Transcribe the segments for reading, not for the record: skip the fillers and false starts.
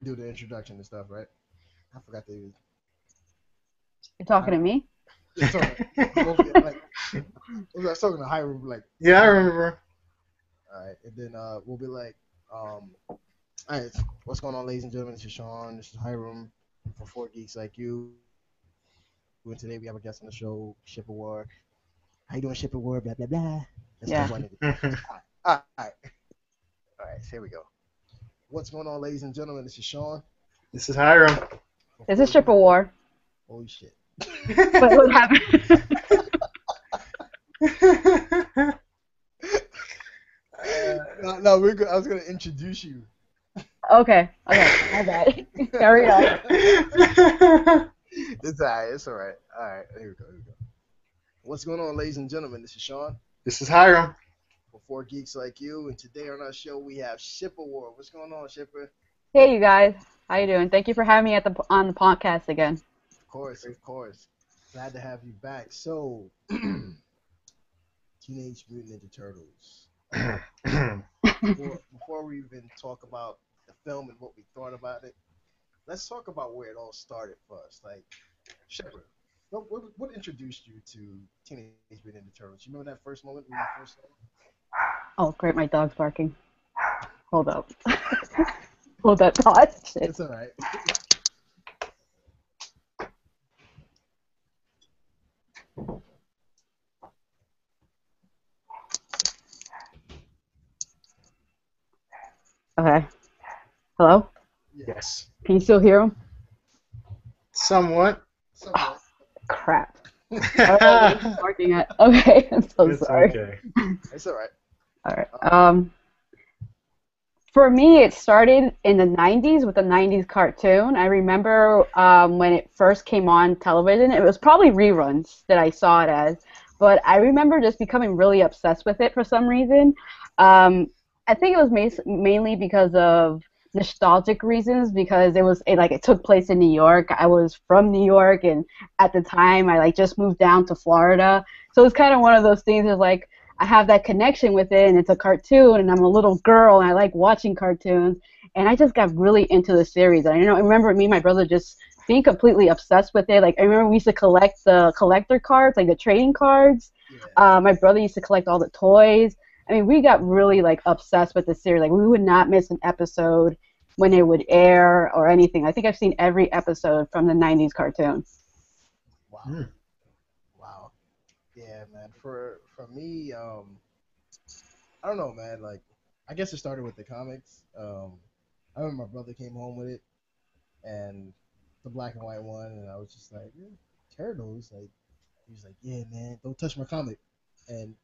do the introduction and stuff, right? I forgot to. You're talking I, to me? it's all right. We'll be, like I was talking to Hiram, like, Yeah, I all remember. right, and then we'll be like, all right, what's going on, ladies and gentlemen? This is Sean. This is Hiram for Four Geeks Like You. And today we have a guest on the show, Ship Award. How you doing, Ship Award? Blah blah blah. Let's talk Yeah. about niggas. All right. Here we go. What's going on, ladies and gentlemen? This is Sean. This is Hiram. For This Four is Ship Geeks. of War. Holy shit. But what happened? No, we're good. I was gonna introduce you. Okay, my bad. Carry on. It's alright. It's alright. All right. Here we go. What's going on, ladies and gentlemen? This is Sean This is Hiram. for Four Geeks Like You, and today on our show we have Ship Award. What's going on, Shipper? Hey, you guys. How you doing? Thank you for having me on the podcast again. Of course. Glad to have you back. So, Teenage Mutant Ninja Turtles. Before we even talk about the film and what we thought about it, let's talk about where it all started for us. Like, Shepard, what introduced you to Teenage Mutant Ninja Turtles? You remember that first moment when you first saw it? Oh, great, my dog's barking. Hold up. Hold that thought. Shit. It's all right. Okay. Hello? Yes. Can you still hear him? Somewhat. Somewhat. Crap. I don't know what he's barking at. Okay, I'm so It's sorry. okay. It's all right. All right. For me, it started in the 90s with the 90s cartoon. I remember when it first came on television. It was probably reruns that I saw it as, but I remember just becoming really obsessed with it for some reason. I think it was mainly because of nostalgic reasons, because it took place in New York. I was from New York, and at the time I just moved down to Florida, so it's kind of one of those things of like I have that connection with it, and it's a cartoon, and I'm a little girl, and I like watching cartoons, and I just got really into the series. And I remember me and my brother just being completely obsessed with it. Like, I remember we used to collect the collector cards, like the trading cards. Yeah. My brother used to collect all the toys. I mean, we got really obsessed with the series. Like, we would not miss an episode when it would air or anything. I think I've seen every episode from the 90s cartoon. Wow. Mm. Wow. Yeah, man. For me, I don't know, man. Like, I guess it started with the comics. I remember my brother came home with it, and the black and white one, and I was just like, turtles. Like, he was like, yeah, man, don't touch my comic. And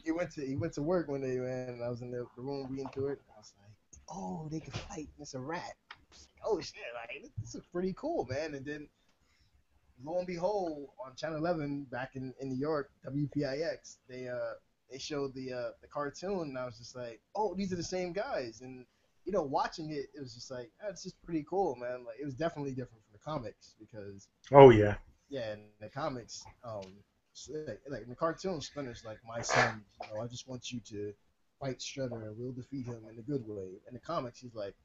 he went to work one day, man, and I was in the room reading through it. And I was like, oh, they can fight. And it's a rat. Oh shit, like this is pretty cool, man. And then lo and behold, on Channel 11 back in New York, WPIX, they showed the cartoon, and I was just like, oh, these are the same guys. And watching it, it was just like, it's just pretty cool, man. Like, it was definitely different from the comics because Oh yeah. yeah, in the comics, like in the cartoon, Splinter's like, my son, I just want you to fight Shredder, and we'll defeat him in a good way. In the comics, he's like,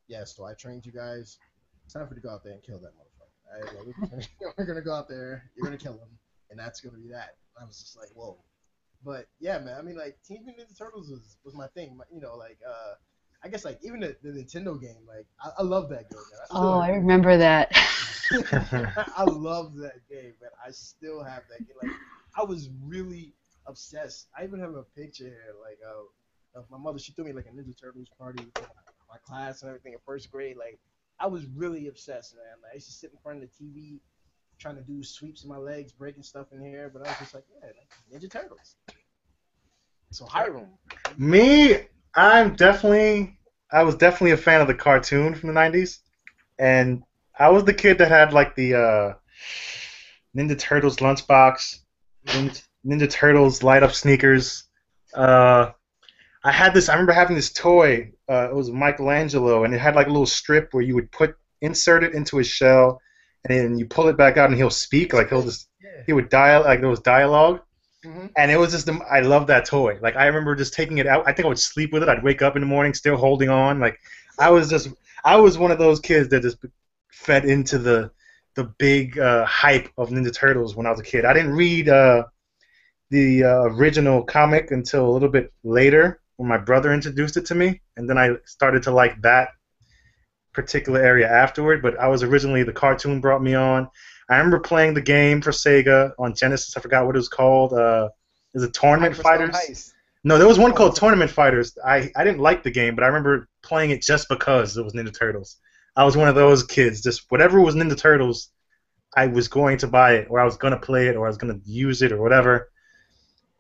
yes, so I trained you guys. It's time for you to go out there and kill that motherfucker. All right, like, we're gonna go out there, you're gonna kill him, and that's gonna be that. I was just like, whoa. But yeah, man, I mean, like, Teenage Mutant Ninja Turtles was my thing. I guess like even the Nintendo game, like I love that game. Man. Oh, I remember that. I love that game, man. I still have that game. Like, I was really obsessed. I even have a picture here, like of my mother. She threw me like a Ninja Turtles party for my class and everything in first grade. Like, I was really obsessed, man. Like, I used to sit in front of the TV, trying to do sweeps in my legs, breaking stuff in here. But I was just like, yeah, like, Ninja Turtles. So Hiram. Me, I was definitely a fan of the cartoon from the 90s, and I was the kid that had like the Ninja Turtles lunchbox, Ninja Turtles light up sneakers. I remember having this toy. It was Michelangelo, and it had like a little strip where you would insert it into his shell, and then you pull it back out, and he'll speak. Like he would dial, like there was dialogue. Mm-hmm. And it was just, I love that toy. Like, I remember just taking it out. I think I would sleep with it. I'd wake up in the morning still holding on. Like, I was just, I was one of those kids that just fed into the big hype of Ninja Turtles when I was a kid. I didn't read the original comic until a little bit later when my brother introduced it to me, and then I started to like that particular area afterward. But I was originally the cartoon brought me on. I remember playing the game for Sega on Genesis. I forgot what it was called. Is it Tournament Hyperstone Fighters? Heist. No, there was one Oh, called Tournament Fighters. I didn't like the game, but I remember playing it just because it was Ninja Turtles. I was one of those kids. Just whatever was Ninja Turtles, I was going to buy it, or I was going to play it, or I was going to use it, or whatever.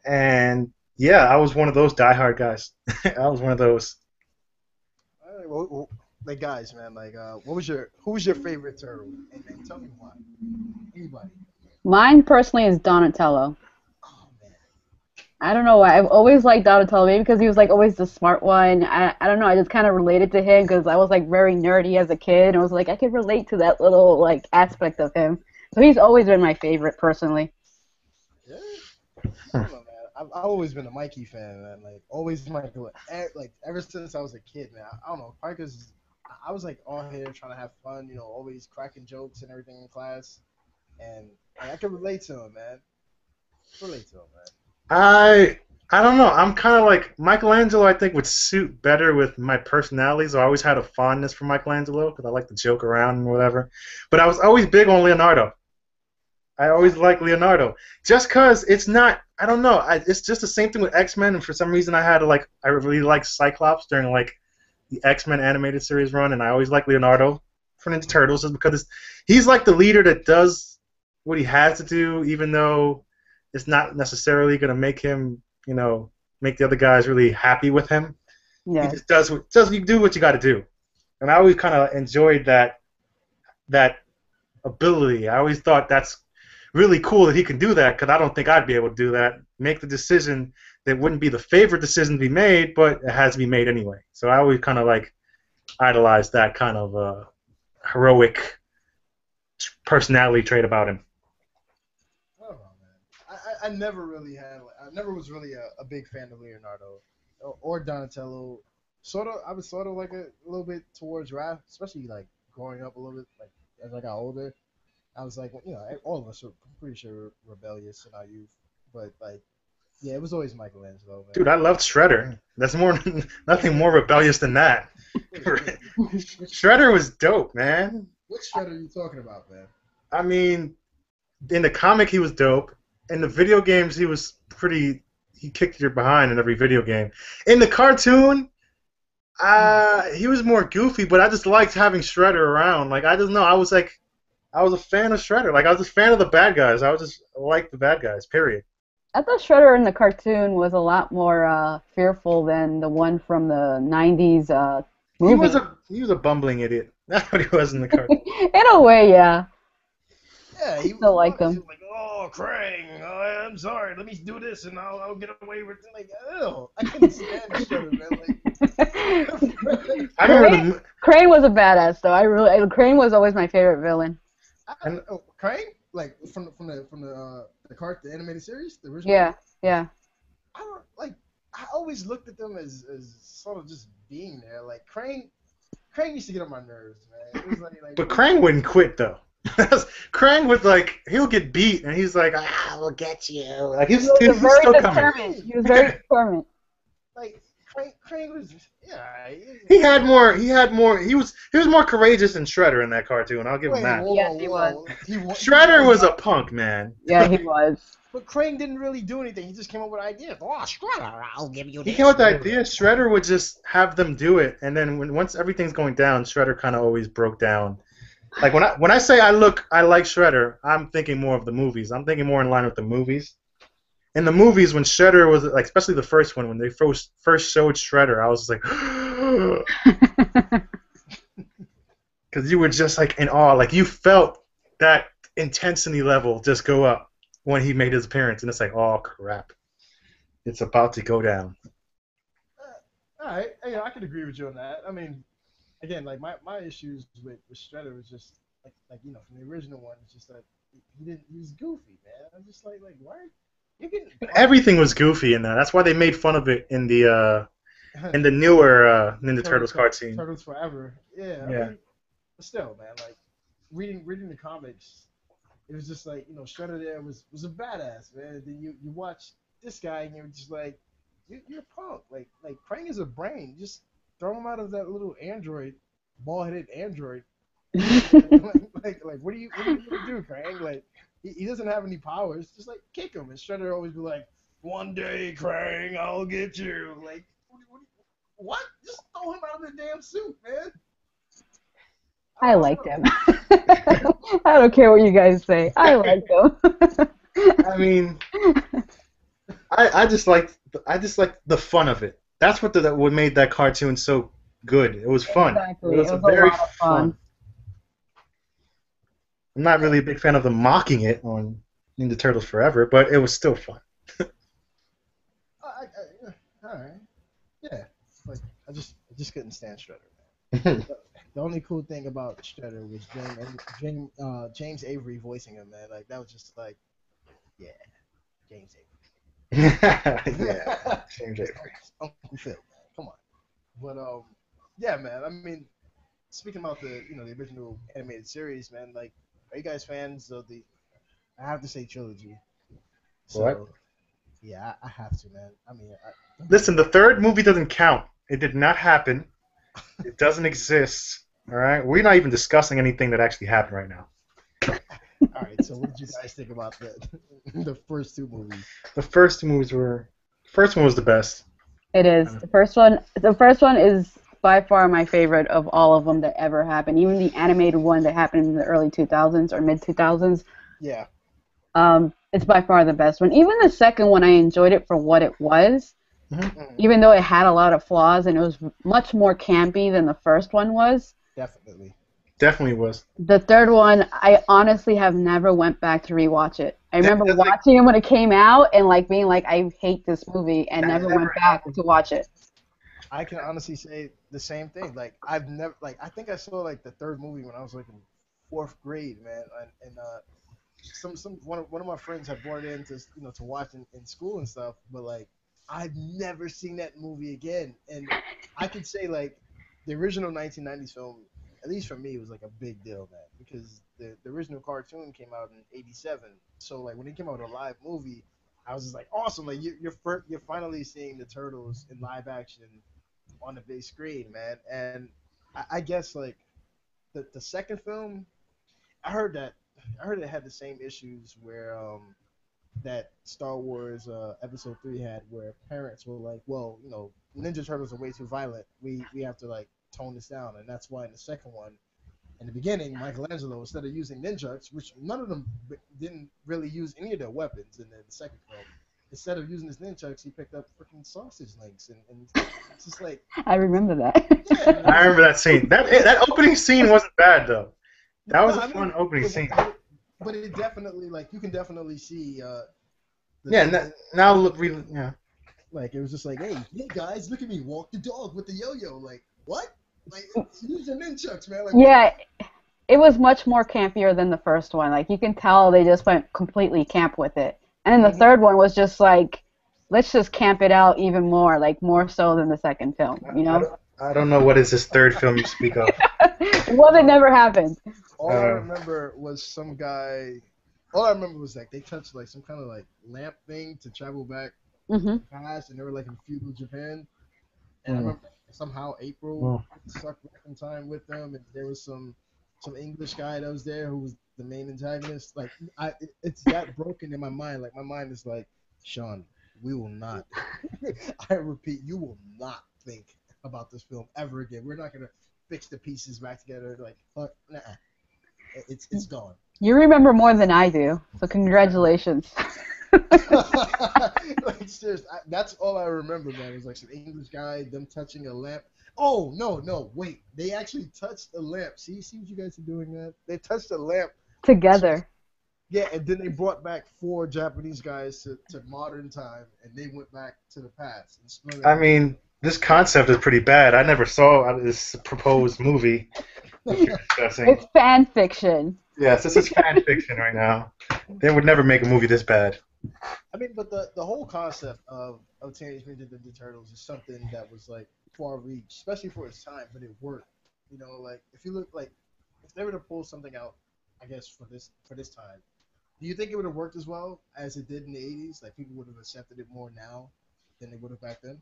And yeah, I was one of those diehard guys. I was one of those. all right, like guys, man, like who was your favorite turtle? And tell me why. Anybody? Mine personally is Donatello. Oh man. I don't know why. I've always liked Donatello, maybe because he was like always the smart one. I don't know. I just kind of related to him because I was like very nerdy as a kid, and I was like I could relate to that little like aspect of him. So he's always been my favorite personally. Yeah. I don't know, man. I've always been a Mikey fan, man. Like always Michael. Like ever since I was a kid, man. I don't know. Probably because I was like all here trying to have fun, always cracking jokes and everything in class, and like, I can relate to him, man. Relate to him, man. I don't know. I'm kind of like Michelangelo. I think would suit better with my personality. So I always had a fondness for Michelangelo because I like to joke around and whatever. But I was always big on Leonardo. I always like Leonardo, just cause it's not. I don't know. It's just the same thing with X-Men, and for some reason I really like Cyclops during like the X-Men animated series run, and I always like Leonardo for Ninja Turtles just because he's like the leader that does what he has to do, even though it's not necessarily gonna make him, make the other guys really happy with him. He Yeah. just does you do what you got to do, and I always kind of enjoyed that ability. I always thought that's really cool that he can do that because I don't think I'd be able to do that. Make the decision that wouldn't be the favorite decision to be made, but it has to be made anyway. So I always kind of like idolize that kind of heroic personality trait about him. I don't know, man. I never really had. I never was really a big fan of Leonardo or Donatello. I was sort of like a little bit towards Raph, especially like growing up a little bit, like as I got older. I was like, all of us were pretty sure rebellious in our youth, but like, yeah, it was always Michelangelo, Dude, man. I loved Shredder. That's more nothing more rebellious than that. Shredder was dope, man. What Shredder are you talking about, man? I mean, in the comic he was dope. In the video games he was pretty. He kicked your behind in every video game. In the cartoon, he was more goofy, but I just liked having Shredder around. Like I just know I was a fan of Shredder. Like I was a fan of the bad guys. I was just like the bad guys. Period. I thought Shredder in the cartoon was a lot more fearful than the one from the '90s He movie. was a bumbling idiot. That's what he was in the cartoon. In a way, yeah. Yeah, I still like he was him. like, oh, Krang, I'm sorry, let me do this and I'll get away with it. Like, ew, I couldn't stand Shredder, man. Like, I remember Crane was a badass though. Crane was always my favorite villain. Krang, like the animated series, the original. Yeah, yeah. I don't like. I always looked at them as sort of just being there. Like Krang used to get on my nerves, man. It was but Krang wouldn't quit though. Krang was like he'll get beat and he's like we'll get you. Like he's He was very still coming. determined. He was very determined. like Krang was He had more. He was more courageous than Shredder in that cartoon. I'll give him Wait, that. Yes, he was. Shredder was a punk, man. Yeah, he was. But Krang didn't really do anything. He just came up with ideas. Oh, Shredder, I'll give you this. He came up with the idea. Shredder would just have them do it, and then once everything's going down, Shredder kind of always broke down. Like when I say I like Shredder, I'm thinking more of the movies. I'm thinking more in line with the movies. In the movies, when Shredder was like, especially the first one, when they first showed Shredder, I was like, because you were just like in awe, like you felt that intensity level just go up when he made his appearance, and it's like, oh crap, it's about to go down. All right, I can agree with you on that. I mean, again, like my issues with Shredder was just like from the original one, it's just that he was goofy, man. I'm just like why? Everything was goofy in that. That's why they made fun of it in the in the newer Ninja Turtles Turtles, cartoon. Turtles Forever. Yeah, I Yeah. mean, but still, man, like reading the comics, it was just like Shredder there was a badass, man. Then you watch this guy and you're just like, you're a punk. Like Krang is a brain. Just throw him out of that little android, ball-headed android. Like what are you gonna do, Krang? Like he doesn't have any powers. Just like kick him. And Shredder always be like, one day, Krang, I'll get you. Like what? Just throw him out of the damn suit, man. I I don't liked know. him. I don't care what you guys say. I liked him. I mean, I just like the fun of it. That's what made that cartoon so good. It was fun. It Exactly. was It a was a very lot of fun. fun. I'm not really a big fan of them mocking it on Ninja Turtles Forever, but it was still fun. All right. Yeah. Like I just couldn't stand Shredder, man. The only cool thing about Shredder was James Avery voicing him, man. Like that was just like, yeah, James Avery. Yeah, James It's Avery. Uncle Phil, man. Come on. But yeah, man. I mean, speaking about the original animated series, man. Like, are you guys fans of the? I have to say trilogy. What? So yeah, I have to, man. I mean, don't get me Listen, the wrong. third movie doesn't count. It did not happen. It doesn't exist. All right, we're not even discussing anything that actually happened right now. All right. So what did you guys think about the the first two movies? The first two movies were. The first one was the best. It is. The first one. The first one is by far my favorite of all of them that ever happened. Even the animated one that happened in the early 2000s or mid 2000s. Yeah. It's by far the best one. Even the second one, I enjoyed it for what it was. Mm, Even though it had a lot of flaws and it was much more campy than the first one was. definitely. Definitely was. The third one, I honestly have never went back to rewatch it. I remember That's like watching it when it came out and like being like, I hate this movie, and that never never went back happened. to watch it. I can honestly say the same thing. Like I've never like I think I saw like the third movie when I was like in fourth grade, man, and some one of my friends had brought it in to watch in school and stuff, but like I've never seen that movie again. And I could say like the original 1990s film, at least for me, was like a big deal, man, because the original cartoon came out in '87. So like when it came out with a live movie, I was just like awesome. Like you're finally seeing the turtles in live action on the big screen, man. And I guess like the second film, I heard that I heard it had the same issues where that Star Wars Episode 3 had, where parents were like, well, Ninja Turtles are way too violent. We have to like tone this down, and that's why in the second one, in the beginning, Michelangelo, instead of using ninjas, which none of them didn't really use any of their weapons in the second film, instead of using his nunchucks, he picked up freaking sausage links, and it's just like, I remember that. yeah, man, I it's remember like, that scene. That opening scene wasn't bad though. That was no, a I fun mean, opening scene. but it definitely like you can definitely see the Yeah. things Now look, yeah. like it was just like, hey guys, look at me walk the dog with the yo-yo. Like what? Like use your nunchucks, man. Like what? Yeah, it was much more campier than the first one. Like you can tell they just went completely camp with it. And then the Mm-hmm. third one was just like, let's just camp it out even more, like more so than the second film, you I know? don't. I don't know what is this third film you speak of. Well, it never happened. All I remember was some guy. All I remember was like they touched like some kind of like lamp thing to travel back Hmm. past, and they were like in feudal Japan. And I Mm, remember somehow April mm. sucked back in time with them, and there was some English guy that was there who was the main antagonist. Like it's that broken in my mind. Like my mind is like, Sean, we will not. I repeat, you will not think about this film ever again. We're not gonna fix the pieces back together. Like, fuck, nah, it's gone. You remember more than I do, so congratulations. Like serious, that's all I remember, man. It was like some English guy, them touching a lamp. Oh no, wait! They actually touched a lamp. See what you guys are doing, man. They touched a lamp. Together. Yeah, and then they brought back four Japanese guys to modern time, and they went back to the past and split I everything. mean, this concept is pretty bad. I never saw this proposed movie that you're discussing. It's fan fiction. Yes, this is fan fiction right now. They would never make a movie this bad. I mean, but the whole concept of Teenage Mutant Ninja Turtles is something that was like far reach, especially for its time, but it worked. You know, like if you look like if they were to pull something out, I guess for this time, do you think it would have worked as well as it did in the '80s? Like people would have accepted it more now than they would have back then.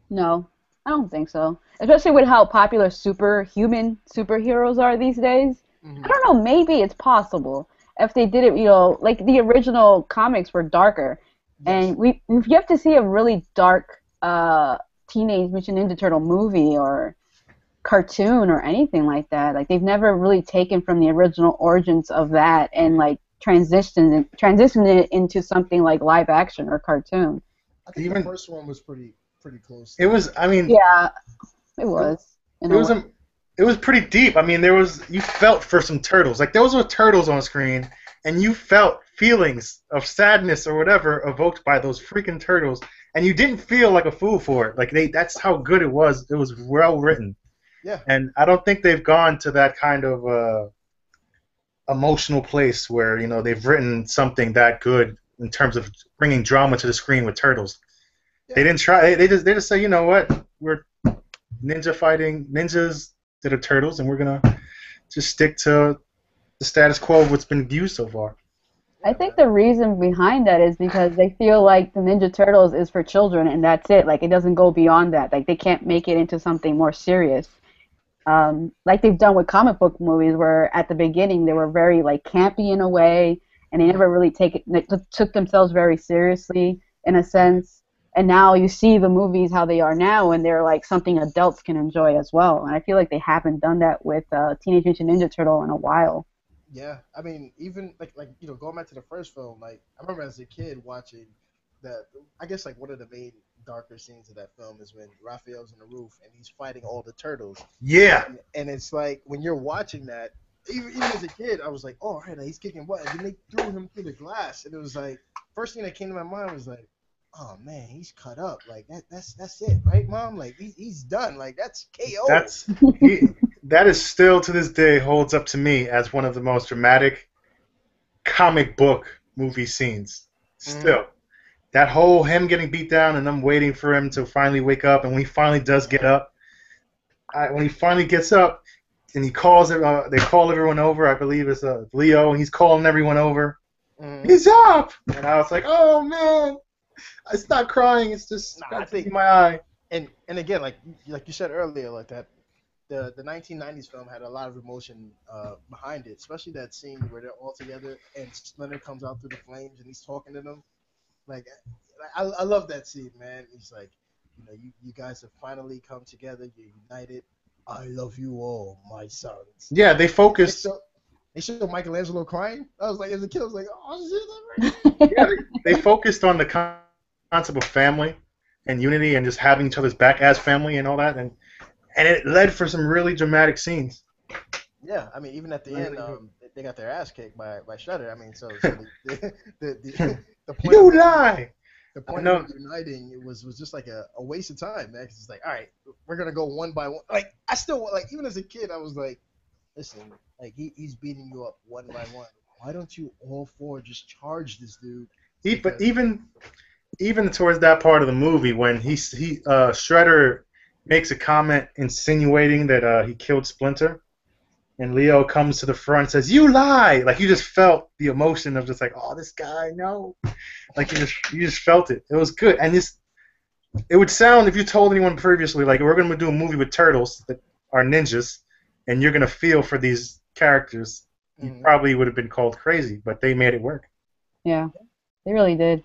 No, I don't think so. Especially with how popular superhuman superheroes are these days. I Hmm. don't know, maybe it's possible if they did it, like the original comics were darker. Yes. And we've yet to see a really dark Teenage Mutant Ninja Turtle movie or cartoon or anything like that. Like they've never really taken from the original origins of that and like transitioned it into something like live action or cartoon. I think the Even first one was pretty close it to was. I mean, Yeah, it it, was in it a was way. a. It was pretty deep. I mean, there was you felt for some turtles. Like those were turtles on screen, and you felt feelings of sadness or whatever evoked by those freaking turtles, and you didn't feel like a fool for it. Like that's how good it was. It was well written, yeah. and I don't think they've gone to that kind of emotional place where they've written something that good in terms of bringing drama to the screen with turtles. They Yeah. didn't try. They just say, you know what, we're ninja fighting ninjas that are turtles, and we're gonna just stick to the status quo of what's been used so far. I Yeah, think man. the reason behind that is because they feel like the Ninja Turtles is for children and that's it. Like it doesn't go beyond that. Like they can't make it into something more serious. Like they've done with comic book movies, where at the beginning they were very like campy in a way, and they Hmm. never really took themselves very seriously in a sense. And now you see the movies how they are now, and they're like something adults can enjoy as well. And I feel like they haven't done that with Teenage Mutant Ninja Turtle in a while. Yeah, I mean, even like going back to the first film, like I remember as a kid watching that. I guess like one of the main darker scenes of that film is when Raphael's on the roof and he's fighting all the turtles, Yeah, and it's like when you're watching that, even as a kid, I was like, oh, all right, like, he's kicking butt, and then they threw him through the glass, and it was like first thing that came to my mind was like, oh man, he's cut up, like that's it, right, mom? Like he's done, like that's KO. that's he. That is still to this day holds up to me as one of the most dramatic comic book movie scenes. Mm-hmm. Still, that whole him getting beat down and them waiting for him to finally wake up, and when he finally does get up, when he finally gets up and he calls it, they call everyone over. I believe it's Leo, and he's calling everyone over. Mm-hmm. He's up, and I was like, oh man, it's not crying. It's just Nah, got I to think see my eye. and again, like you said earlier, like that the 1990s film had a lot of emotion behind it, especially that scene where they're all together and Splinter comes out through the flames and he's talking to them. Like, I love that scene, man. He's like, you guys have finally come together. You're united. I love you all, my sons. Yeah, they And they focused. show they show Michelangelo crying. I was like, as a kid, I was like, oh shit, that's right. Yeah, they focused on the concept of family and unity and just having each other's back as family and all that, and it led for some really dramatic scenes. Yeah, I mean, even at the end, Really good. they got their ass kicked by Shredder. I mean, so the point of You them lie. the point of No, them uniting was just like a waste of time, man. 'Cause it's like, all right, we're gonna go one by one. Like I still like even as a kid, I was like, listen, like he's beating you up one by one. Why don't you all four just charge this dude? but Because even towards that part of the movie when Shredder makes a comment insinuating that he killed Splinter, and Leo comes to the front and says, "You lie!" Like you just felt the emotion of just like, "Oh, this guy, no!" Like you just felt it. It was good, and it would sound if you told anyone previously like we're gonna do a movie with turtles that are ninjas, and you're gonna feel for these characters, you mm, probably would have been called crazy, but they made it work. Yeah, they really did.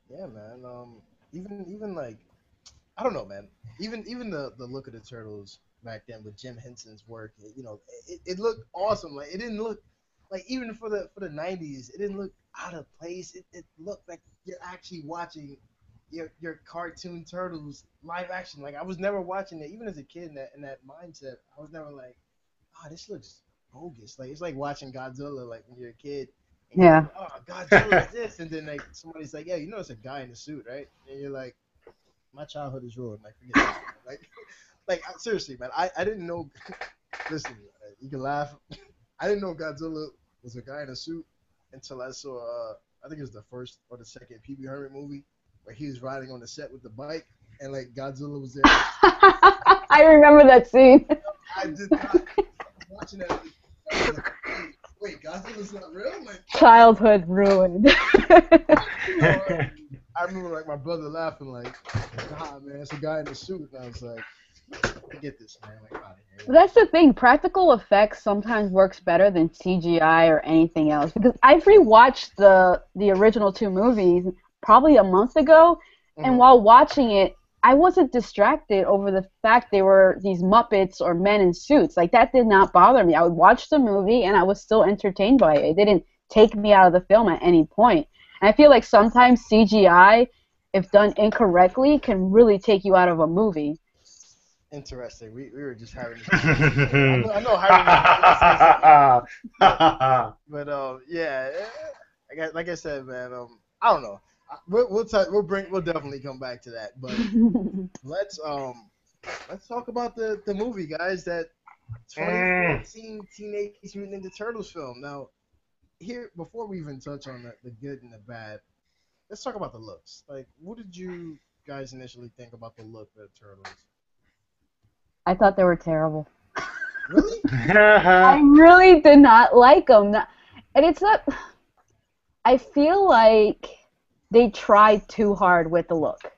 yeah, man. Even like I don't know, man. Even the look of the turtles back then with Jim Henson's work, it looked awesome. Like it didn't look like even for the '90s, it didn't look out of place. It looked like you're actually watching your cartoon turtles live action. Like I was never watching it, even as a kid in that mindset. I was never like, oh, this looks bogus. Like it's like watching Godzilla, like when you're a kid. And you're like, Yeah. oh, Godzilla is this, and then like somebody's like, yeah, it's a guy in a suit, right? And you're like, my childhood is ruined. Like, forget this, man. Like seriously, man. I didn't know. Listen, you can laugh. I didn't know Godzilla was a guy in a suit until I saw I think it was the first or the second Pee-wee Herman movie where he was riding on the set with the bike and like Godzilla was there. I remember that scene. I did not watching that. I was like, wait, Godzilla's not real? Like, Childhood ruined. I remember like my brother laughing like, nah, man, it's a guy in a suit, and I was like, forget this, man, like out of here. That's the thing. Practical effects sometimes works better than CGI or anything else. Because I've rewatched the original two movies probably a month ago, and while watching it, I wasn't distracted over the fact they were these Muppets or men in suits. Like, that did not bother me. I would watch the movie, and I was still entertained by it. It didn't take me out of the film at any point. And I feel like sometimes CGI, if done incorrectly, can really take you out of a movie. Interesting. We were just having this. I know how. But yeah, like I said, man. I don't know. We'll definitely come back to that. But let's talk about the movie, guys. That 2014 Teenage Mutant Ninja Turtles film. Now, here before we even touch on the good and the bad, let's talk about the looks. Like, what did you guys initially think about the look of the Turtles? I thought they were terrible. Really? I really did not like them. And it's not... I feel like they tried too hard with the look.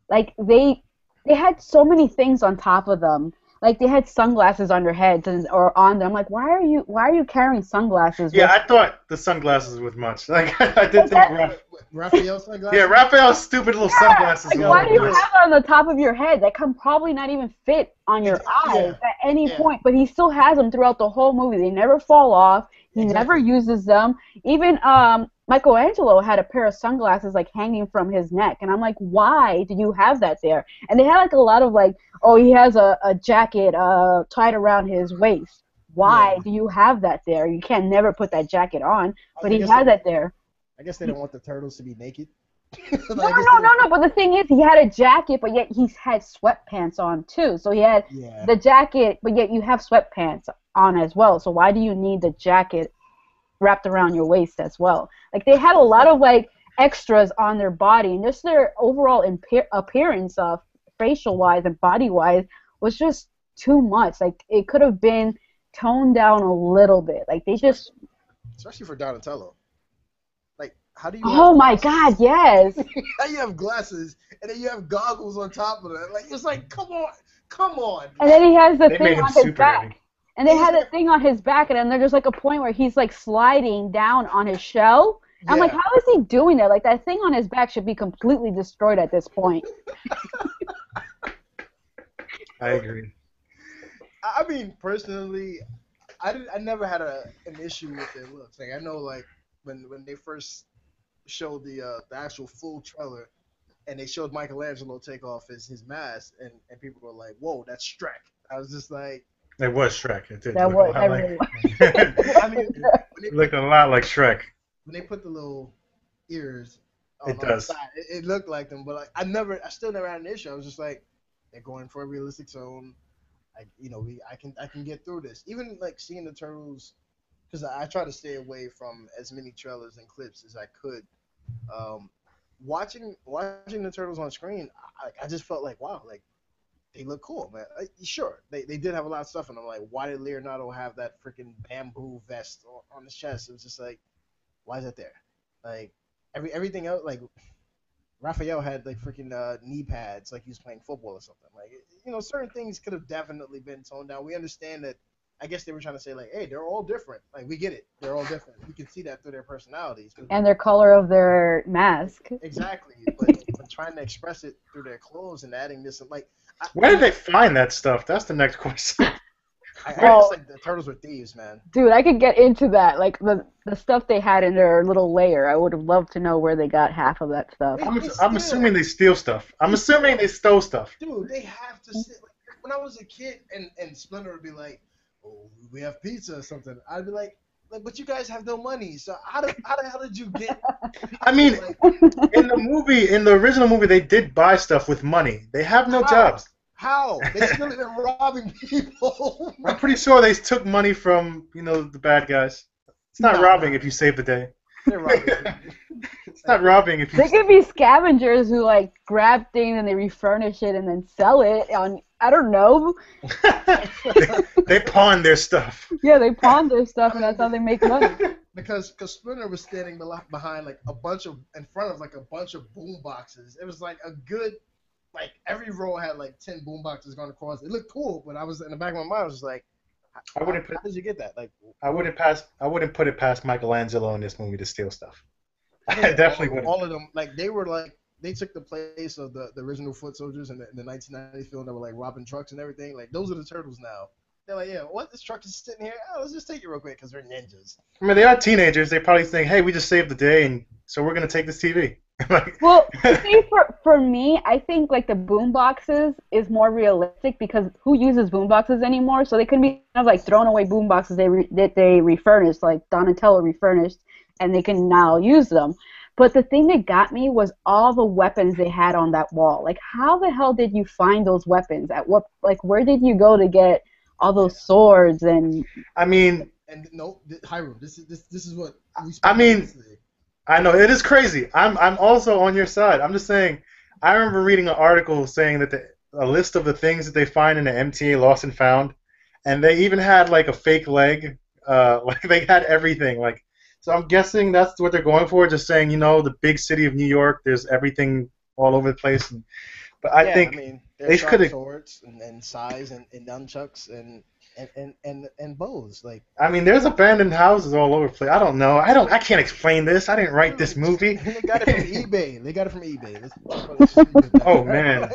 Like, they had so many things on top of them. Like, they had sunglasses on their heads or on them. I'm like, why are you carrying sunglasses? Yeah, I thought the sunglasses was much. Like, I did think Raphael's sunglasses? Yeah, Raphael's stupid little sunglasses. Like, why do you have that on the top of your head? That can probably not even fit on your eyes at any point. But he still has them throughout the whole movie. They never fall off. He never uses them. Even Michelangelo had a pair of sunglasses like hanging from his neck, and I'm like, why do you have that there? And they had like a lot of like, oh, he has a jacket tied around his waist. Why do you have that there? You can never put that jacket on, but he had that there. I guess they don't want the turtles to be naked. No. But the thing is, he had a jacket, but yet he had sweatpants on too. So he had the jacket, but yet you have sweatpants on as well. So why do you need the jacket wrapped around your waist as well? Like, they had a lot of like extras on their body, and just their overall appearance, facial wise and body wise, was just too much. Like, it could have been toned down a little bit. Like, they just, especially for Donatello. Like, how do you? Oh my God, yes. How you have glasses and then you have goggles on top of it? Like, it's like, come on. And then he has the thing on his back. And they had a thing on his back, and then there's like a point where he's like sliding down on his shell. Yeah. I'm like, how is he doing that? Like, that thing on his back should be completely destroyed at this point. I agree. I mean, personally, I never had an issue with their looks. Like, I know, like, when they first showed the actual full trailer, and they showed Michelangelo take off his mask, and people were like, whoa, that's Shrek. I was just like, it was Shrek. It did. That look was. a lot like, I mean, it looked a lot like Shrek. When they put the little ears on the side, it looked like them. But like, I still never had an issue. I was just like, they're going for a realistic tone. I can get through this. Even like seeing the Turtles, because I try to stay away from as many trailers and clips as I could. Watching the Turtles on screen, I just felt like, wow, like, they look cool, man. Sure, they did have a lot of stuff, and I'm like, why did Leonardo have that freaking bamboo vest on his chest? It was just like, why is that there? Like, everything else, like, Raphael had like freaking knee pads, like he was playing football or something. Like, certain things could have definitely been toned down. We understand that. I guess they were trying to say like, hey, they're all different. Like, we get it, they're all different. We can see that through their personalities and their color of their mask. Exactly, but trying to express it through their clothes and adding this, like. Where did they find that stuff? That's the next question. I guess like the Turtles were thieves, man. Dude, I could get into that. Like the stuff they had in their little lair. I would have loved to know where they got half of that stuff. I'm assuming they steal stuff. I'm assuming they stole stuff. Dude, they have to sit. Like, when I was a kid, and Splinter would be like, "Oh, we have pizza or something," I'd be like, but you guys have no money, so how the hell did you get? I mean, in the original movie, they did buy stuff with money. They have no jobs. How? They still have been robbing people. I'm pretty sure they took money from the bad guys. It's not robbing if you save the day. They're robbing people. It's not robbing if you. They could be scavengers who like grab things and they refurnish it and then sell it on, I don't know. they pawn their stuff. Yeah, they pawn their stuff I and mean, that's how they make money. because Splinter was standing behind like in front of like a bunch of boom boxes. It was like a good, like every row had like 10 boom boxes going across. It looked cool, but I was in the back of my mind, I was just like, I wouldn't how did you get that? Like, I wouldn't put it past Michelangelo in this movie to steal stuff. I definitely wouldn't. all of them, like they took the place of the original foot soldiers in the 1990 film that were like robbing trucks and everything. Like those are the turtles now. They're like, yeah, what? This truck is sitting here. Oh, let's just take it real quick because we're ninjas. I mean, they are teenagers. They probably think, hey, we just saved the day, and so we're gonna take this TV. like, Well, see, for me, I think like the boom boxes is more realistic because who uses boom boxes anymore? So they can be kind of like thrown away boom boxes that they refurnished, like Donatello refurnished, and they can now use them. But the thing that got me was all the weapons they had on that wall. Like, how the hell did you find those weapons? Where did you go to get all those swords and? I mean, and no, Hiram, this is what we. I mean, I know it is crazy. I'm also on your side. I'm just saying. I remember reading an article saying that a list of the things that they find in the MTA Lost and Found, and they even had like a fake leg. Like they had everything. Like, so I'm guessing that's what they're going for. Just saying, the big city of New York. There's everything all over the place. But I think they could have swords and size and nunchucks and bows. Like, I mean, there's abandoned houses all over the place. I don't know. I can't explain this. I didn't write this movie. They got it from eBay. Oh man.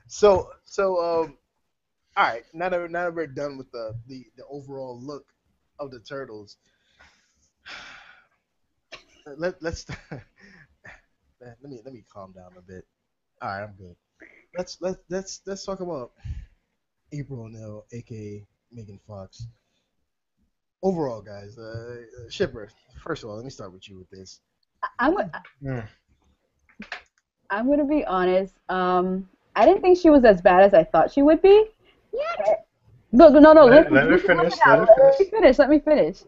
So all right. Now that we're done with the overall look of the turtles, let's let me calm down a bit. All right, I'm good. Let's talk about April O'Neil, aka Megan Fox. Overall, guys, Shipper. First of all, let me start with you with this. I'm gonna be honest. I didn't think she was as bad as I thought she would be. Yeah. No. Let her finish. Let me finish.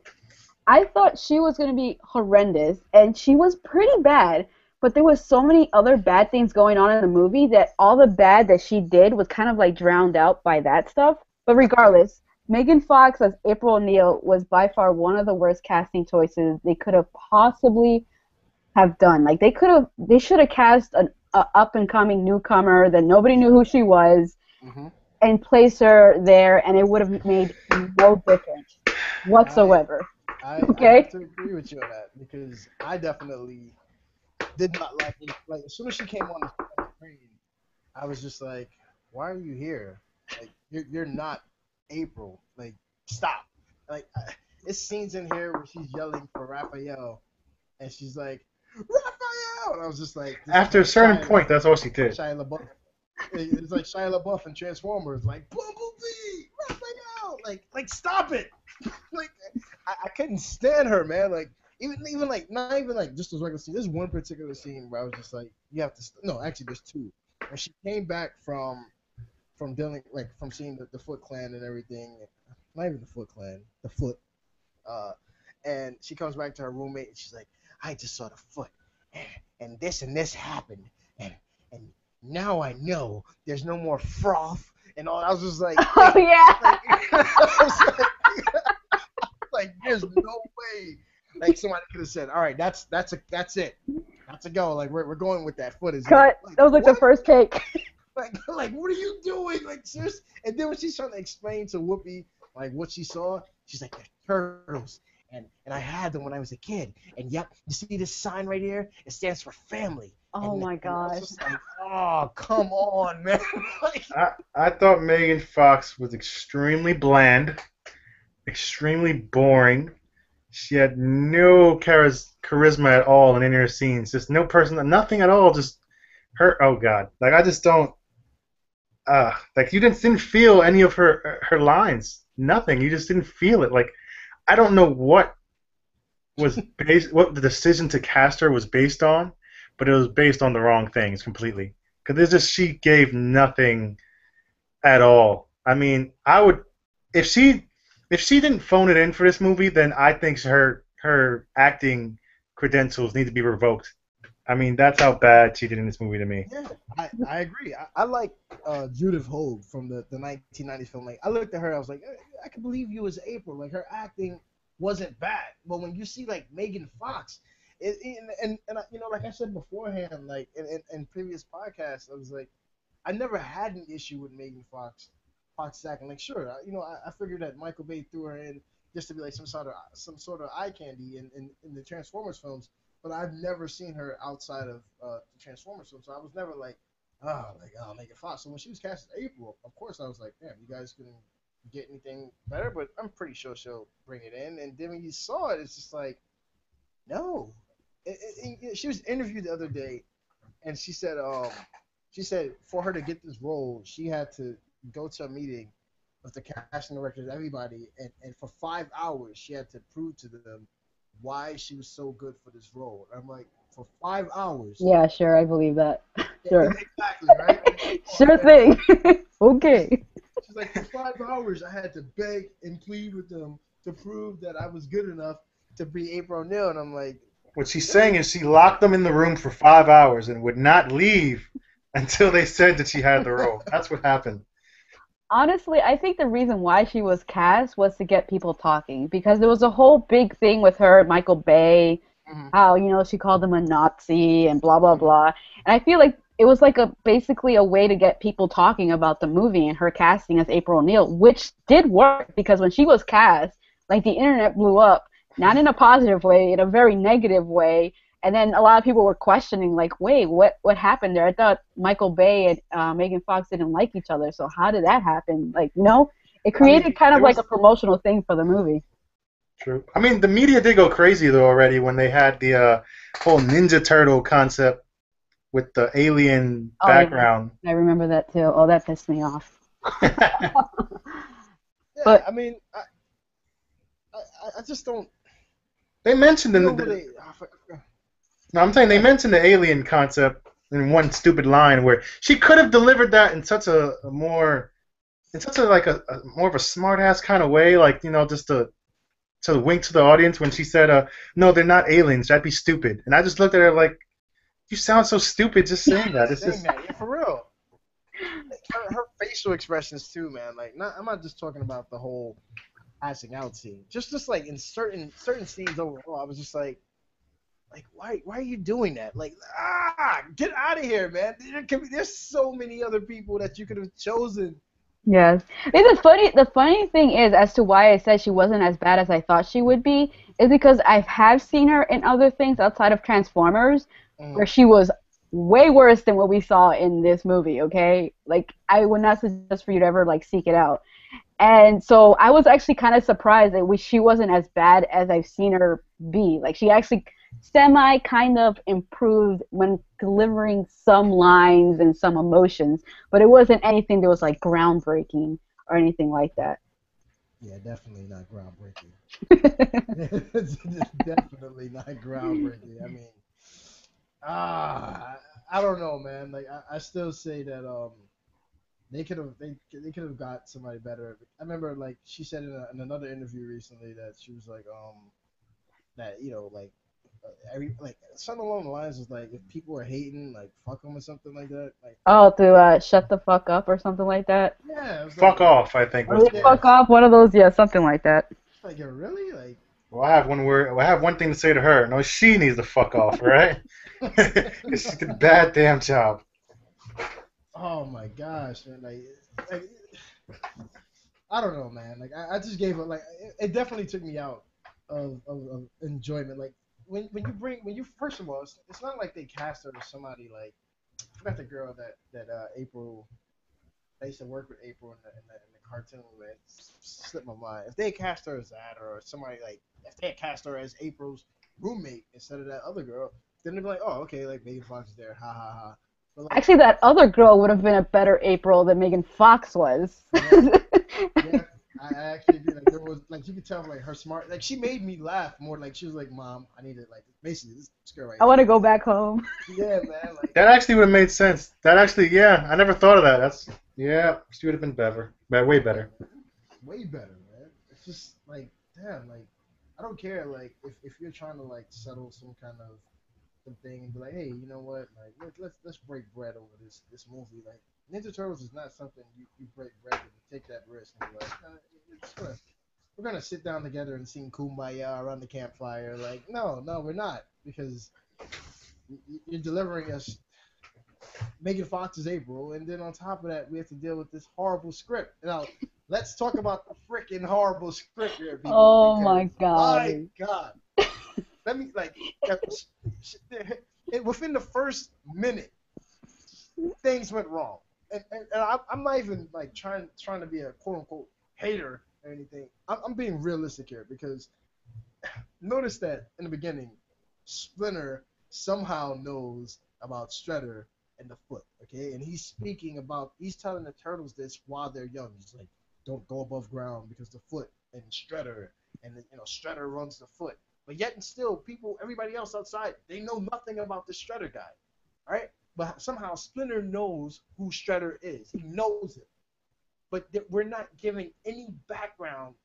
I thought she was gonna be horrendous, and she was pretty bad. But there was so many other bad things going on in the movie that all the bad that she did was kind of like drowned out by that stuff. But regardless, Megan Fox as April O'Neil was by far one of the worst casting choices they could have possibly have done. Like they should have cast an up and coming newcomer that nobody knew who she was, and placed her there, and it would have made no difference whatsoever. I Okay. have to agree with you on that because I definitely did not like it. Like as soon as she came on the screen, I was just like, "Why are you here? Like you're not April. Like stop." Like it's scenes in here where she's yelling for Raphael, and she's like, "Raphael!" And I was just like, after a certain point, that's all she did. Shia LaBeouf. It's like Shia LaBeouf in Transformers, like Bumblebee, Raphael. Like stop it. Like I couldn't stand her, man. Like. Even like not even like just those regular scenes. There's one particular scene where I was just like, you have to. No, actually, there's two. When she came back from dealing from seeing the Foot Clan and everything, not even the Foot Clan, the Foot. And she comes back to her roommate and she's like, I just saw the Foot, and this happened, and now I know there's no more froth and all. I was just like, Oh yeah. I was like, there's no way. Like somebody could have said, "All right, that's it, that's a go." Like we're going with that footage. Cut. That was like the first take. Like what are you doing? Like seriously. And then when she's trying to explain to Whoopi like what she saw, she's like, "They're turtles, and I had them when I was a kid. And yep, you see this sign right here? It stands for family." Oh my gosh. Like, oh come on, man. Like, I thought Megan Fox was extremely bland, extremely boring. She had no charisma at all in any of her scenes. Just no person, nothing at all. Just her. Oh God! Like I just don't. Like you didn't feel any of her lines. Nothing. You just didn't feel it. Like I don't know what the decision to cast her was based on, but it was based on the wrong things completely. Because she gave nothing at all. I mean, I would if she didn't phone it in for this movie, then I think her her acting credentials need to be revoked. I mean, that's how bad she did in this movie to me. Yeah, I agree. I like Judith Hogue from the 1990s film. Like I looked at her, I was like, I can believe you as April. Like her acting wasn't bad, but when you see like Megan Fox, like I said beforehand, like in previous podcasts, I was like, I never had an issue with Megan Fox acting. Like sure, I figured that Michael Bay threw her in just to be like some sort of eye candy in the Transformers films, but I've never seen her outside of the Transformers film. So I was never like, Megan Fox. So when she was cast as April, of course I was like, damn, you guys couldn't get anything better, but I'm pretty sure she'll bring it in. And then when you saw it, it's just like, no. She was interviewed the other day, and she said for her to get this role, she had to go to a meeting with the casting directors, everybody, and for 5 hours she had to prove to them why she was so good for this role. I'm like, for 5 hours. Yeah, sure, I believe that. Sure. Exactly, right? Sure thing. Okay. She's like, for 5 hours I had to beg and plead with them to prove that I was good enough to be April O'Neil, and I'm like, What she's saying is she locked them in the room for 5 hours and would not leave until they said that she had the role. That's what happened. Honestly, I think the reason why she was cast was to get people talking because there was a whole big thing with her and Michael Bay, mm-hmm. how, she called him a Nazi and blah, blah, blah. And I feel like it was like basically a way to get people talking about the movie and her casting as April O'Neil, which did work because when she was cast, like the internet blew up, not in a positive way, in a very negative way. And then a lot of people were questioning, like, wait, what happened there? I thought Michael Bay and Megan Fox didn't like each other, so how did that happen? Like, it created kind of like a promotional thing for the movie. True. I mean, the media did go crazy, though, already when they had the whole Ninja Turtle concept with the alien background. Yeah. I remember that, too. Oh, that pissed me off. Yeah, But I mean, I just don't. They mentioned No, I'm saying they mentioned the alien concept in one stupid line where she could have delivered that in such a more of a smart ass kind of way, like just to wink to the audience when she said, "No, they're not aliens. That'd be stupid." And I just looked at her like, "You sound so stupid just saying that." It's just yeah, for real. Her facial expressions too, man. Like, I'm not just talking about the whole passing out scene. Just like in certain scenes overall, I was just like, why are you doing that? Like, get out of here, man. There's so many other people that you could have chosen. yes, the funny thing is as to why I said she wasn't as bad as I thought she would be is because I have seen her in other things outside of Transformers where she was way worse than what we saw in this movie. Okay, like I would not suggest for you to ever like seek it out. And so I was actually kind of surprised that she wasn't as bad as I've seen her be. Like she actually semi kind of improved when delivering some lines and some emotions, but it wasn't anything that was like groundbreaking or anything like that. Yeah, definitely not groundbreaking. Definitely not groundbreaking. I mean, I don't know, man. Like I still say that they could have got somebody better. I remember like she said in another interview recently that she was like that like something along the lines is like if people are hating, like fuck them or something like that. Like to shut the fuck up or something like that. Yeah, it was fuck like, off. I think was fuck off. One of those, yeah, something like that. like you're really like. Well, I have one word. Well, I have one thing to say to her. No, she needs to fuck off, right? She did a bad damn job. Oh my gosh, man! Like I don't know, man. Like I just gave it like it definitely took me out of enjoyment. Like when you first of all, it's not like they cast her as somebody like I forgot the girl that April. I used to work with April in the cartoon. Man, it slipped my mind. If they had cast her as that, or somebody like if they had cast her as April's roommate instead of that other girl, then they'd be like, oh, okay, like Megan Fox is there, ha ha ha. But, like, actually, that other girl would have been a better April than Megan Fox was. Yeah, I actually did. Like there was like you could tell like her smart. Like she made me laugh more. Like she was like, "Mom, I need to like basically this girl right I want to go back home. Yeah, man. Like that actually would have made sense. That actually, yeah, I never thought of that. She would have been better, way better. Way better, man. It's just like damn, like I don't care like if you're trying to like settle some kind of thing and be like, hey, you know what, like let's break bread over this movie. Like Ninja Turtles is not something you break bread with and take that risk and be like, it's gonna, we're gonna sit down together and sing Kumbaya around the campfire. Like, no, we're not because you're delivering us Megan Fox's April, and then on top of that, we have to deal with this horrible script. Now, let's talk about the freaking horrible script here, people, Oh because my my god. God, let me like within the first minute, things went wrong, and I'm not even like trying to be a quote unquote hater or anything. I'm being realistic here because notice that in the beginning, Splinter somehow knows about Shredder and the foot, okay? And he's telling the turtles this while they're young. He's like, don't go above ground because the foot and Shredder, and Shredder runs the foot. But yet and still, everybody else outside, they know nothing about the Shredder guy, right? But somehow Splinter knows who Shredder is. He knows it. But we're not giving any background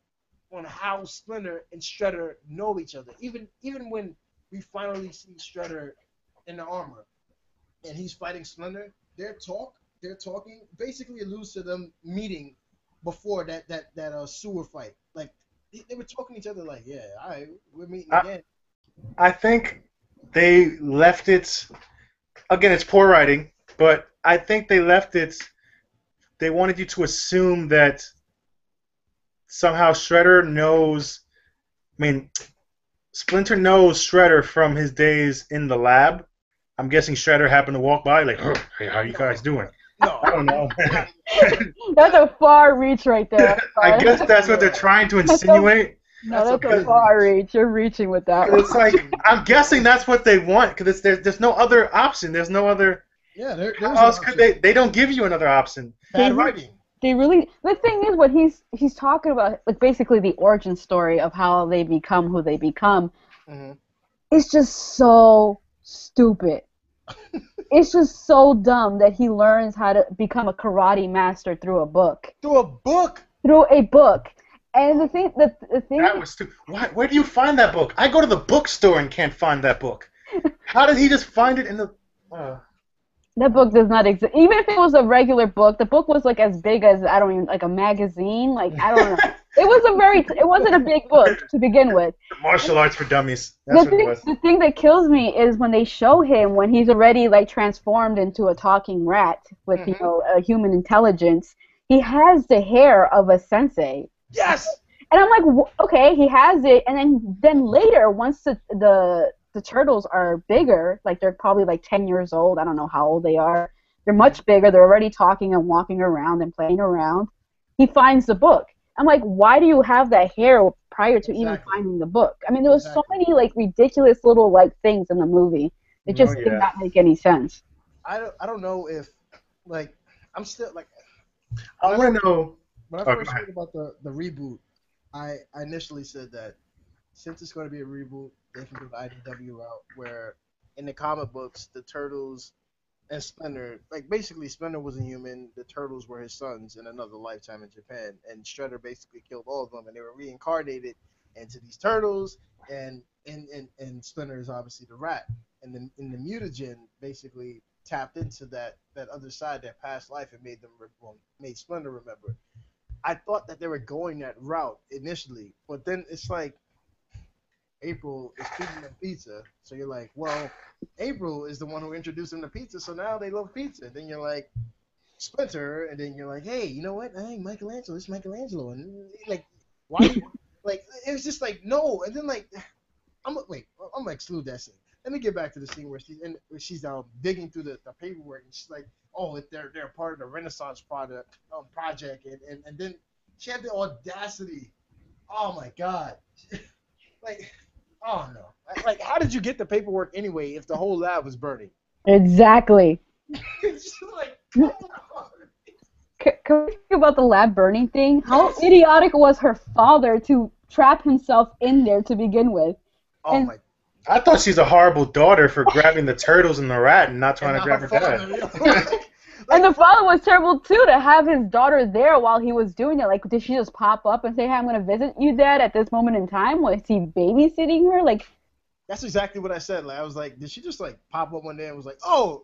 on how Splinter and Shredder know each other. Even when we finally see Shredder in the armor and he's fighting Splinter, they're talking basically alludes to them meeting before that sewer fight. Like they were talking to each other like, yeah, all right, we're meeting I, again. I think they left it. Again, it's poor writing, but I think they left it. They wanted you to assume that somehow Shredder knows. I mean, Splinter knows Shredder from his days in the lab. I'm guessing Shredder happened to walk by, like, hey, how you guys doing? No, I don't know. That's a far reach right there. I guess that's what they're trying to That's insinuate. No, that's a that's a big far reach. reach. You're reaching with that 'Cause one. it's like, I'm guessing that's what they want, because there's no other option. There's no other. Yeah, How there's an else could option. they? They don't give you another option. They Bad writing. they really the thing is what he's talking about, like basically the origin story of how they become who they become. Mm-hmm. It's just so stupid. It's just so dumb that he learns how to become a karate master through a book. Through a book. Through a book. And the thing That was too. Where do you find that book? I go to the bookstore and can't find that book. How did he just find it in the? that book does not exist. Even if it was a regular book, the book was like as big as I don't even like a magazine. Like I don't know. It wasn't a big book to begin with. Martial arts for dummies. That's what it was. The thing that kills me is when they show him when he's already like transformed into a talking rat with a human intelligence. He has the hair of a sensei. Yes. And I'm like, okay, he has it, and then later, once the turtles are bigger, like they're probably like 10 years old. I don't know how old they are. They're much bigger. They're already talking and walking around and playing around. He finds the book. I'm like, why do you have that hair prior to even finding the book? I mean, there was so many like ridiculous little like things in the movie. It just did not make any sense. I don't know if like I'm still like I want to know. when I first heard about the reboot, I initially said that since it's going to be a reboot, they can do the IDW route where in the comic books the turtles and Splinter, like basically Splinter was a human, the turtles were his sons in another lifetime in Japan, and Shredder basically killed all of them, and they were reincarnated into these turtles, and Splinter is obviously the rat, and then in the mutagen basically tapped into that other side, that past life, and made Splinter remember. I thought that they were going that route initially, but then it's like April is feeding them pizza, so you're like, well, April is the one who introduced them to pizza, so now they love pizza. Then you're like Splinter, and then you're like, hey, you know what? Hey, Michelangelo, it's Michelangelo, and like, why? Like, it was just like no, and then like, I'm gonna exclude that scene. Let me get back to the scene where she's digging through the paperwork, and she's like, oh, they're part of the Renaissance project, and then she had the audacity. Oh my God, like. Oh no! Like, how did you get the paperwork anyway if the whole lab was burning? Exactly. It's just like, Can we think about the lab burning thing? How idiotic was her father to trap himself in there to begin with? Oh my! I thought she's a horrible daughter for grabbing the turtles and the rat and not trying to grab her dad. And the father was terrible too to have his daughter there while he was doing it. Like, did she just pop up and say, "Hey, I'm gonna visit you, Dad," at this moment in time? Was he babysitting her? Like, That's exactly what I said. Like I was like, did she just like pop up one day and was like, oh,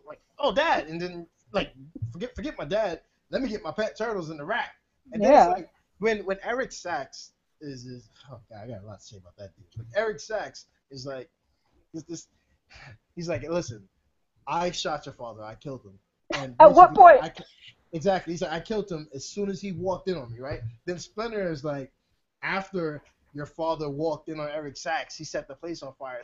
Dad, and then like forget my dad. Let me get my pet turtles in the rack. And then it's yeah, like when Eric Sachs is oh god, I got a lot to say about that dude. But Eric Sachs is like this he's like, listen, I shot your father, I killed him, and at what basically point? exactly he's like, I killed him as soon as he walked in on me, right? Then Splinter is like, after your father walked in on Eric Sachs, he set the place on fire.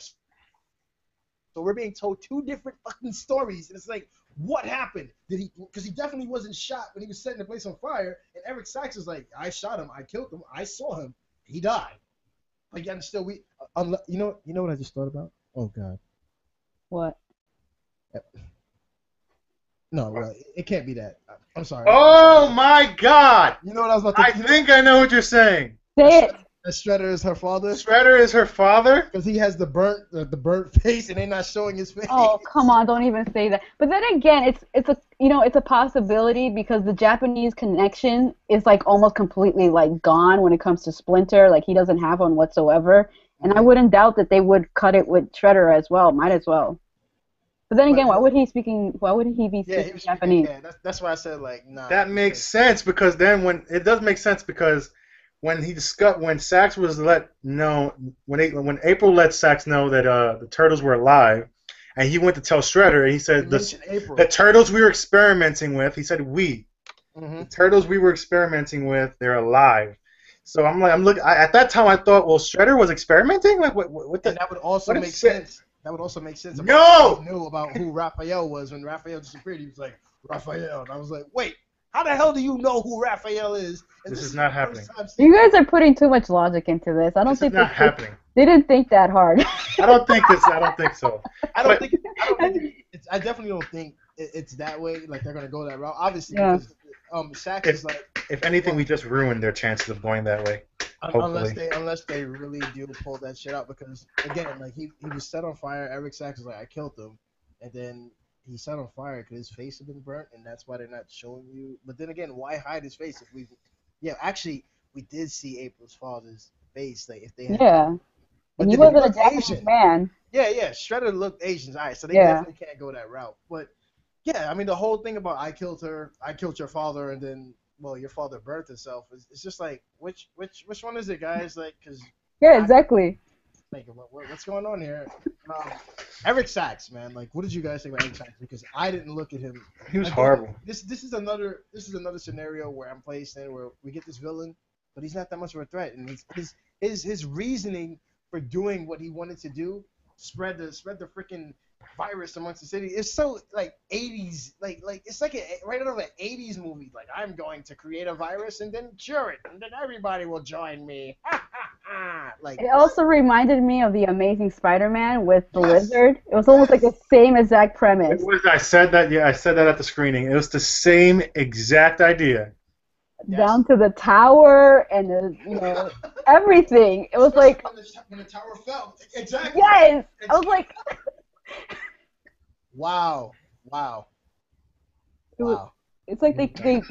So we're being told two different fucking stories, and it's like, what happened? Did he? Because he definitely wasn't shot when he was setting the place on fire. And Eric Sachs is like, I shot him, I killed him, I saw him, he died. Like, and still you know what I just thought about? Oh god, What? no, well, it can't be that. I'm sorry. Oh my God! You know what I was about I to? think I know what you're saying. Say it. That Shredder is her father Shredder is her father. because he has the burnt face, and they're not showing his face. Oh, come on, don't even say that. But then again, it's a possibility because the Japanese connection is like almost completely like gone when it comes to Splinter. Like he doesn't have one whatsoever. And I wouldn't doubt that they would cut it with Shredder as well. Might as well. But then again, why would he be speaking Yeah, he was Japanese? Yeah, that's why I said like, nah. That makes sense because then it does make sense because when Sax was let know when April let Sax know that the turtles were alive, and he went to tell Shredder, and he said the turtles we were experimenting with. He said the turtles we were experimenting with, they're alive. So I'm looking. At that time, I thought, well, Shredder was experimenting. Like what the? And that would also make sense. That would also make sense. No! He knew about who Raphael was when Raphael disappeared. He was like, Raphael. And I was like, wait, how the hell do you know who Raphael is? And This is not happening. You guys are putting too much logic into this. I don't think this is not happening. They didn't think that hard. I don't think so. I definitely don't think it's that way. Like they're gonna go that route. Obviously, Yeah. because Sax is like. If anything, we just ruined their chances of going that way. Unless they really do pull that shit out, because again, like he was set on fire. Eric Sachs was like, I killed him, and then he set on fire because his face had been burnt, and that's why they're not showing you. But then again, why hide his face if actually we did see April's father's face. Like if they had, yeah, but and he then wasn't a looked Japanese Asian. man. Yeah, Shredder looked Asian. All right, so they definitely can't go that route. But yeah, I mean the whole thing about I killed her, I killed your father, and then. Well, your father birthed himself. It's just like which one is it, guys? Like, cause yeah, exactly. Like, what's going on here? Eric Sachs, man. Like, what did you guys think about Eric Sachs? Because I didn't look at him. He was horrible. This is another scenario where I'm placed in where we get this villain, but he's not that much of a threat, and his reasoning for doing what he wanted to do, spread the freaking virus amongst the city. It's so like 80s, like it's like right out of an 80s movie. Like I'm going to create a virus and then cure it, and then everybody will join me. Like it also reminded me of the Amazing Spider-Man with the lizard. It was almost like the same exact premise. I said that at the screening. It was the same exact idea. Down to the tower and everything. It was like when the tower fell. Exactly. Yes, I was like. Wow. It's like they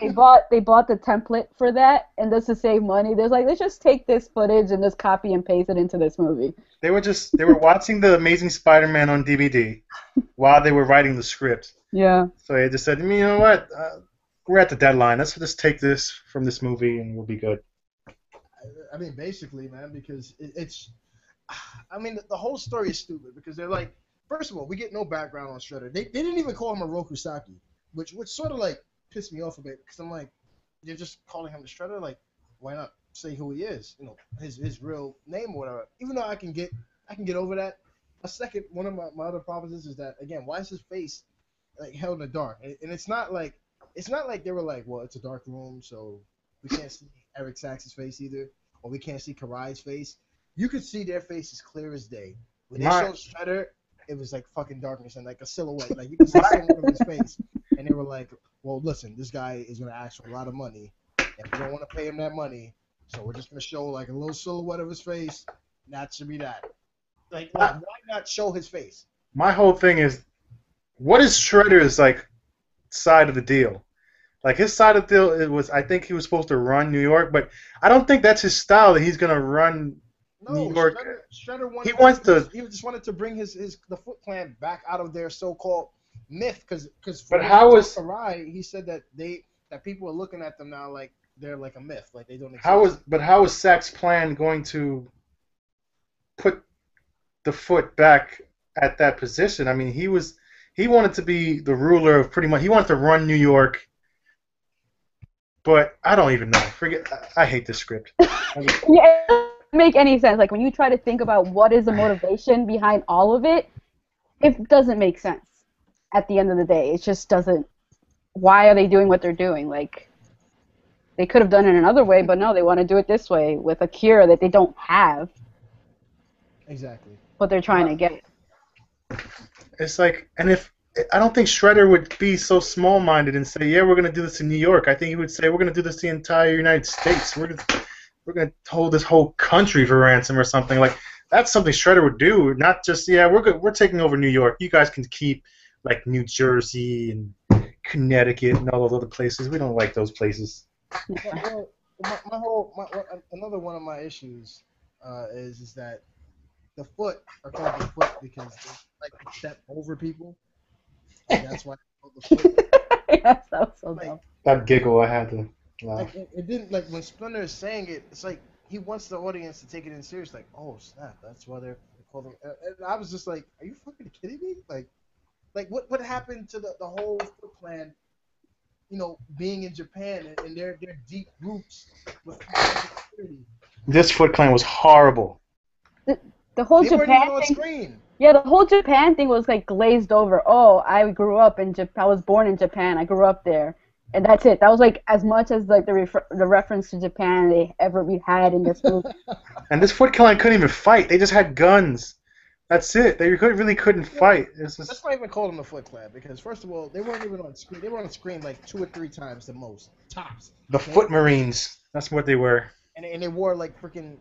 bought the template for that, and just to save money, they're like, let's just take this footage and just copy and paste it into this movie. They were watching the Amazing Spider-Man on DVD while they were writing the script. Yeah. So they just said, you know what, we're at the deadline. Let's just take this from this movie and we'll be good. I mean, basically, man, because it's. I mean, the whole story is stupid because they're like. First of all, we get no background on Shredder. They didn't even call him a Rokusaki, which sort of like pissed me off a bit because I'm like, you're just calling him the Shredder. Like, why not say who he is? You know, his real name or whatever. Even though I can get over that. One of my other problems is that again, why is his face like held in the dark? And it's not like they were like, well, it's a dark room, so we can't see Eric Sachs' face either, or we can't see Karai's face. You could see their faces clear as day. When they showed Shredder. It was like fucking darkness and like a silhouette. Like you can see someone of his face. And they were like, well, listen, this guy is going to ask for a lot of money. And we don't want to pay him that money. So we're just going to show like a little silhouette of his face. And that should be that. Like, why not show his face? My whole thing is, what is Shredder's like side of the deal. Like his side of the deal, it was I think he was supposed to run New York, but I don't think that's his style. That he's gonna run New No, York. Shredder He wanted to. wants to, He just wanted to bring his the Foot Clan back out of their so-called myth, because but from when he how told is Karai, he said that that people are looking at them now like they're like a myth, like they don't how is exist. but how is Sack's plan going to put the Foot back at that position? I mean, he wanted to be the ruler of pretty much. He wanted to run New York, but I don't even know. Forget. I hate this script. Yeah, it doesn't make any sense. Like when you try to think about what is the motivation behind all of it, it doesn't make sense. At the end of the day, it just doesn't. Why are they doing what they're doing? Like they could have done it another way, but no, they want to do it this way with a cure that they don't have, Exactly. but they're trying to My, get. It's like, and if I don't think Shredder would be so small-minded and say, "Yeah, we're gonna do this in New York." I think he would say, "We're gonna do this the entire United States. We're gonna hold this whole country for ransom or something." Like that's something Shredder would do, not just, "Yeah, we're taking over New York. You guys can keep like New Jersey and Connecticut and all those other places. We don't like those places." well, another one of my issues is that the Foot are called the Foot because they like to step over people. Like that's why they're called the Foot. Yes, that was so Like dumb. That giggle, I had to laugh. it didn't like when Splinter is saying it. It's like he wants the audience to take it in serious. Like, oh snap, that's why they call them. And I was just like, are you fucking kidding me? Like what happened to the whole Foot Clan? You know, being in Japan and their deep roots with security. This Foot Clan was horrible. The whole They weren't Japan even on thing. screen. Yeah, the whole Japan thing was like glazed over. Oh, I grew up in Japan. I was born in Japan. I grew up there, and that's it. That was like as much as like the reference to Japan they ever we had in this movie. And this Foot Clan couldn't even fight. They just had guns. That's it. They really couldn't fight. It's Let's just not even call them the Foot Clan because first of all, they weren't even on screen. They were on screen like 2 or 3 times the most, tops. the Okay? Foot Marines. That's what they were. And they wore like freaking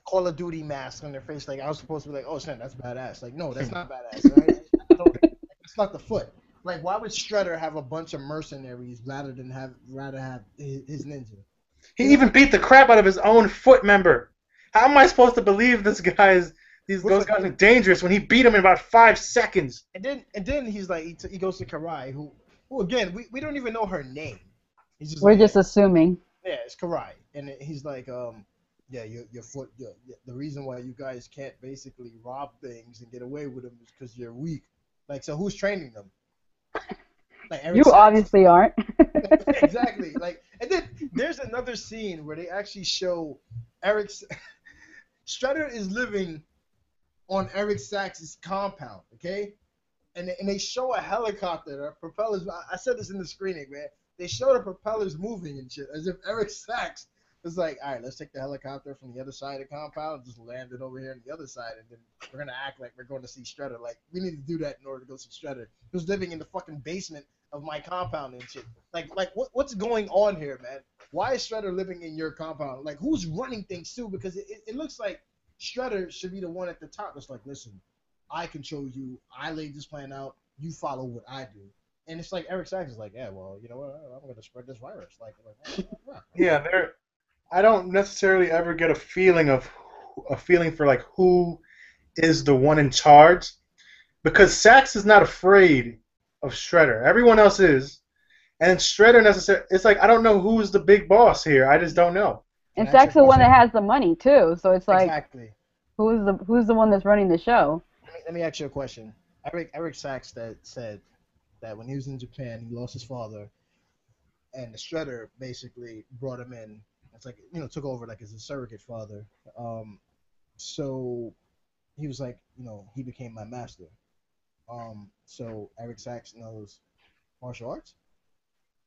Call of Duty masks on their face. Like I was supposed to be like, oh snap, that's badass. Like no, that's not badass. Right? That's not the Foot. Like why would Shredder have a bunch of mercenaries rather have his ninja? He You know, even beat the crap out of his own Foot member. How am I supposed to believe those guys are dangerous when he beat him in about 5 seconds? and then he's like he goes to Karai, who again we don't even know her name. He's just We're like, just assuming. yeah, it's Karai, and he's like, yeah, your foot, the reason why you guys can't basically rob things and get away with them is because you're weak. Like, so who's training them? Like Eric You Sachs. obviously aren't. Exactly. Like, and then there's another scene where they actually show Eric Shredder is living on Eric Sachs' compound, okay? And they show a helicopter, the propellers. I said this in the screening, man. They show the propellers moving and shit, as if Eric Sachs was like, all right, let's take the helicopter from the other side of the compound and just land it over here on the other side, and then we're gonna act like we're going to see Shredder. Like, we need to do that in order to go see Shredder, who's living in the fucking basement of my compound and shit. Like what's going on here, man? Why is Shredder living in your compound? Like, who's running things too? Because it looks like Shredder should be the one at the top that's like, listen, I control you. I laid this plan out. You follow what I do. And it's like Eric Sachs is like, yeah, well, you know what? I'm going to spread this virus. Like Yeah, I don't necessarily ever get a feeling for like who is the one in charge, because Sax is not afraid of Shredder. Everyone else is, and Shredder necessarily. It's like I don't know who's the big boss here. I just don't know. And Zach's the one that has the money too, so it's like exactly. who's the one that's running the show? Let me ask you a question. Eric Sachs said that when he was in Japan, he lost his father, and the Shredder basically brought him in. It's like, you know, took over like as a surrogate father. So he was like, you know, he became my master. So Eric Sachs knows martial arts.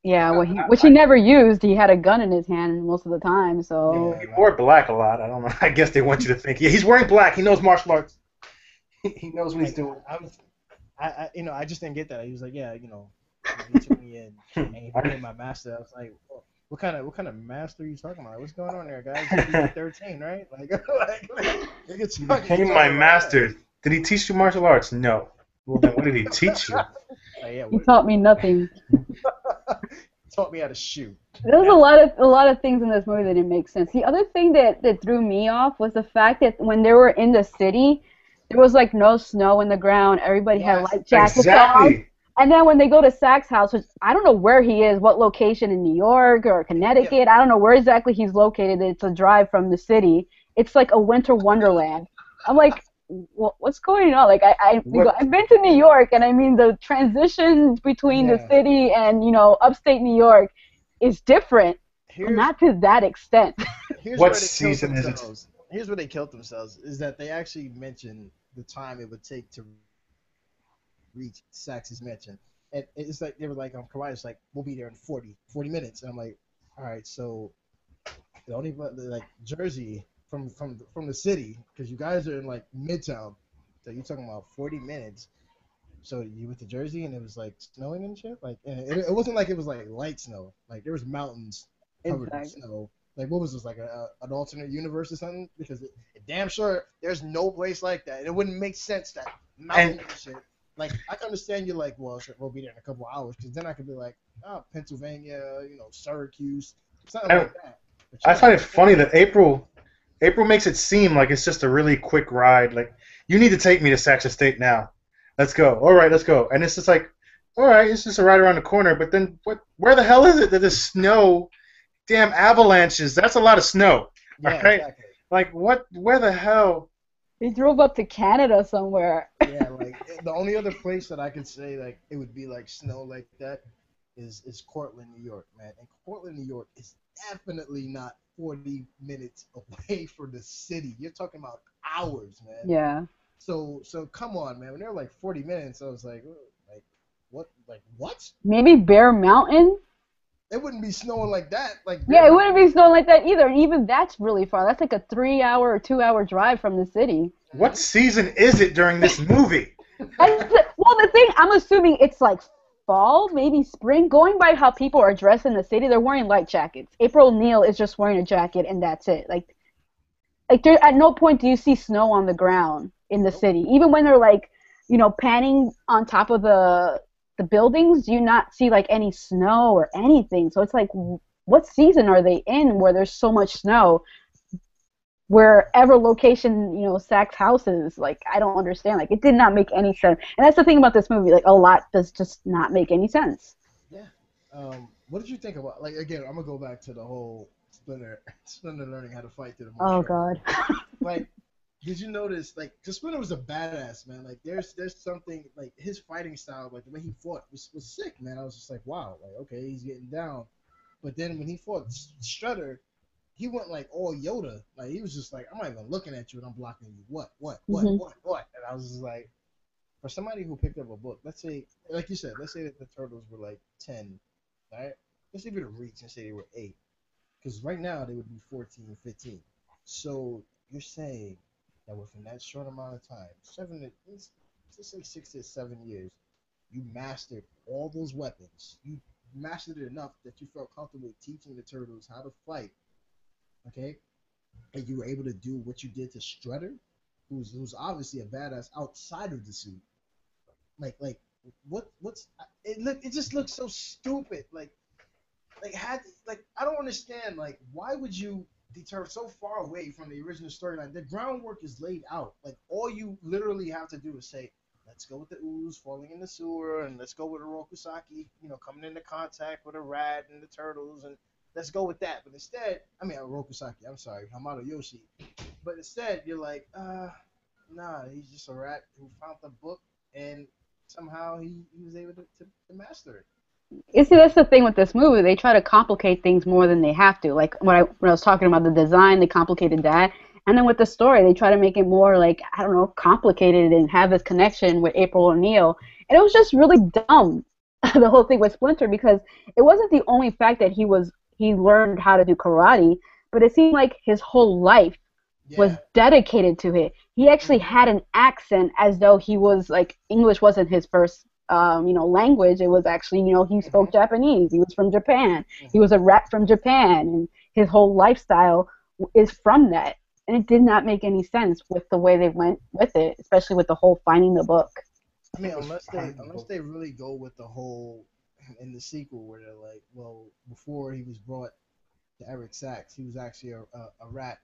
Yeah, which he never used. He had a gun in his hand most of the time, so. He wore black a lot. I don't know. I guess they want you to think. Yeah, he's wearing black. He knows martial arts. He knows what he's doing. I just didn't get that. He was like, yeah, you know, he took me in and he became my master. I was like, well, what kind of master are you talking about? What's going on there, guys? You're 13, right? He became my master. Did he teach you martial arts? No. Well, then what did he teach you? Like, yeah, He taught me nothing. taught me how to shoot. There was a lot of things in this movie that didn't make sense. The other thing that threw me off was the fact that when they were in the city, there was like no snow in the ground. Everybody had Yes. light jackets on. Exactly. And then when they go to Sack's house, which I don't know where he is, what location in New York or Yeah. Connecticut, I don't know where exactly he's located. It's a drive from the city. It's like a winter wonderland. I'm like, what's going on? Like What I've been to New York, and I mean the transition between the Yeah. city and upstate New York is different, but Here's not to that extent. here's what where they killed season is it? themselves. Here's where they killed themselves is that they actually mentioned the time it would take to reach Sax's mansion. And it's like they were like, Kawhi's like, we'll be there in 40 minutes. And I'm like, all right, so the only like Jersey from the city, because you guys are in like Midtown, so you're talking about 40 minutes. So you went to Jersey and it was like snowing and shit. Like, and it wasn't like it was like light snow. Like there was mountains covered in Exactly. snow. Like what was this, like an alternate universe or something? Because damn sure there's no place like that. It wouldn't make sense that And mountain and shit. Like I can understand you're like, well, shit, we'll be there in a couple of hours, because then I could be like, oh, Pennsylvania, Syracuse, something I, like that. But I you're like find it funny that April makes it seem like it's just a really quick ride. Like, you need to take me to Sax Estate now. Let's go. All right, let's go. And it's just like, all right, it's just a ride around the corner. But then what? Where the hell is it that there's snow? Damn avalanches. That's a lot of snow. All yeah, right. exactly. Like, what? Where the hell? They drove up to Canada somewhere. Yeah, like the only other place that I could say like it would be like snow like that is Cortland, New York, man. And Cortland, New York is definitely not 40 minutes away from the city. You're talking about hours, man. Yeah. So come on, man. When they're like 40 minutes, I was like, "Ugh, like what? Maybe Bear Mountain. It wouldn't be snowing like that. Like Bear Yeah, it wouldn't Mountain. be snowing like that either. And even that's really far. That's like a 3 hour or 2 hour drive from the city. What season is it during this movie? Well, the thing, I'm assuming it's like fall, maybe spring. Going by how people are dressed in the city, they're wearing light jackets. April O'Neil is just wearing a jacket, and that's it. Like there, at no point do you see snow on the ground in the city. Even when they're like, panning on top of the buildings, do you not see like any snow or anything? So it's like, what season are they in where there's so much snow? Wherever location, Sack's house is, like, I don't understand. Like, it did not make any sense. And that's the thing about this movie. Like, a lot does just not make any sense. Yeah. What did you think about, like, again, I'm gonna go back to the whole Splinter learning how to fight through the Oh, martial God. arts. Like, did you notice, like, because Splinter was a badass, man. Like, there's something, like, his fighting style, like, the way he fought was sick, man. I was just like, wow, like, okay, he's getting down. But then when he fought Strutter, he went like all Yoda. Like, he was just like, I'm not even looking at you and I'm blocking you. What? Hmm. And I was just like, for somebody who picked up a book, let's say, like you said, let's say that the turtles were like 10, right? Let's say we were to reach and say they were 8. Because right now they would be 14, 15. So you're saying that within that short amount of time, let's say 6 to 7 years, you mastered all those weapons. You mastered it enough that you felt comfortable teaching the turtles how to fight, okay? And you were able to do what you did to Strutter, who's obviously a badass outside of the suit. Like what's it just looks so stupid. Like I don't understand. Like, why would you deter so far away from the original storyline? The groundwork is laid out. Like, all you literally have to do is say, let's go with the ooze falling in the sewer, and let's go with a Rokusaki, coming into contact with a rat and the turtles, and let's go with that. But instead, I mean, Rokusaki, I'm sorry, Hamato Yoshi. But instead, you're like, nah, he's just a rat who found the book, and somehow he was able to master it. You see, that's the thing with this movie. They try to complicate things more than they have to. Like, when I was talking about the design, they complicated that. And then with the story, they try to make it more, like, I don't know, complicated and have this connection with April O'Neil. And it was just really dumb, the whole thing with Splinter, because it wasn't the only fact that he learned how to do karate, but it seemed like his whole life was Yeah. dedicated to it. He actually Hmm. had an accent as though he was, like, English wasn't his first language. It was actually, he spoke Hmm. Japanese. He was from Japan. He Hmm. was a rep from Japan, and his whole lifestyle is from that. And it did not make any sense with the way they went with it, especially with the whole finding the book. I mean, It was fine, unless but they really go with the whole in the sequel where they're like, well, before he was brought to Eric Sachs, he was actually a rat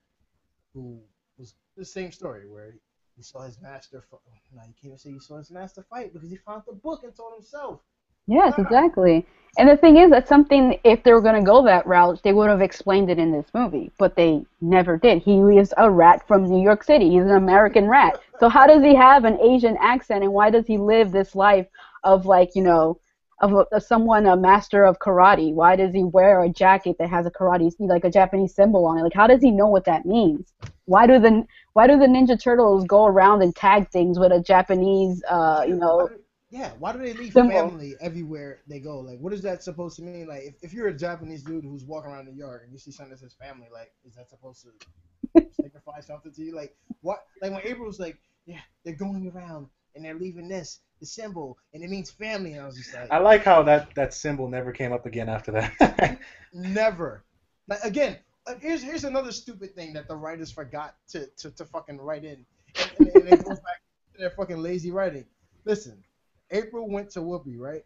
who was the same story where he saw his master. No, you can't even say he saw his master fight because he found the book and told himself. Yes, Ah, exactly. And the thing is, that's something, if they were going to go that route, they would have explained it in this movie, but they never did. He is a rat from New York City. He's an American rat. So how does he have an Asian accent, and why does he live this life of, like, of someone, a master of karate? Why does he wear a jacket that has a karate, like a Japanese symbol on it? Like, how does he know what that means? Why do the Ninja Turtles go around and tag things with a Japanese, why do yeah, why do they leave symbol? family everywhere they go? Like, what is that supposed to mean? Like, if you're a Japanese dude who's walking around New York and you see something that says family, like, is that supposed to signify something to you? Like, what? Like when April was like, yeah, they're going around and they're leaving this, the symbol, and it means family. And I was just like, I like how that symbol never came up again after that. never. Like again, here's another stupid thing that the writers forgot to fucking write in, and it goes back to their fucking lazy writing. Listen, April went to Whoopi, right?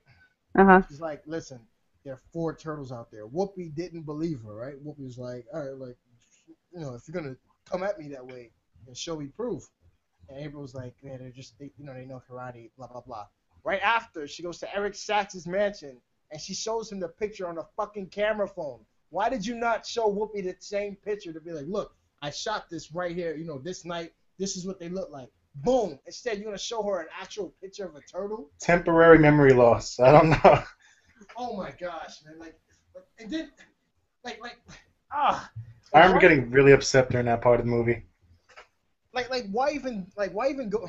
Uh-huh. She's like, listen, there are four turtles out there. Whoopi didn't believe her, right? Whoopi was like, all right, like, if you're gonna come at me that way, then show me proof. And April was like, man, they know karate, blah blah blah. Right after, she goes to Eric Sax's mansion and she shows him the picture on a fucking camera phone. Why did you not show Whoopi the same picture to be like, look, I shot this right here, this night. This is what they look like. Boom. Instead, you're gonna show her an actual picture of a turtle. Temporary memory loss. I don't know. Oh my gosh, man! And then, like, ah, I like remember why, getting really upset during that part of the movie. why even go?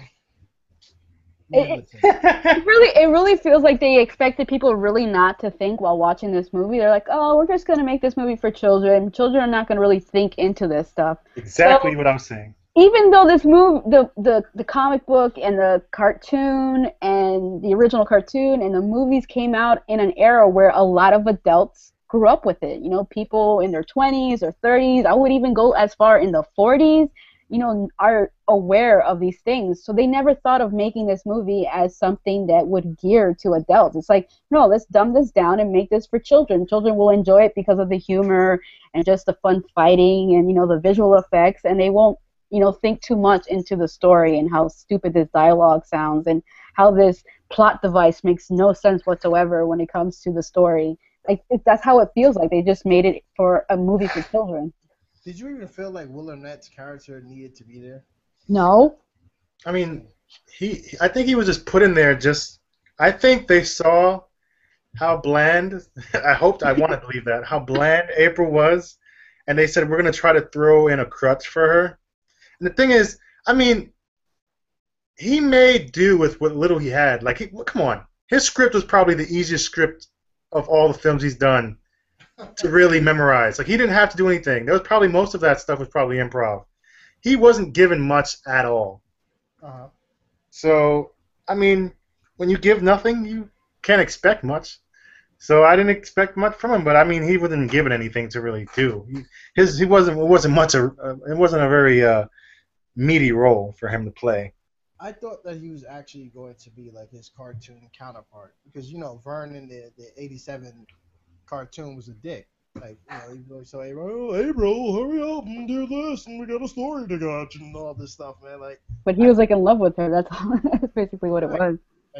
Man, It, listen. it really feels like they expected people really not to think while watching this movie. They're like, oh, we're just gonna make this movie for children. Children are not gonna really think into this stuff. Exactly So what I'm saying. even though this movie, the comic book and the cartoon and the original cartoon and the movies came out in an era where a lot of adults grew up with it. People in their 20s or 30s. I would even go as far in the 40s. Are aware of these things. So they never thought of making this movie as something that would gear to adults. It's like, no, let's dumb this down and make this for children. Children will enjoy it because of the humor and just the fun fighting and, the visual effects, and they won't, think too much into the story and how stupid this dialogue sounds and how this plot device makes no sense whatsoever when it comes to the story. Like, that's how it feels like. They just made it for a movie for children. Did you even feel like Will Arnett's character needed to be there? No. I mean, I think he was just put in there just. I think they saw how bland. I want to believe that how bland April was, and they said we're gonna try to throw in a crutch for her. And the thing is, I mean, he made do with what little he had. Like, come on, his script was probably the easiest script of all the films he's done to really memorize. Like, he didn't have to do anything. There was probably most of that stuff was probably improv. He wasn't given much at all. Uh-huh. So, I mean, when you give nothing, you can't expect much. So I didn't expect much from him, but I mean, he wasn't given anything to really do. He wasn't much it wasn't a very meaty role for him to play. I thought that he was actually going to be like his cartoon counterpart because Vern in the '87 cartoon was a dick. Like he was so April, oh, April, hurry up and do this, and we got a story to watch and all this stuff, man. Like But he I was like in love with her. That's all. That's basically what it like was.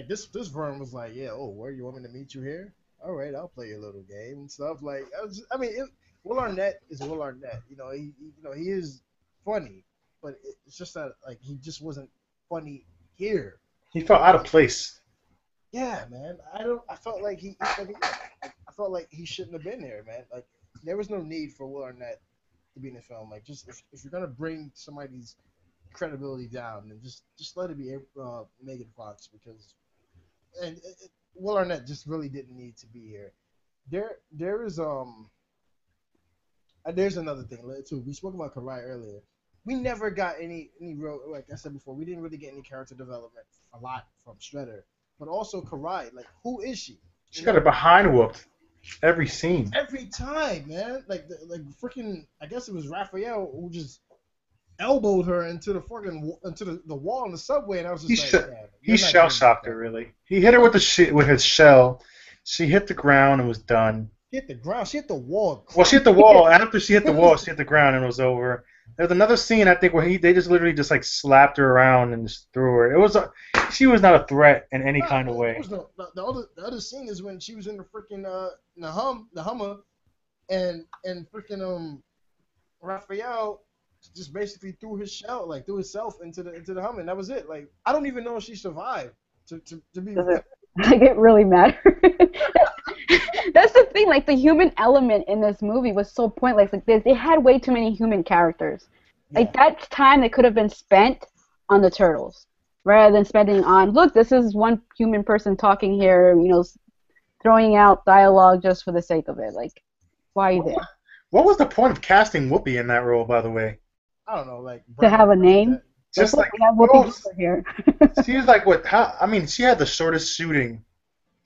this Vern was like, yeah, oh, where you want me to meet you here? All right, I'll play your little game and stuff. Like I mean, Will Arnett is Will Arnett. He is funny, but it's just that like he just wasn't funny here. He felt out of place. Yeah, man. I felt like I felt like he shouldn't have been there, man. Like there was no need for Will Arnett to be in the film. Like just if you're gonna bring somebody's credibility down, then just let it be Megan Fox because Will Arnett just really didn't need to be here. There is there's another thing too. We spoke about Karai earlier. We never got any real, like I said before, we didn't really get any character development a lot from Shredder, but also Karai. Like, who is she? She got her behind whooped every scene. Every time, man. Like freaking, I guess it was Raphael who just elbowed her into the fucking into the wall in the subway, and I was He just like, sh- yeah, he you're not shell getting back shocked her up. really. He hit her with with his shell. She hit the ground and was done. She hit the ground. She hit the wall. Well, she hit the Yeah. wall. After she hit the wall, she hit the ground and it was over. There's another scene I think where they just literally just like slapped her around and just threw her. She was not a threat in any Nah, kind of there way. was no the other scene is when she was in the freaking the Hummer, and freaking Raphael just basically threw his shell, like threw himself into the Hummer, and that was it. Like I don't even know if she survived. To be Does it like it really matter? That's the thing. Like the human element in this movie was so pointless. Like they had way too many human characters. yeah. Like that time that could have been spent on the turtles rather than spending on look. This is one human person talking here. Throwing out dialogue just for the sake of it. Like why are you What, there? what was the point of casting Whoopi in that role, by the way? I don't know, like To have a Bernadette. name? Like Just look, like, we have Whoopi oh, Goldberg here. she was like what? How? I mean, she had the shortest shooting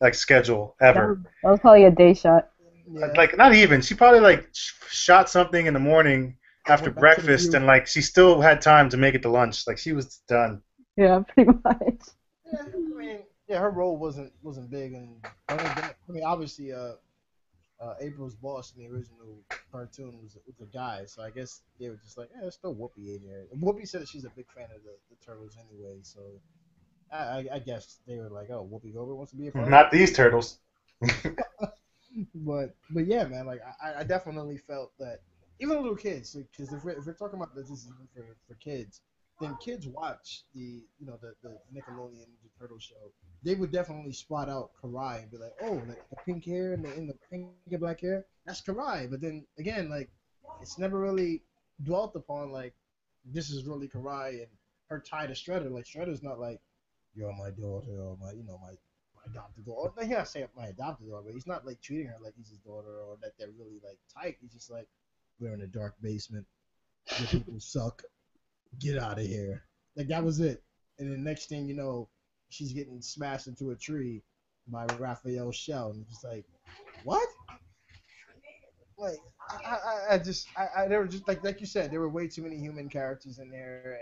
like schedule ever. That was probably a day shot. Yeah, Like not even. She probably like shot something in the morning after went back to the breakfast, view. and like she still had time to make it to lunch. Like she was done. Yeah, pretty much. Yeah, I mean, yeah, her role wasn't big, and I mean, obviously, April's boss in the original cartoon was a guy, so I guess they were just like, yeah, there's still Whoopi in here. And Whoopi said that she's a big fan of the Turtles anyway, so I guess they were like, oh, Whoopi Goldberg wants to be a part of Not it. these turtles. But yeah, man, like I definitely felt that even little kids, because if we're talking about this is even for kids, then kids watch the Nickelodeon Ninja Turtle show. They would definitely spot out Karai and be like, oh, like the pink hair and the pink and black hair, that's Karai. But then again, like it's never really dwelt upon like this is really Karai and her tie to Shredder. Like Shredder's not like you're my daughter or my adopted daughter. He not say my adopted daughter, but he's not like treating her like he's his daughter or that they're really like tight. He's just like, we're in a dark basement. Your people suck. Get out of here. Like that was it. And the next thing you know, she's getting smashed into a tree by Raphael Shell, and it's just like, what? Like they were just like you said, there were way too many human characters in there,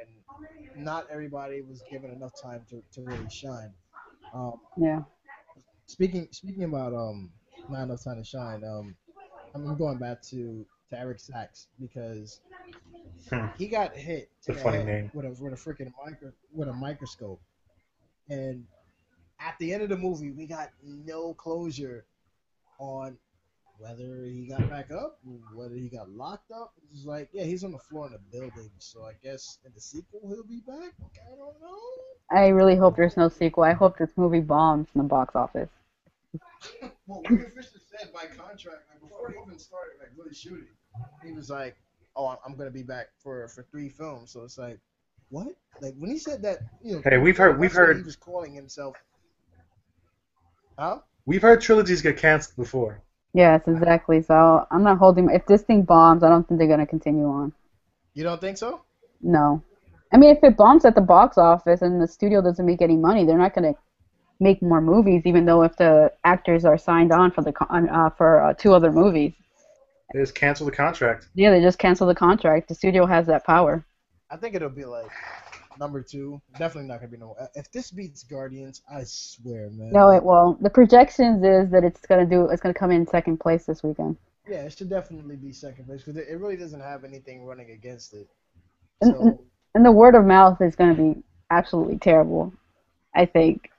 and not everybody was given enough time to really shine. Um, Yeah. speaking about not enough time to shine. I'm going back to Eric Sachs because Hmm. he got hit It's a in the funny head name. with a freaking with a microscope, and at the end of the movie, we got no closure on whether he got back up, whether he got locked up. It's like, yeah, he's on the floor in the building, so I guess in the sequel he'll be back. I don't know. I really hope there's no sequel. I hope this movie bombs in the box office. Well, William Fisher said by contract, like before he even started like really shooting, he was like, "Oh, I'm gonna be back for 3 films." So it's like, what? Like when he said that, Hey, 3 films, we've that's when he heard was calling himself, huh? we've heard trilogies get canceled before. Yes, exactly. So I'm not holding. If this thing bombs, I don't think they're gonna continue on. You don't think so? No. I mean, if it bombs at the box office and the studio doesn't make any money, they're not gonna make more movies, even though if the actors are signed on for for 2 other movies. They just cancel the contract. Yeah, they just cancel the contract. The studio has that power. I think it'll be like number 2. Definitely not gonna be no. If this beats Guardians, I swear, man. No, Like, it will. The projections is that it's gonna come in second place this weekend. yeah, it should definitely be second place because it really doesn't have anything running against it. And, and So and the word of mouth is gonna be absolutely terrible, I think.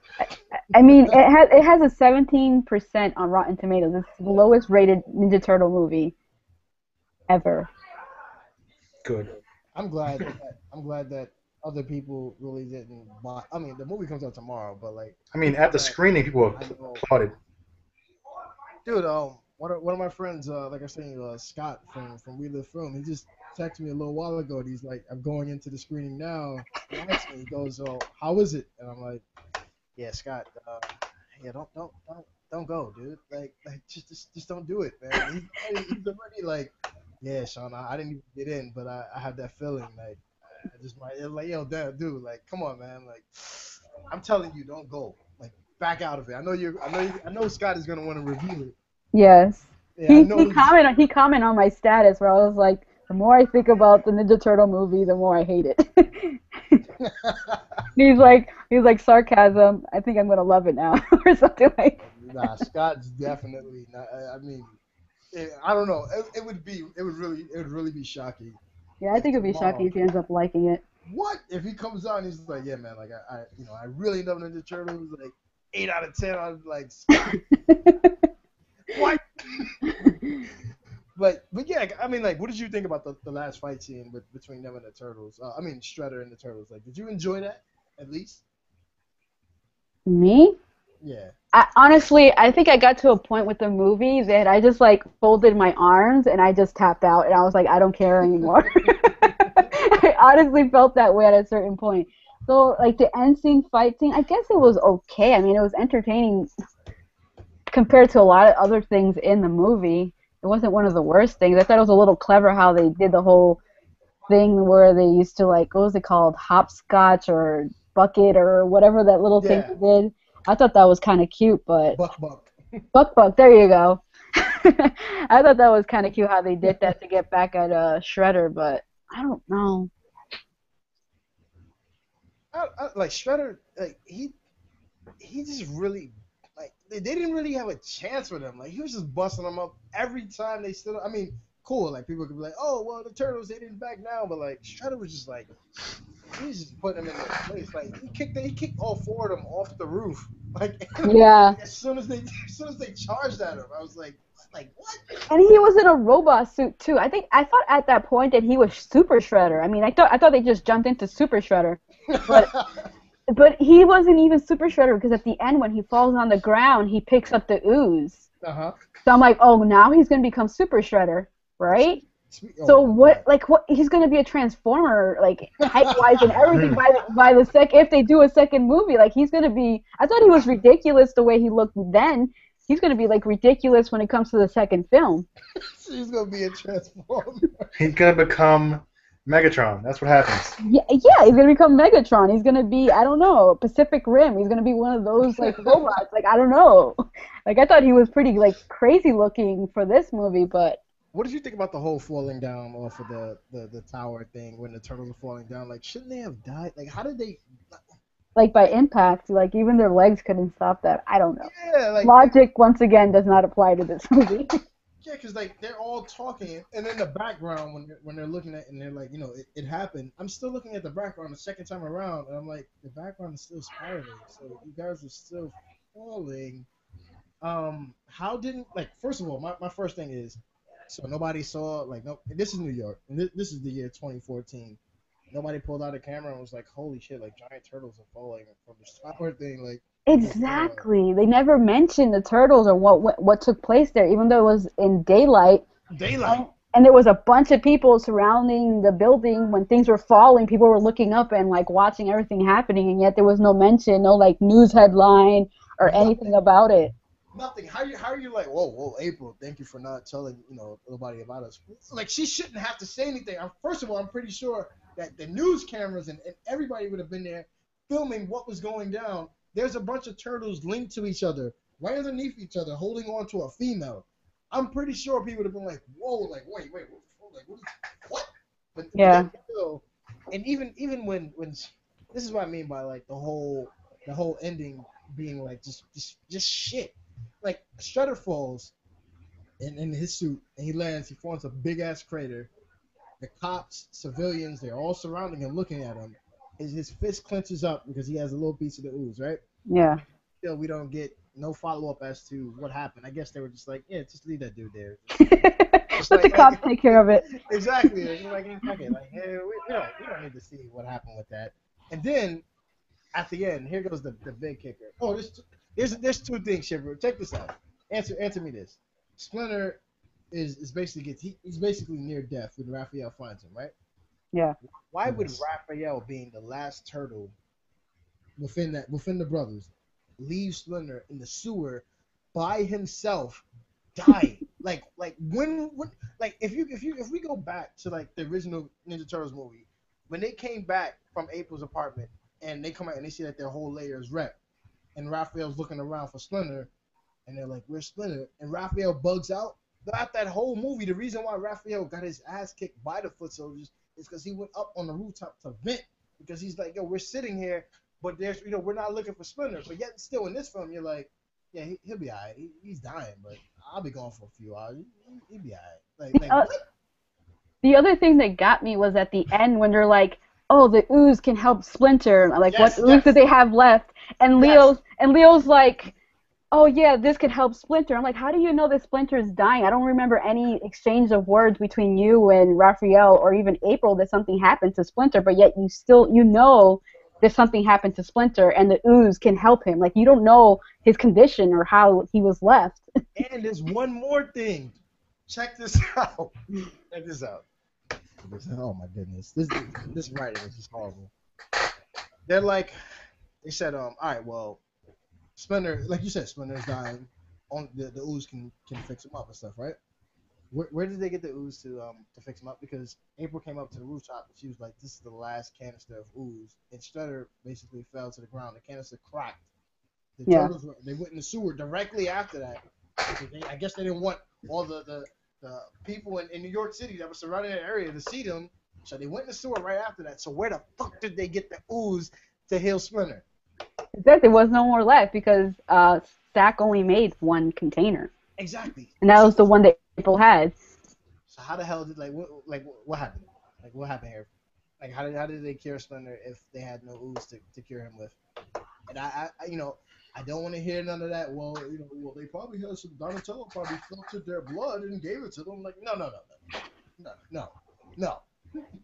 I mean, it has a 17% on Rotten Tomatoes. It's the lowest rated Ninja Turtle movie ever. Good. I'm glad that other people really didn't buy. I mean, the movie comes out tomorrow, but like I mean, people at the that screening, people I know, applauded. dude. One of my friends, like I was saying, Scott from We Live Film, he just texted me a little while ago, and he's like, "I'm going into the screening now." He asked me, he goes, "Oh, how is it?" And I'm like, "Yeah, Scott, yeah, don't go, dude. Like just don't do it, man." He's already like, "Yeah, Sean, I didn't even get in, but I had that feeling like I just might like, yo, damn, dude, like, come on, man, like, I'm telling you, don't go, like, back out of it. I know Scott is gonna want to review it. Yes. Yeah, I He know he he's commented he commented on my status where I was like The more I think about the Ninja Turtle movie, the more I hate it. He's like sarcasm. I think I'm gonna love it now, or something like. Nah, Scott's definitely not. I mean, I don't know. It would really be shocking Yeah, I if think it'd be shocking tomorrow. if he ends up liking it. What if he comes on? And he's like, yeah, man. Like I really love Ninja Turtles. Like 8 out of 10. I'm like, Scott, what? But yeah, I mean, like, what did you think about the last fight scene between them and the Turtles? I mean, Shredder and the Turtles. Like, did you enjoy that at least? Me? Yeah. Honestly, I think I got to a point with the movie that I just like folded my arms and I just tapped out and I was like, I don't care anymore. I honestly felt that way at a certain point. So like the end scene, fight scene, I guess it was okay. I mean, it was entertaining compared to a lot of other things in the movie. It wasn't one of the worst things. I thought it was a little clever how they did the whole thing where they used to like what was it called, hopscotch or bucket or whatever that little thing Yeah. they did. I thought that was kind of cute, but Buck Buck. Buck Buck, there you go. I thought that was kind of cute how they did that to get back at Shredder, but I don't know. Like Shredder, like he just really like they didn't really have a chance with him. Like he was just busting them up every time they stood up. I mean, cool. Like people could be like, oh well, the Turtles they didn't back down, but like Shredder was just like he was just putting them in their place. Like he kicked all four of them off the roof. Like, Yeah, like as soon as they charged at him, I was like what? and he was in a robot suit too. I thought at that point that he was Super Shredder. I mean, I thought they just jumped into Super Shredder, but but he wasn't even Super Shredder because at the end when he falls on the ground, he picks up the ooze. Uh-huh. So I'm like, oh, now he's gonna become Super Shredder, right? Oh So my god. what he's gonna be a transformer like height wise and everything by the second if they do a second movie like he's gonna be I thought he was ridiculous the way he looked then he's gonna be like ridiculous when it comes to the second film. She's gonna be a transformer. He's gonna become Megatron. That's what happens. Yeah, he's gonna become Megatron. He's gonna be I don't know Pacific Rim. He's gonna be one of those like robots. Like I don't know. Like I thought he was pretty like crazy looking for this movie, but What did you think about the whole falling down off of the tower thing when the turtles are falling down? Like, shouldn't they have died? Like, how did they? like by impact, like even their legs couldn't stop that. I don't know. Yeah, like Logic once again does not apply to this movie. yeah, because like they're all talking, and in the background when they're looking at and they're like, it happened. I'm still looking at the background the second time around, and I'm like, the background is still spiraling, so you guys are still falling. How didn't like? First of all, my first thing is, so nobody saw like no. This is New York, and this is the year 2014. Nobody pulled out a camera and was like, "Holy shit! Like giant turtles are falling from this tower thing." Like, what's going on? Exactly. They never mentioned the turtles or what took place there, even though it was in daylight. Daylight. And there was a bunch of people surrounding the building when things were falling. People were looking up and like watching everything happening, and yet there was no mention, no like news headline or anything Nothing. about it. Nothing. How are you like? Whoa, April. Thank you for not telling nobody about us. Like she shouldn't have to say anything. First of all, I'm pretty sure that the news cameras and everybody would have been there filming what was going down. There's a bunch of turtles linked to each other, right underneath each other, holding on to a female. I'm pretty sure people would have been like, "Whoa, like wait, like what?" But Yeah. yet still, and even when this is what I mean by like the whole ending being like just shit. Like Shredder falls in his suit and he lands. He falls a big ass crater. The cops, civilians, they're all surrounding him, looking at him. His fist clenches up because he has a little piece of the ooze, right? Yeah. Still, we don't get no follow up as to what happened. I guess they were just like, yeah, just leave that dude there. Just Let the like cops take care of it. exactly. It's like, okay, like, hey, we don't need to see what happened with that. And then at the end, here goes the big kicker. Oh, there's two things, Shiver. Check this out. Answer me this. Splinter is basically he's basically near death when Raphael finds him, right? Yeah. Why would Yes. Raphael, being the last turtle within the brothers, leave Splinter in the sewer by himself, die? Like when like if we go back to like the original Ninja Turtles movie, when they came back from April's apartment and they come out and they see that their whole layer is wrecked, and Raphael's looking around for Splinter, and they're like, "Where's Splinter?" And Raphael bugs out. throughout that whole movie, the reason why Raphael got his ass kicked by the foot soldiers is because he went up on the rooftop to vent because he's like, yo, we're sitting here, but there's, we're not looking for Splinter. But yet, still in this film, you're like, yeah, he'll be alright. He's dying, but I'll be gone for a few hours. He'll be alright. Like The, what? the other thing that got me was at the end when they're like, "Oh, the ooze can help Splinter." Like, what Yes, ooze did yes, they have left? And yes. Leo's like, "Oh yeah, this could help Splinter." I'm like, "How do you know that Splinter is dying? I don't remember any exchange of words between you and Raphael or even April that something happened to Splinter, but yet you know that something happened to Splinter and the ooze can help him. Like, you don't know his condition or how he was left." And there's one more thing. Check this out. Check this out. Oh my goodness, this writing is just horrible. They're like, they said, all right, well, Splinter, like you said, Splinter's dying. On the ooze can fix him up and stuff, right? Where did they get the ooze to fix him up? Because April came up to the rooftop and she was like, "This is the last canister of ooze." And Shredder basically fell to the ground. The canister cracked. The Yeah. turtles they went in the sewer directly after that. I guess they didn't want all the people in New York City that were surrounding that area to see them. So they went in the sewer right after that. So where the fuck did they get the ooze to heal Splinter? Exactly, there was no more left because Stack only made one container, Exactly. and that was the one that April had. So how the hell did what happened? Like what happened here? Like how did they cure Splinter if they had no ooze to cure him with? And I don't want to hear none of that. Well, they probably had some Donatello probably filtered their blood and gave it to them. Like no, no, no,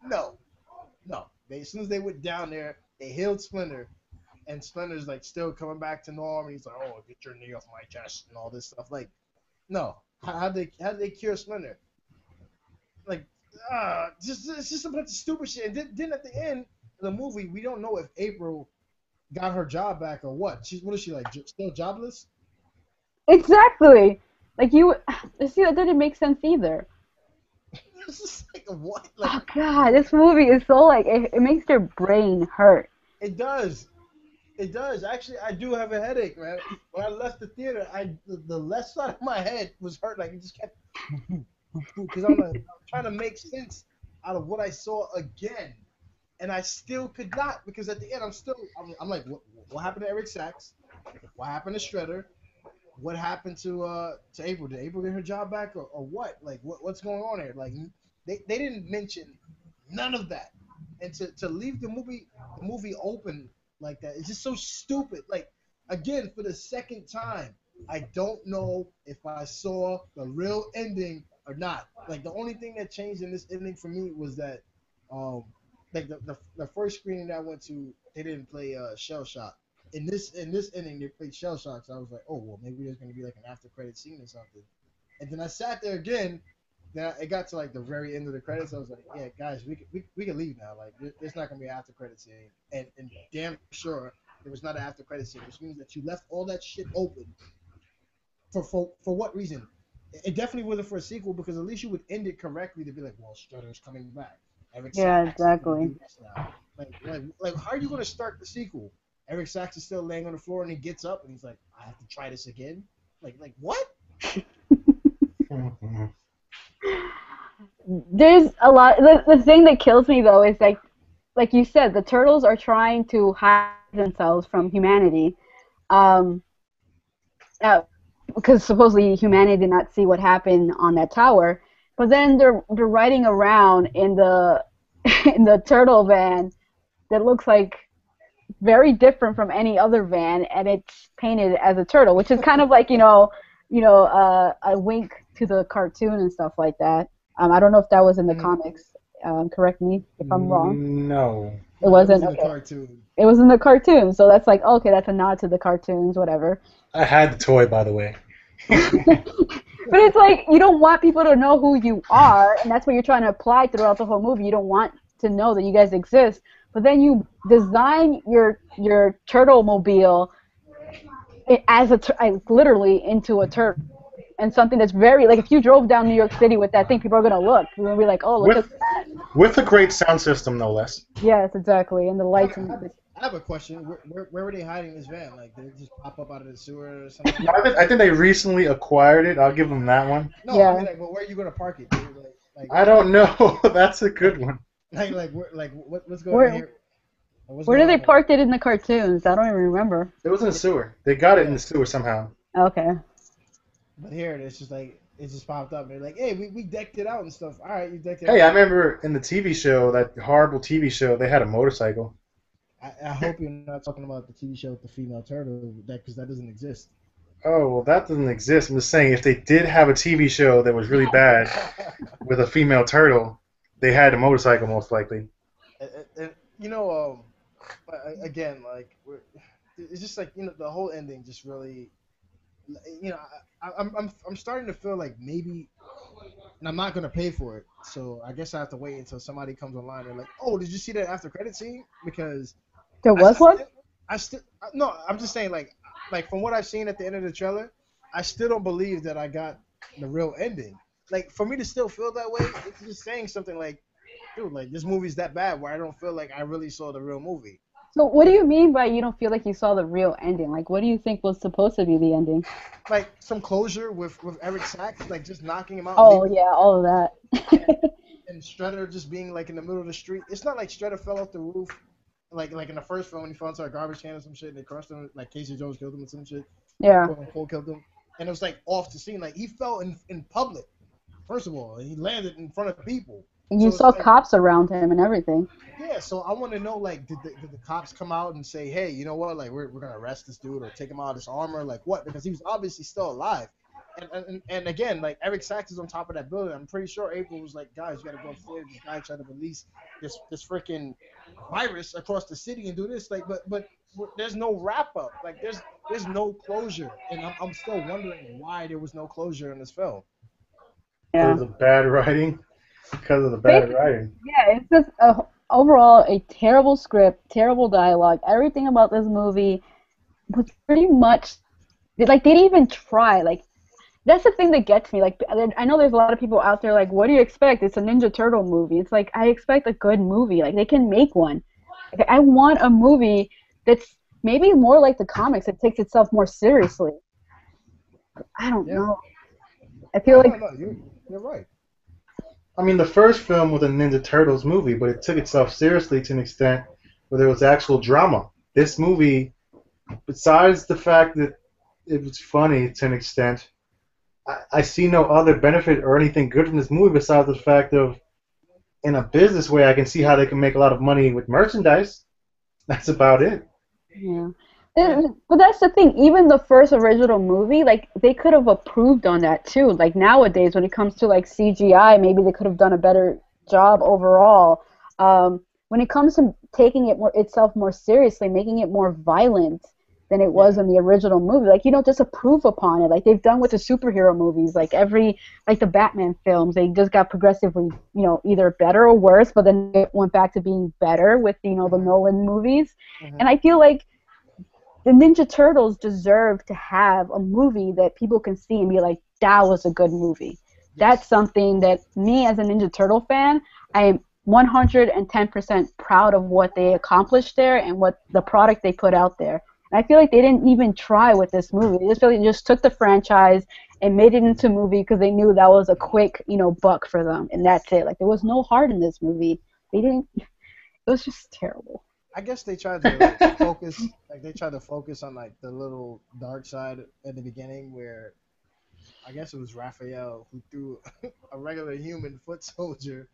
no, no. As soon as they went down there, they healed Splinter, and Splinter's like still coming back to norm. And he's like, "Oh, get your knee off my chest," and all this stuff. Like, no, how did they cure Splinter? Like, it's just a bunch of stupid shit. And then at the end of the movie, we don't know if April got her job back or what. What is she like? Still jobless? Exactly. Like you see, that didn't make sense either. It's just like what? Like Oh God, this movie is so like it makes your brain hurt. it does. It does. Actually, I do have a headache, man. When I left the theater, the left side of my head was hurt. Like it just kept because I'm trying to make sense out of what I saw again, and I still could not because at the end I'm like, what happened to Eric Sachs? What happened to Shredder? What happened to April? Did April get her job back or what? Like what's going on here? Like they didn't mention none of that, and to leave the movie open like that, it's just so stupid. Like again, for the second time, I don't know if I saw the real ending or not. Like the only thing that changed in this ending for me was that, like the first screening that I went to, they didn't play Shell Shock. In this ending, they played Shell Shock, so I was like, oh well, maybe there's gonna be like an after credit scene or something. And then I sat there again. Then it got to like the very end of the credits. I was like, yeah, guys, we can leave now. Like, there's not gonna be an after credit scene. And damn sure there was not an after credit scene, which means that you left all that shit open for what reason? It definitely wasn't for a sequel because at least you would end it correctly to be like, well, Strutter's coming back. Eric Yeah, Sachs is gonna exactly. do this now. Like, how are you gonna start the sequel? Eric Sachs is still laying on the floor and he gets up and he's like, I have to try this again. Like what? Mhm. There's a lot. The thing that kills me though is like you said, the turtles are trying to hide themselves from humanity. Um, uh, because supposedly humanity did not see what happened on that tower. But then they're riding around in the in the turtle van that looks like very different from any other van, and it's painted as a turtle, which is kind of like a wink to the cartoon and stuff like that. I don't know if that was in the Mm, comics. Correct me if I'm wrong. No. It no, it was wasn't in the okay. cartoon. It was in the cartoon, so that's like okay, that's a nod to the cartoons, whatever. I had the toy, by the way. But it's like you don't want people to know who you are, and that's what you're trying to apply throughout the whole movie. You don't want to know that you guys exist, but then you design your turtle mobile as literally into a turtle, and something that's very like if you drove down New York City with that thing, people are gonna look. They're gonna be like, oh, look at With a great sound system, no less. yes, exactly, and the How lights did, and how, everything. I have a question. Where were they hiding this van? Like, did it just pop up out of the sewer or something like No, that? I think they recently acquired it. I'll give them that one. No, I Yeah. mean like, well, where are you gonna park it, dude? I don't know. That's a good one. What's going on Where here? What's where going did they on here? park it in the cartoons? I don't even remember. It was in the sewer. They got it in Yeah, the sewer somehow. Okay. but here it's just like it just popped up. They're like, hey, we decked it out and stuff. All right, you decked it Hey, I out. remember in the TV show, that horrible TV show, they had a motorcycle. I hope you're not talking about the TV show with the female turtle, that because that doesn't exist. Oh, well, that doesn't exist. I'm just saying, if they did have a TV show that was really bad with a female turtle, they had a motorcycle most likely. And, you know, again, like it's just like the whole ending just really, I'm starting to feel like maybe, and I'm not gonna pay for it, so I guess I have to wait until somebody comes online and like, oh, did you see that after credit scene? Because There I was one? still, no, I'm just saying like from what I've seen at the end of the trailer, I still don't believe that I got the real ending. Like for me to still feel that way, it's just saying something like, dude, like this movie's that bad where I don't feel like I really saw the real movie. So what do Because you mean by you don't feel like you saw the real ending? Like what do you think was supposed to be the ending? like some closure with Eric Sachs, like just knocking him out and Oh leaving, yeah, all of and, that. and Shredder just being like in the middle of the street. It's not like Shredder fell off the roof, like in the first film when he fell into a garbage can or some shit and they crushed him, like Casey Jones killed him or some shit, Yeah. quote unquote killed him, and it was like off the scene. Like he fell in public. First of all, he landed in front of people. And you So it's saw like, cops around him and everything. yeah. So I want to know, like, did the cops come out and say, hey, you know what? Like, we're gonna arrest this dude or take him out of his armor, like what? Because he was obviously still alive. And again, like Eric Sachs is on top of that building. I'm pretty sure April was like, guys, you gotta go upstairs. This guy tried to release this freaking virus across the city and do this. Like, but there's no wrap up. Like, there's no closure, and I'm still wondering why there was no closure in this film. Because Yeah. of the bad writing. Because of the bad Basically, writing. yeah, it's just overall a terrible script, terrible dialogue. Everything about this movie was pretty much like they didn't even try. Like that's the thing that gets me. Like I know there's a lot of people out there like, what do you expect? It's a Ninja Turtle movie. It's like I expect a good movie. Like they can make one. Like, I want a movie that's maybe more like the comics. It takes itself more seriously. I don't Yeah. know. I feel No, like no, no. You're right. I mean, the first film was a Ninja Turtles movie, but it took itself seriously to an extent where there was actual drama. This movie, besides the fact that it was funny to an extent, I see no other benefit or anything good from this movie besides the fact of, in a business way, I can see how they can make a lot of money with merchandise. That's about it. yeah. Yeah. But that's the thing. Even the first original movie, like they could have approved on that too. Like nowadays, when it comes to like CGI, maybe they could have done a better job overall. When it comes to taking it more itself more seriously, making it more violent than it was Yeah. in the original movie, like you don't just approve upon it, like they've done with the superhero movies. Like the Batman films, they just got progressively, either better or worse, but then it went back to being better with the Hmm. Nolan movies. And Hmm. I feel like the Ninja Turtles deserve to have a movie that people can see and be like, that was a good movie. That's Yes. something that me as a Ninja Turtle fan, I am 110% proud of what they accomplished there and what the product they put out there. And I feel like they didn't even try with this movie. They just really just took the franchise and made it into a movie because they knew that was a quick, buck for them, and that's it. Like there was no heart in this movie. They didn't. It was just terrible. I guess they tried to focus, like they tried to focus on like the little dark side at the beginning, where I guess it was Raphael who threw a regular human foot soldier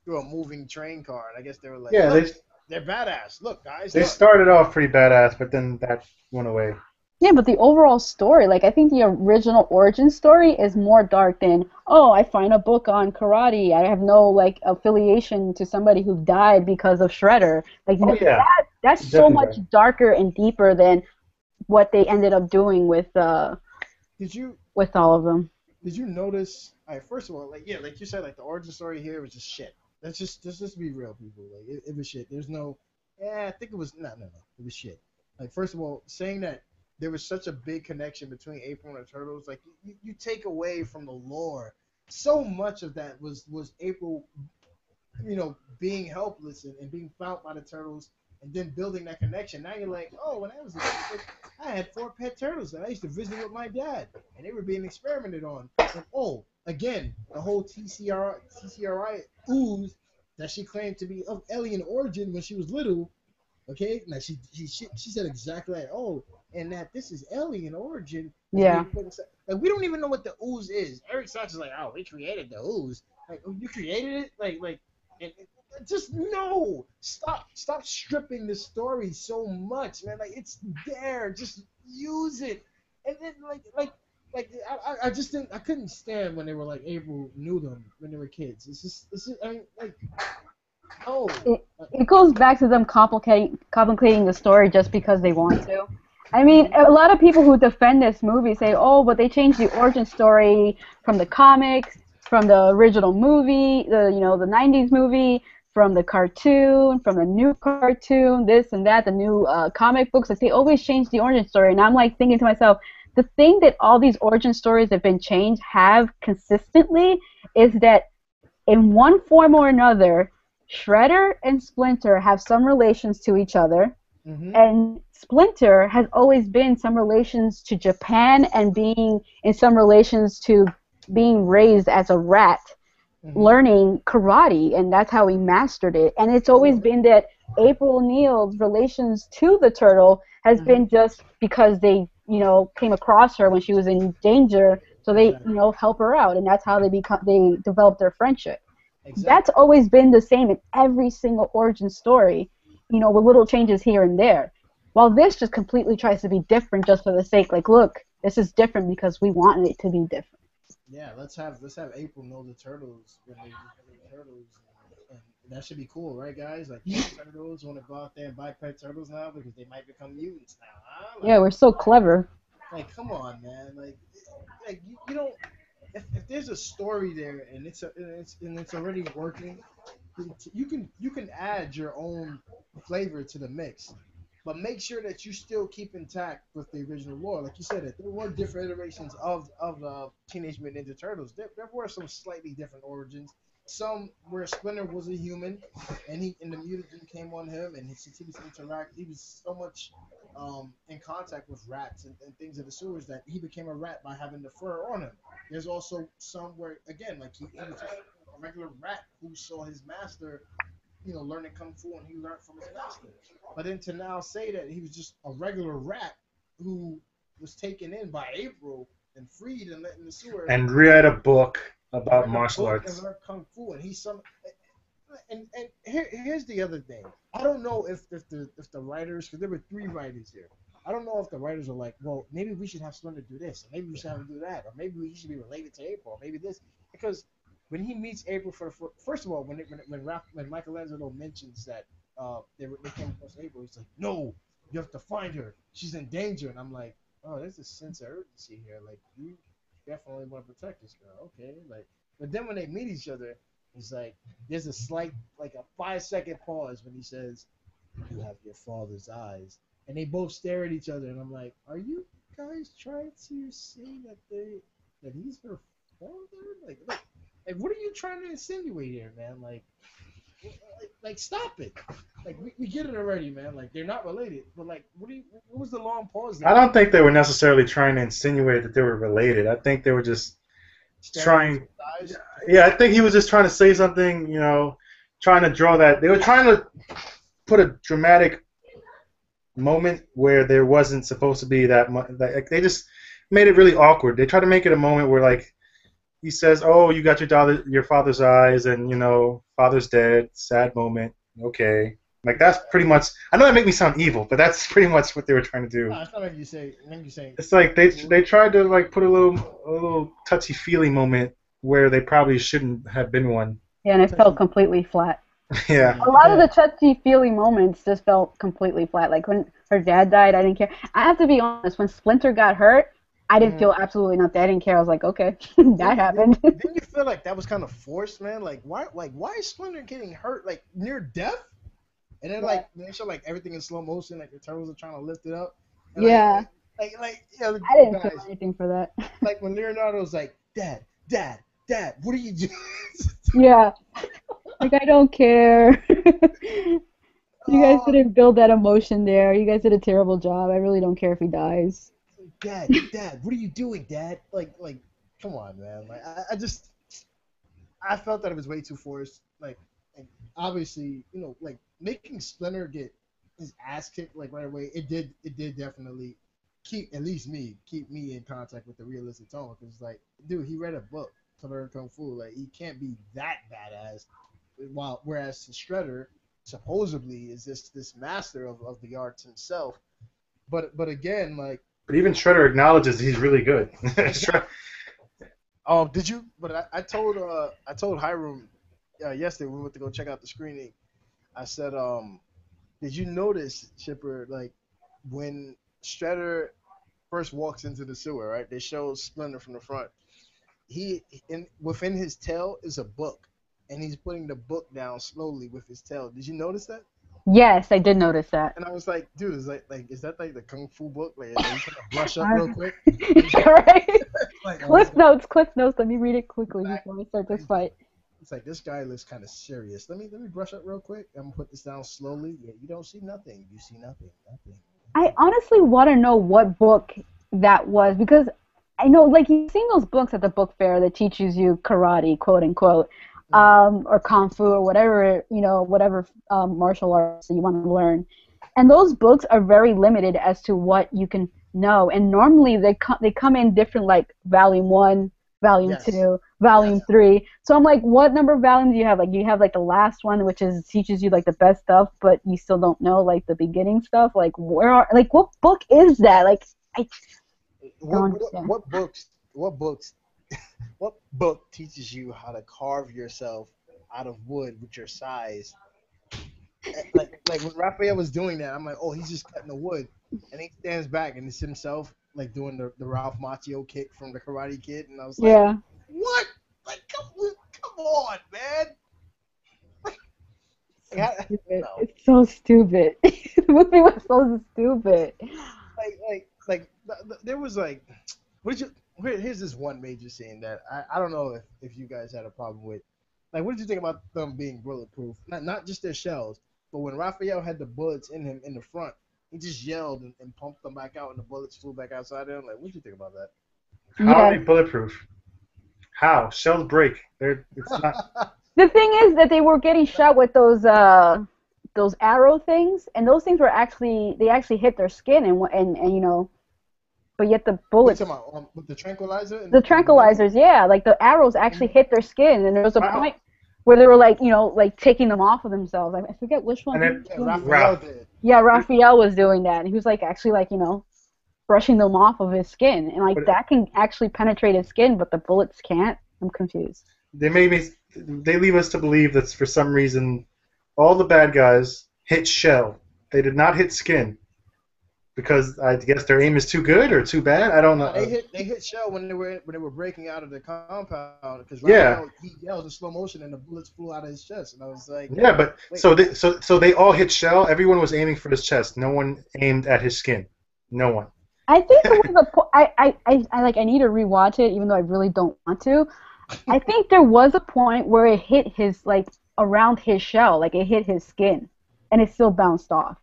through a moving train car, and I guess they were like, Yeah, "Look, they're badass. Look, guys, they look." started off pretty badass, but then that went away. Yeah, but the overall story, like I think the original origin story is more dark than, oh, I find a book on karate. I have no like affiliation to somebody who died because of Shredder. Like Oh yeah, that's so definitely much right. darker and deeper than what they ended up doing Did you with all of them. did you notice? All right, first of all, like yeah, like you said, like the origin story here was just shit. Let's just be real, people. Like it was shit. There's no, yeah, I think it was no, it was shit. Like first of all, saying that there was such a big connection between April and the Turtles, like you take away from the lore. So much of that was April, being helpless and being found by the Turtles. and then building that connection. Now you're like, oh, when I was a kid, I had 4 pet turtles that I used to visit with my dad, and they were being experimented on. And oh, again, the whole TCRI ooze that she claimed to be of alien origin when she was little. Okay, now she said exactly like, oh, and that this is alien origin is Yeah. being put inside. Like we don't even know what the ooze is. Eric Sanchez is like, oh, we created the ooze. Like oh, you created it, and just no, stop stripping the story so much, man. Like it's there, just use it, and then I just didn't I couldn't stand when they were like April knew them when they were kids. It's just I mean like oh. It goes back to them complicating the story just because they want to. I mean, Mhm. a lot of people who defend this movie say, "Oh, but they changed the origin story from the comics, from the original movie, the '90s movie, from the cartoon, from the new cartoon, this and that, the new comic books. Like they always change the origin story." And I'm like thinking to myself, the thing that all these origin stories have been changed have consistently is that in one form or another, Shredder and Splinter have some relations to each other, Mhm. and Splinter has always been some relations to Japan and being in some relations to being raised as a rat, Mhm. learning karate, and that's how he mastered it. And it's always Well. been that April O'Neil's relations to the turtle has Mhm. been just because they, came across her when she was in danger, so they, Exactly. help her out, and that's how they developed their friendship. That's Exactly. always been the same in every single origin story, with little changes here and there. While this just completely tries to be different just for the sake, like, look, this is different because we want it to be different. Yeah, let's have April know the turtles when they become the turtles, and that should be cool, right, guys? Like pet turtles want to go out there and buy pet turtles now because they might become mutants now, huh? Yeah, we're so clever. Come on, man, you don't. If there's a story there and it's already working, you can add your own flavor to the mix, but make sure that you still keep intact with the original lore. Like you said, that there were different iterations of the Teenage Mutant Ninja Turtles. There were some slightly different origins. Some where Splinter was a human, and the mutagen came on him, and since he was interact, he was so much in contact with rats and things in the sewers that he became a rat by having the fur on him. There's also some where again, like he was just a regular rat who saw his master, learning kung fu, and he learned from his master. But then to now say that he was just a regular rat who was taken in by April and freed and let in the sewer And read a book and about read a martial book and arts. learned kung fu, and he's some. And here's the other thing. I don't know if the writers, because there were 3 writers here. I don't know if the writers are like, well, maybe we should have Slender do this, or maybe we should have him do that, or maybe he should be related to April, or maybe this, because when he meets April for the first of all, when Michelangelo mentions that they came across April, he's like, no, you have to find her. She's in danger, and I'm like, oh, there's a sense of urgency here. Like you definitely want to protect this girl, okay? Like, but then when they meet each other, it's like there's a slight, like a 5 second pause when he says, "You have your father's eyes," and they both stare at each other, and I'm like, "Are you guys trying to say that he's her father? Like, what are you trying to insinuate here, man? Like, stop it! Like, we get it already, man. Like, they're not related, but like, what was the long pause I there? don't think they were necessarily trying to insinuate that they were related. I think they were just Staring at each trying. other's eyes. Yeah, I think he was just trying to say something. Trying to draw that. They were trying to put a dramatic moment where there wasn't supposed to be that much. Like, they just made it really awkward. They tried to make it a moment where like he says, "Oh, you got your father's eyes, and father's dead. Sad moment. Okay." Like that's pretty much. I know that make me sound evil, but that's pretty much what they were trying to do. No, it's not like you say. When you say, It's like they tried to like put a little touchy feely moment where they probably shouldn't have been one. Yeah, and it felt touchy. completely flat. Yeah. A lot of Yeah. the touchy-feely moments just felt completely flat. Like when her dad died, I didn't care. I have to be honest, when Splinter got hurt, I didn't Mhm. feel absolutely nothing. I didn't care. I was like, okay, that Didn't, happened. didn't you feel like that was kind of forced, man? Why is Splinter getting hurt like near death? And then Yeah. they show like everything in slow motion, like the turtles are trying to lift it up, and Yeah, I didn't feel guys, anything for that. like when Leonardo's like, Dad, Dad, Dad, what are you doing? Yeah, like I don't care. You guys Oh, didn't build that emotion there. You guys did a terrible job. I really don't care if he dies. Dad, what are you doing, Dad? Come on, man. I just, I felt that it was way too forced. And obviously, making Splinter get his ass kicked like right away. It did definitely keep me in contact with the realistic tone. Because like, dude, he read a book to learn kung fu. Like, he can't be that badass. Whereas Shredder supposedly is this master of the arts himself. But again, like, But even Shredder acknowledges he's really good. exactly. Did you? But I told Hiram yesterday when we went to go check out the screening. I said, did you notice, Chipper, like when Shredder first walks into the sewer, right? They show Splinter from the front. He within his tail is a book, and he's putting the book down slowly with his tail. Did you notice that? Yes, I did notice that. And I was like, dude, is that like the kung fu book? Like, are you trying to brush up real Uh, quick? right? Like, I was Cliff notes, Cliff notes. Let me read it quickly like, before we start this fight. it's like this guy looks kind of serious. Let me brush up real quick. I'm gonna put this down slowly. Yeah, you don't see nothing. You see nothing. Nothing. I honestly want to know what book that was because I know, like, you've seen those books at the book fair that teaches you karate, quote unquote, Mm-hmm. or kung fu or whatever, whatever martial arts that you want to learn. And those books are very limited as to what you can know. And normally they come in different, like volume one, volume Yes. two, Yes. volume three. So I'm like, what number of volumes do you have? Like, you have like the last one, which is teaches you like the best stuff, but you still don't know like the beginning stuff. Like, what book is that? Like, I don't What what understand. what books? What books? What book teaches you how to carve yourself out of wood with your size? Like when Raphael was doing that, I'm like, oh, he's just cutting the wood, and he stands back and it's himself like doing the Ralph Macchio kick from the Karate Kid, and I was like, Yeah. what? Like, come on, man. Like, So stupid. no. It's so stupid. The movie was so stupid. There was like, what did you? Here's this one major scene that I don't know if you guys had a problem with. Like, what did you think about them being bulletproof? Not just their shells, but when Raphael had the bullets in him in the front, he just yelled and pumped them back out, and the bullets flew back outside of him. Like, what did you think about How are Yes. they bulletproof? How? Shells break. It's not. that? The thing is that they were getting shot with those arrow things, and those things were actually they actually hit their skin and but yet the What you bullets, talking about? With the tranquilizer the in the beginning? tranquilizers, yeah, like the arrows actually Mhm. hit their skin, and there was a Wow. point where they were like like taking them off of themselves. I forget which one And he then was Yeah, doing. Raphael Ralph. did. Yeah, Raphael was doing that. He was like actually like brushing them off of his skin, and like But that can actually penetrate his skin, but the bullets can't. I'm confused. they made me. They leave us to believe that for some reason, all the bad guys hit shell. They did not hit skin because I guess their aim is too good or too bad. I don't know. Nah, they hit shell when they were breaking out of the compound because Yeah, Raphael he yelled in slow motion and the bullets flew out of his chest and I was like, yeah, but wait, so they all hit shell. Everyone was aiming for his chest. No one aimed at his skin. No one. I think there was a I need to rewatch it, even though I really don't want to. I think there was a point where it hit his like around his shell, like it hit his skin, and it still bounced off.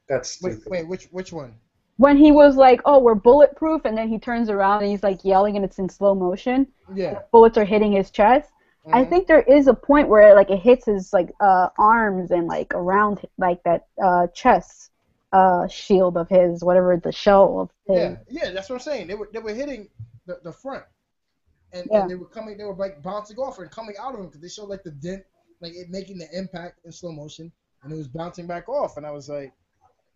That's wait, stupid. wait, which one? When he was like, "Oh, we're bulletproof," and then he turns around and he's like yelling, and it's in slow motion, and Yeah. the bullets are hitting his chest. I Hmm. think there is a point where like it hits his like arms and like around like that chest shield of his, whatever the shell of his. Yeah, that's what I'm saying. They were hitting the front and Yeah. they were like bouncing off and coming out of him because they showed like the dent, like it making the impact in slow motion, and it was bouncing back off, and I was like,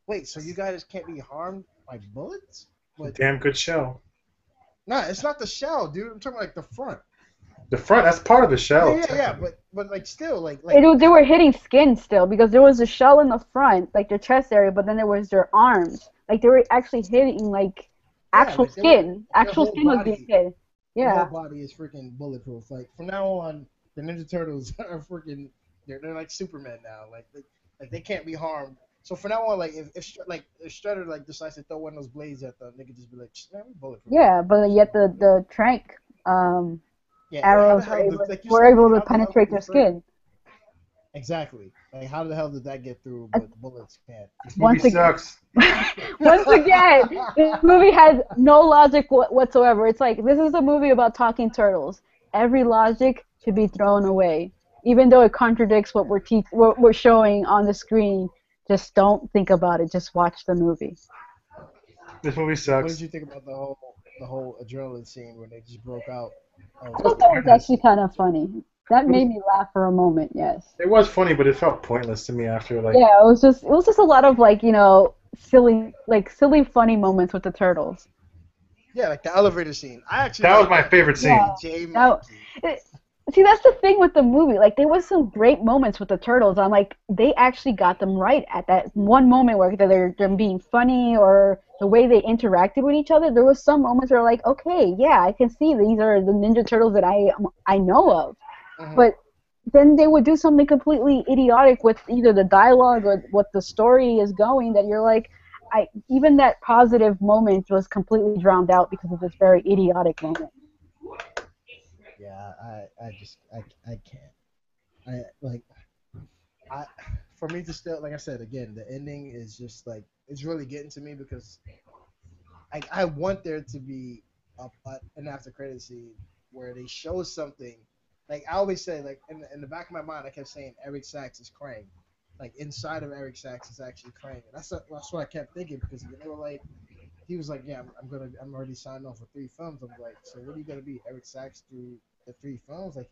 wait, so you guys can't be harmed by bullets? But Damn good shell. nah, it's not the shell, dude. I'm talking like the front. The front. That's part of the Yeah, shell, yeah, yeah. technically. But like still, like They were hitting skin still because there was a shell in the front, like their chest area, but then there was their arms. Like they were actually hitting like yeah, actual like they were skin. their Actual whole skin was being body, hit. their whole Yeah. body is freaking bulletproof. Like from now on, the Ninja Turtles are freaking. They're like Superman now. Like they can't be harmed. So from now on, like if Shredder like decides to throw one of those blades at them, they could just be like, man, we bulletproof. Yeah, but yet the trank Yeah, how the arrows hell did like you were said, like able to how the hell did penetrate the their first skin. Exactly. Like, how the hell did that get through, but bullets can't? This movie Once again, sucks. once again, this movie has no logic whatsoever. It's like this is a movie about talking turtles. Every logic should be thrown away, even though it contradicts what we're showing on the screen. Just don't think about it. Just watch the movie. This movie What did sucks. you think about the whole adrenaline scene when they just broke out? That was I thought cool. that was Pointless. actually kind of funny. That It was, made me laugh for a moment. Yes. it was funny, but it felt pointless to me after. Like, Yeah, it was just a lot of like silly funny moments with the turtles. Yeah, like the elevator scene. I actually that was like my that. favorite Yeah. scene. DJ Now, Mackey. see, that's the thing with the movie. Like, there was some great moments with the turtles. I'm like, they actually got them right at that one moment where they're being funny or the way they interacted with each other. There was some moments where like, okay, yeah, I can see these are the Ninja Turtles that I know of. Hmm. But then they would do something completely idiotic with either the dialogue or what the story is going that you're like, I even that positive moment was completely drowned out because of this very idiotic moment. Yeah, I can't. I like I for me to still, like I said again, the ending is just like it's really getting to me because I want there to be an after credit scene where they show something. Like I always say, like in the back of my mind, I kept saying Eric Sachs is Krang. Like inside of Eric Sachs is actually Krang, and that's what I kept thinking because they were like, he was like, yeah, I'm already signed off for 3 films. I'm like, so what are you gonna be, Eric Sachs through the 3 films? Like,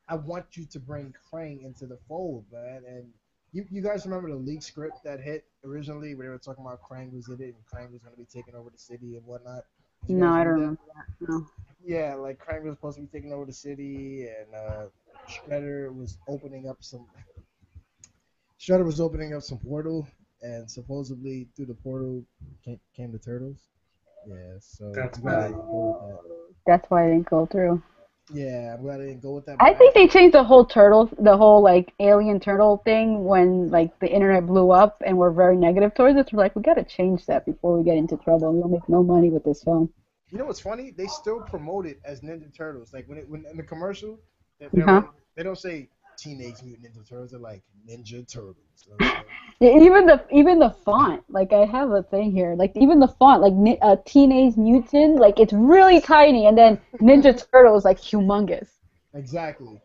I want you to bring Krang into the fold, man. And you guys remember the leak script that hit originally where they were talking about Krang was in it and Krang was gonna be taking over the city and whatnot. Did you No, guys I read don't that? remember that. No. Yeah, like Krang was supposed to be taking over the city, and Shredder was opening up some portal, and supposedly through the portal came the turtles. Yeah, so That's I'm glad I bad. didn't go with that. That's why I didn't go through. Yeah, I'm glad I didn't go with that. I But think they changed the whole like alien turtle thing when like the internet blew up and we're very negative towards it. So we're like, we gotta change that before we get into trouble. We don't make no money with this film. you know what's funny? They still promote it as Ninja Turtles. Like when in the commercial, they're Huh? like they don't say Teenage Mutant Ninja Turtles. They're like Ninja Turtles. You know what I'm saying? Yeah, even the font, like I have a thing here, like even the font, like Teenage Mutant, like it's really tiny, and then Ninja Turtle is like humongous. Exactly.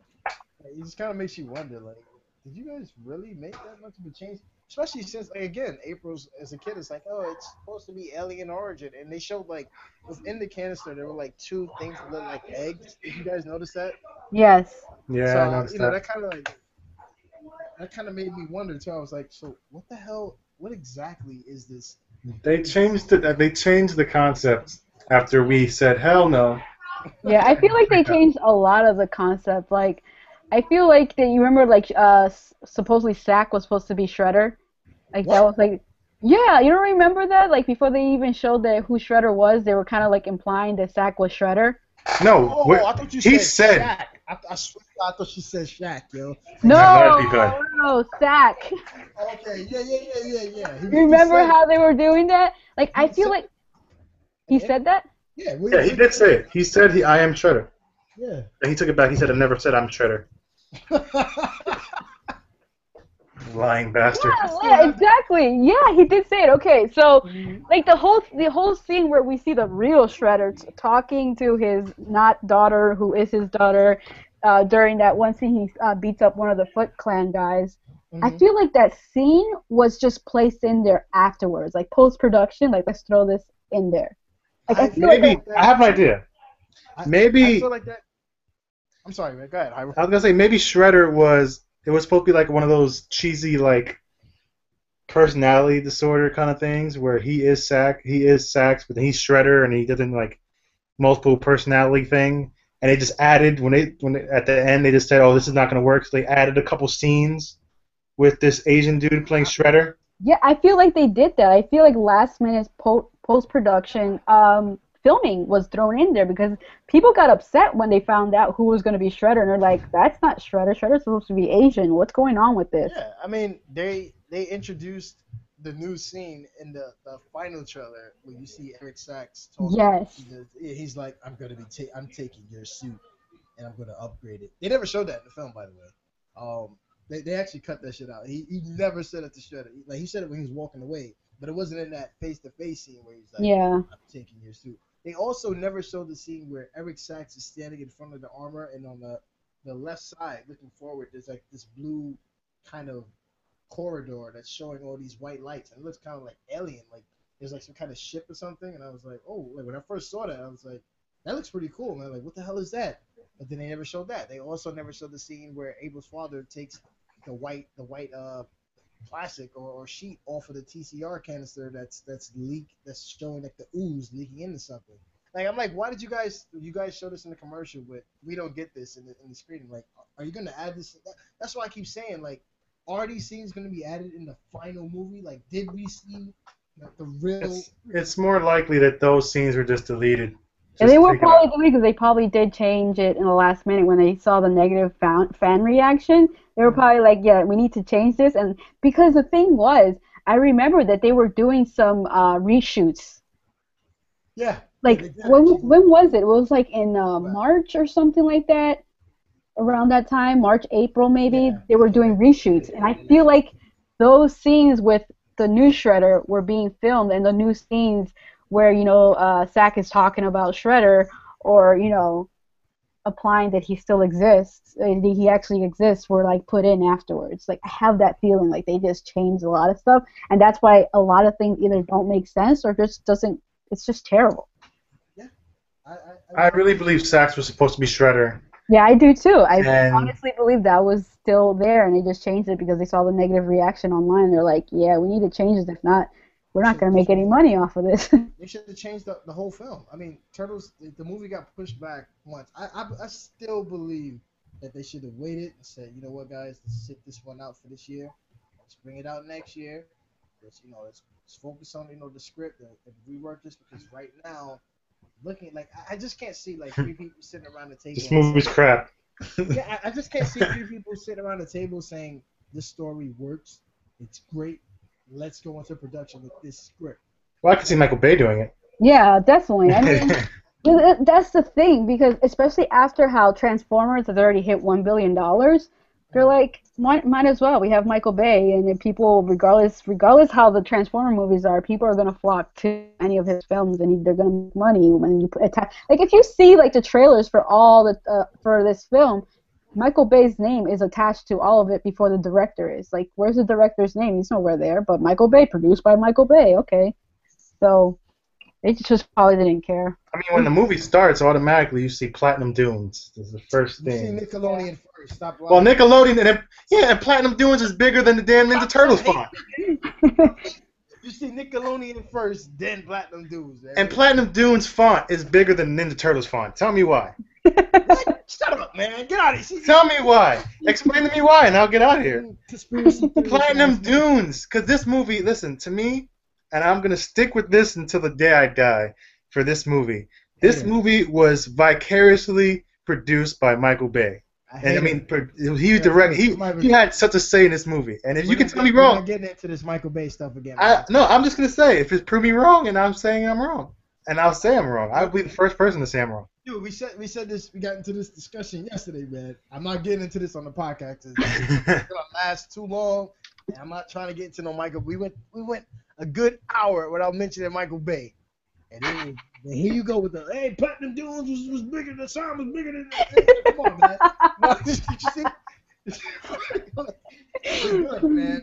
It just kind of makes you wonder, like, did you guys really make that much of a change? Especially since, like, again, April's as a kid, it's like, oh, it's supposed to be alien origin, and they showed like within the canister there were like two things that looked like eggs. Did you guys notice that? Yes. Yeah, I So noticed that. that kind of made me wonder too. I was like, so what the hell? What exactly is this? They Is this? changed it. They changed the concept after we said hell no. Yeah, I feel like they changed a lot of the concept. Like, I feel like that you remember like supposedly Sack was supposed to be Shredder. Like that What? was like, yeah, you don't remember that? Like before they even showed that who Shredder was, they were kind of like implying that Sack was Shredder. No, Oh, I thought you he said said. Shaq. I swear I thought she said Shaq, yo. Like Now Shaq. that'd No, be good. no, Sack. Okay, yeah. He Remember said it. how they were doing that? Like I He feel said like it. he said that. Yeah, Yeah, he did say it. He said I am Shredder. yeah. And he took it back. He said I never said I'm Shredder. Lying bastard. I Yeah, still yeah, have. exactly. Yeah, he did say it. Okay, so Mhm. like the whole scene where we see the real Shredder talking to his not daughter, who is his daughter, during that one scene he beats up one of the Foot Clan guys. I Mhm. feel like that scene was just placed in there afterwards, like post production. Like let's throw this in there. Like I I feel like feel that. Maybe like I that. have an idea. I feel Maybe like that. I'm sorry, man. Go ahead. I was gonna say maybe Shredder was it was supposed to be like one of those cheesy like personality disorder kind of things where he is Sax, but then he's Shredder and he doesn't like multiple personality thing. And they just added at the end they just said, oh, this is not gonna work. So they added a couple scenes with this Asian dude playing Shredder. Yeah, I feel like they did that. I feel like last minute post production filming was thrown in there because people got upset when they found out who was going to be Shredder, and they're like, "That's not Shredder. Shredder's supposed to be Asian. What's going on with this?" Yeah, I mean they introduced the new scene in the final trailer where you see Eric Sachs talking. Yes. He's like, I'm taking your suit and I'm gonna upgrade it. They never showed that in the film, by the way. They actually cut that shit out. He never said it to Shredder. He said it when he was walking away, but it wasn't in that face to face scene where he's like, Yeah. "I'm taking your suit." They also never showed the scene where Eric Sachs is standing in front of the armor, and on the left side, looking forward, there's like this blue kind of corridor that's showing all these white lights, and it looks kind of like alien, like there's like some kind of ship or something. And I was like, oh, like when I first saw that, I was like, that looks pretty cool, man. Like, what the hell is that? But then they never showed that. They also never showed the scene where Abel's father takes the white plastic or sheet off of the TCR canister that's showing like the ooze leaking into something. Like I'm like, why did you guys show this in the commercial, but we don't get this in the screening? Like, are you gonna add this? That's why I keep saying, like, are these scenes gonna be added in the final movie? Like, did we see the real? It's more likely that those scenes were just deleted. And Just they were take it out. probably doing because they probably did change it in the last minute when they saw the negative fan reaction. They were probably like, "Yeah, we need to change this." And because the thing was, I remember that they were doing some reshoots. Yeah, yeah, Like they did actually. when was it? It was like in Go back. March or something like that. Around that time, March, April maybe. Yeah, They were yeah, doing they reshoots, did and I do feel reshoots. like those scenes with the new Shredder were being filmed, and the new scenes where Zack is talking about Shredder, or applying that he still exists, that he actually exists, were like put in afterwards. Like I have that feeling like they just changed a lot of stuff, and that's why a lot of things either don't make sense or just doesn't. It's just terrible. Yeah, I I really 100% believe agree. Sax was supposed to be Shredder, Yeah, I do too. I and honestly believe that was still there, and they just changed it because they saw the negative reaction online. They're like, "Yeah, we need to change this. If not, we're They not should going have to make just any changed. money off of this." They should have changed the whole film. I mean, Turtles. The movie got pushed back once. I still believe that they should have waited and said, you know what, guys, let's sit this one out for this year. Let's bring it out next year. Let's focus on the script and rework this because right now, looking like I just can't see like three people sitting around the table this and movie's saying, crap. yeah, I just can't see three people sitting around the table saying this story works. It's great. Let's go into production with this script. Well, I could see Like, Michael Bay doing Yeah, definitely. I mean, it. that's the thing because especially after how Transformers has already hit $1 billion, they're mhm. like, might as well. We have Michael Bay, and then people, regardless how the Transformer movies are, people are gonna flock to any of his films, and they're gonna make money when you attach. Like if you see like the trailers for all the for this film, Michael Bay's name is attached to all of it before the director is. Like, where's the director's name? He's nowhere there. But Michael Bay, produced by Michael Bay. Okay, so. They just probably didn't care. I mean, when the movie starts, automatically you see Platinum Dunes. This is the first You see thing. Yeah. Nickelodeon first. Stop Well, lying. Nickelodeon, and Platinum Dunes is bigger than the damn Ninja Stop Turtles hating, font. man. You see Nickelodeon first, then Platinum Dudes, man. And Platinum Dunes font is bigger than Ninja Turtles font. Tell me why. What? Shut up, man. Get out of here. Tell me why. Explain to me why, and I'll get out of here. Conspiracy theorist Platinum ass nigga. Dunes, because this movie, listen to me, and I'm gonna stick with this until the day I die. For this movie, this Hater. movie was vicariously produced by Michael Bay, I and I hate mean, her. he direct Look, he had such a say in this movie. And if you can tell me we're wrong, not getting into this Michael Bay stuff again, man. no, I'm just gonna say if it's prove me wrong, and I'm saying I'm wrong, and I'll say I'm wrong. I'll Look, be the first person to say I'm wrong. dude, we said this. We got into this discussion yesterday, man. I'm not getting into this on the podcast. It's gonna last too long, and I'm not trying to get into no Michael. We went a good hour without mentioning Michael Bay, and then here you go with the hey, Platinum Dunes was bigger. The sound was bigger than. Come on, man. No, you see, we're good, man.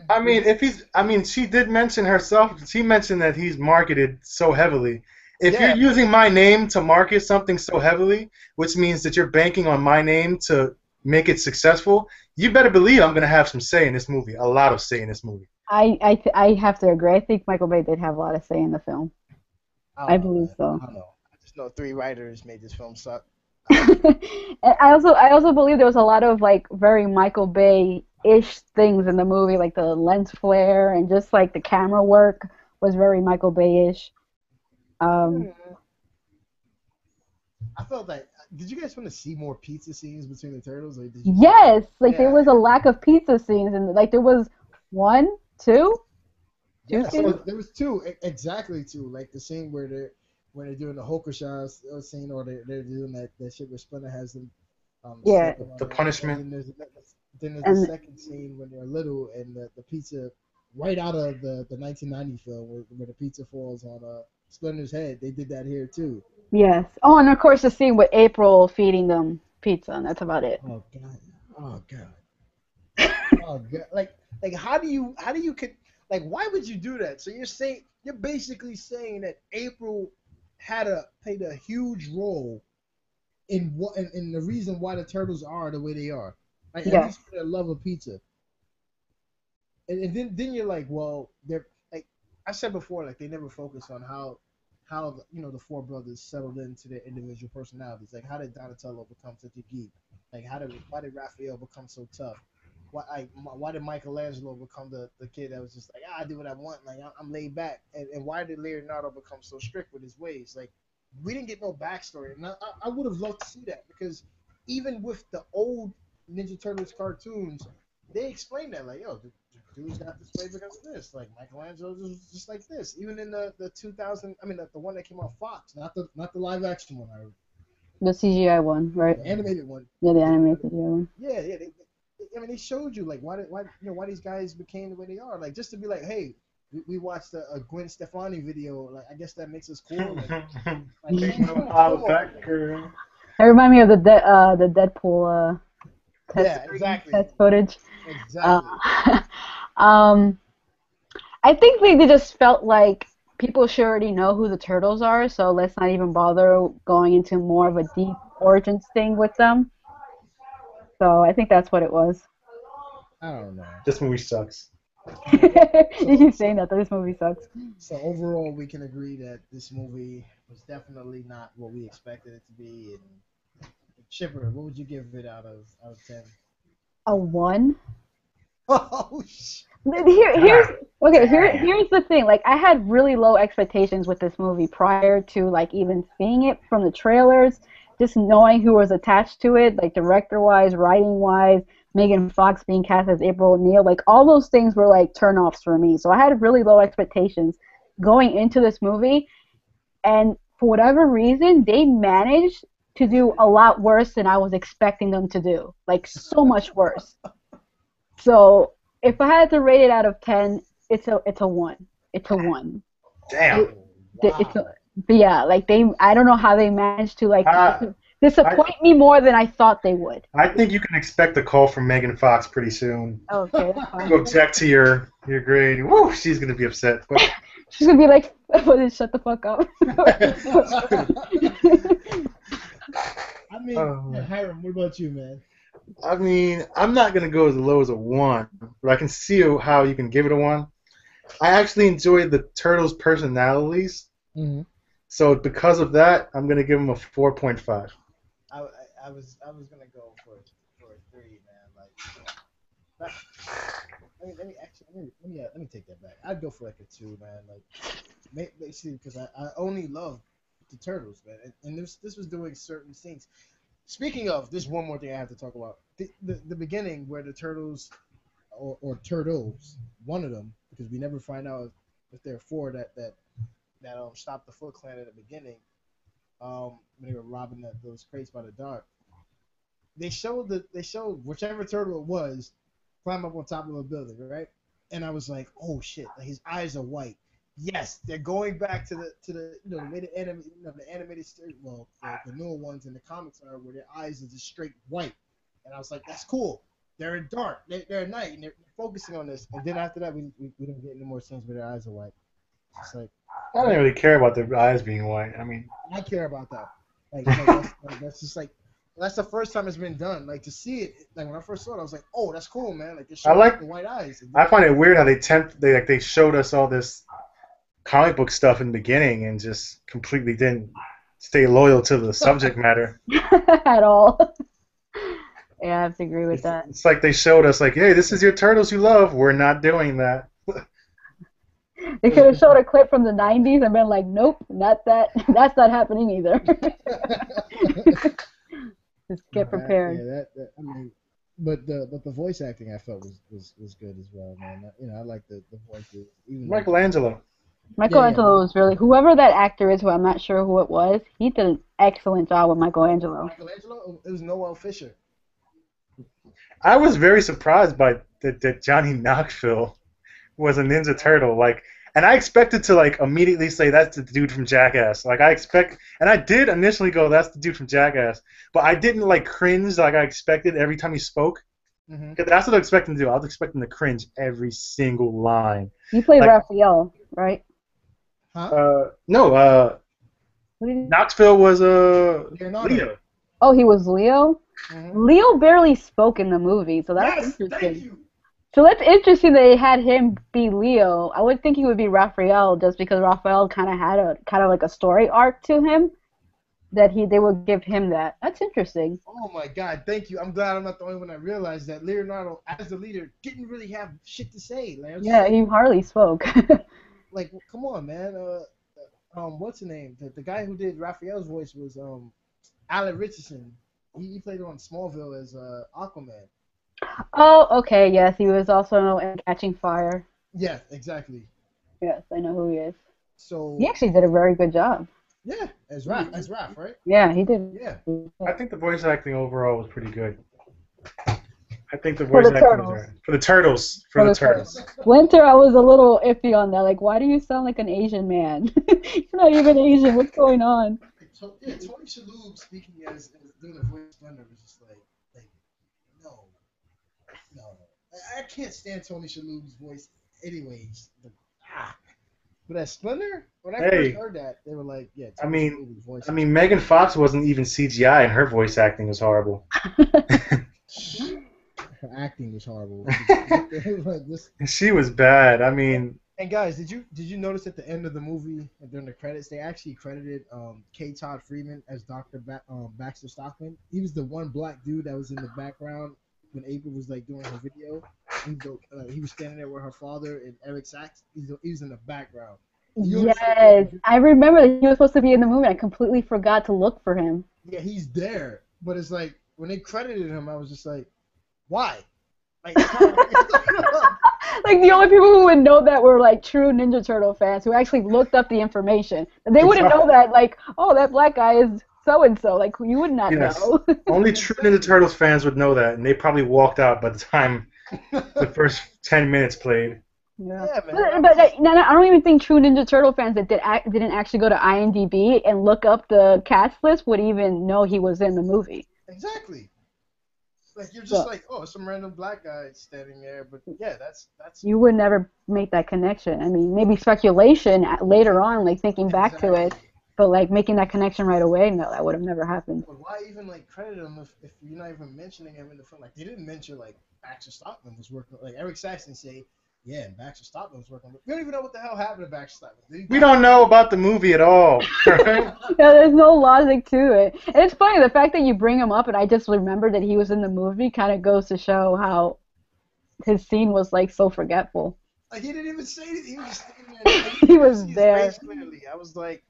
I mean, she did mention herself. She mentioned that he's marketed so heavily. If you're Yeah, using my name to market something so heavily, which means that you're banking on my name to make it successful, you better believe I'm gonna have some say in this movie, a lot of say in this movie. I have to agree. I think Michael Bay did have a lot of say in the film. I I don't know, believe man. so. I don't know. I just know three writers made this film suck. I don't know. And I also believe there was a lot of like very Michael Bay ish things in the movie, like the lens flare and just like the camera work was very Michael Bay ish. Um, Yeah. I felt like, did you guys want to see more pizza scenes between the turtles, or did you feel like, yes, like there yeah, was a lack of pizza scenes, and like there was one, two yes, scenes. there was two, exactly two, like the scene where they're doing the Hokusha scene, or they're doing that shit where Splinter has them Yeah, sleeping on The that, and punishment. then there's Then there's the And second scene when they're little and the pizza, right out of the 1990 film where the pizza falls on Splinter's head. They did that here too. yes. Oh, and of course the scene with April feeding them pizza, and that's about it. Oh god. Oh god. Oh god. Like how do you like why would you do that? So you're basically saying that April played a huge role in in the reason why the turtles are the way they are. Like at Yes. least for their love of pizza. And then you're like, well, they're like I said before, like they never focus on how the four brothers settled into their individual personalities. Like how did Donatello become such a geek? Like why did Raphael become so tough? Why did Michelangelo become the kid that was just like I do what I want, like I'm laid back, and why did Leonardo become so strict with his ways? Like we didn't get no backstory, and I would have loved to see that because even with the old Ninja Turtles cartoons, they explain that like the dude's got this way because of this. Like Michelangelo was just like this. Even in the 2000, I mean the one that came out Fox, not the live action one, The CGI one, right? the animated one. Yeah, the They, animated CGI one. yeah, yeah. I mean, they showed you like why these guys became the way they are. Like just to be like, hey, we watched a Gwen Stefani video. Like I guess that makes us cool. Like Take man, no come on. back, girl. It reminded me of the Deadpool Yeah, exactly, test footage. Uh, exactly. um, I think they just felt like people should already know who the turtles are, so let's not even bother going into more of a deep origins thing with them. So I think that's what it was. I don't know. This movie sucks. You So keep so saying that this movie sucks. so overall, we can agree that this movie was definitely not what we expected it to be. And Chipper, what would you give it out of 10? A one? Oh shit! Here's God okay. damn. Here's the thing. Like, I had really low expectations with this movie prior to like even seeing it from the trailers. Just knowing who was attached to it, like director wise, writing wise, Megan Fox being cast as April O'Neil, like all those things were like turnoffs for me. So I had really low expectations going into this movie, and for whatever reason, they managed to do a lot worse than I was expecting them to do. Like so much worse. So if I had to rate it out of 10, it's a one. It's a one. Damn. It, Oh it's a, wow! but yeah, like I don't know how they managed to like I, I disappoint me more than I thought they would. I think you can expect a call from Megan Fox pretty soon. Okay, that's fine. You object to your grade. Woo, she's gonna be upset. But She's gonna be like, shut the fuck up. I mean, uh, Hiram, what about you, man? I mean, I'm not gonna go as low as a one, but I can see how you can give it a one. I actually enjoyed the turtles' personalities, Mm-hmm. so because of that, I'm gonna give them a 4.5. I was gonna go for a three, man. Like, that, let me take that back. I'd go for like a two, man. Like, basically because I only love the turtles, man, and this was doing certain things. Speaking of, this one more thing I have to talk about. The beginning where the turtles or turtles, one of them, because we never find out if there are four that stopped the Foot Clan at the beginning. When they were robbing those crates by the dark, they showed whichever turtle it was climb up on top of a building, right? And I was like, oh shit, like his eyes are white. Yes, they're going back to the the way the animated well the newer ones in the comics are where their eyes are just straight white, and I was like, that's cool. They're in dark, they're at night, and they're focusing on this. And then after that, we don't get any more scenes where their eyes are white. It's like, I don't what? really care about their eyes being white. I mean, I care about that. That's just like that's the first time it's been done. Like to see it, like when I first saw it, I was like, oh, that's cool, man. Like they're I showing like. the white eyes. And I find it weird how they showed us all this comic book stuff in the beginning and just completely didn't stay loyal to the subject matter. At all. Yeah, I have to agree with It's, that. it's like they showed us like, hey, this is your turtles you love. We're not doing that. They could have showed a clip from the 90s and been like, nope, not that. That's not happening either. Just get prepared. I mean, but the voice acting I felt was good as well, man. I like the voices, even like Michelangelo. yeah, Michelangelo was really, whoever that actor is, who I'm not sure who it was, he did an excellent job with Michelangelo. Michelangelo. It was Noel Fisher. I was very surprised by that Johnny Knoxville was a Ninja Turtle. Like, and I expected to like immediately say that's the dude from Jackass. Like I expect, and I did initially go that's the dude from Jackass, but I didn't like cringe like I expected every time he spoke. Hmm. 'Cause that's what I was expecting to do. I was expecting to cringe every single line. You played Like, Raphael, right? Huh? no, What did he... Knoxville was Leonardo. Leo. Oh, he was Leo? Hmm. Leo barely spoke in the movie, so that's Yes, thank interesting. you. So that's interesting that they had him be Leo. I would think he would be Raphael just because Raphael kind of had a kind of like a story arc to him that they would give him that. That's interesting. Oh my God, thank you. I'm glad I'm not the only one that realized that Leonardo, as the leader, didn't really have shit to say. Like, I was just Yeah, he hardly spoke. like, come on, man. What's the name? The guy who did Raphael's voice was Alan Richardson. He played on Smallville as Aquaman. Oh, okay, yes, he was also in Catching Fire. Yeah, exactly. Yes, I know who he is. He So actually did a very good job. yeah, as Raph, right? Yeah, he did. Yeah. I think the voice acting overall was pretty good. I think the For voice the acting was turtles. right. For the turtles. For For the the turtles. Winter, I was a little iffy on that. Like, why do you sound like an Asian man? You're not even Asian. What's going on? So, yeah, Tony Shalhoub speaking as doing the voice of Splendor was just like no, no. I can't stand Tony Shalhoub's voice, anyways. But as Splendor, when I first Hey, heard that, they were like, yeah, I Tony mean, Shalhoub's voice I is mean, Megan Fox wasn't even CGI, and her voice acting was horrible. her acting was horrible. Like this. She was bad. I mean, And guys, did you notice at the end of the movie during the credits they actually credited K. Todd Freeman as Baxter Stockman. He was the one black dude that was in the background when April was like doing her video. He was standing there with her father and Eric Sachs. He was in the background. You Yes, understand? I remember that he was supposed to be in the movie. I completely forgot to look for him. Yeah, he's there, but it's like when they credited him, I was just like, why? Like, Like the only people who would know that were like true Ninja Turtle fans who actually looked up the information. They wouldn't know that like, oh, that black guy is so and so. Like you would not yes, know. only true Ninja Turtles fans would know that, and they probably walked out by the time the first 10 minutes played. Yeah, yeah, man. but no, I don't even think true Ninja Turtle fans that didn't actually go to IMDb and look up the cast list would even know he was in the movie. Exactly. Like you're just So like, oh, some random black guy standing there, but yeah, that's you would never make that connection. I mean, maybe speculation later on, like thinking back to it, exactly. but like making that connection right away, no, that would have never happened. But why even like credit him if you're not even mentioning him in the film? Like they didn't mention like Baxter Stockman was working. Like Eric Saxon say, yeah, and Baxter Stockman was working. We don't even know what the hell happened to Baxter Stockman. Did he We die? don't know about the movie at all. Right? Yeah, there's no logic to it. And it's funny, the fact that you bring him up and I just remembered that he was in the movie kind of goes to show how his scene was like so forgetful. Like he didn't even say anything. He was just standing there. Like, He you could was see his there. face clearly. I was like,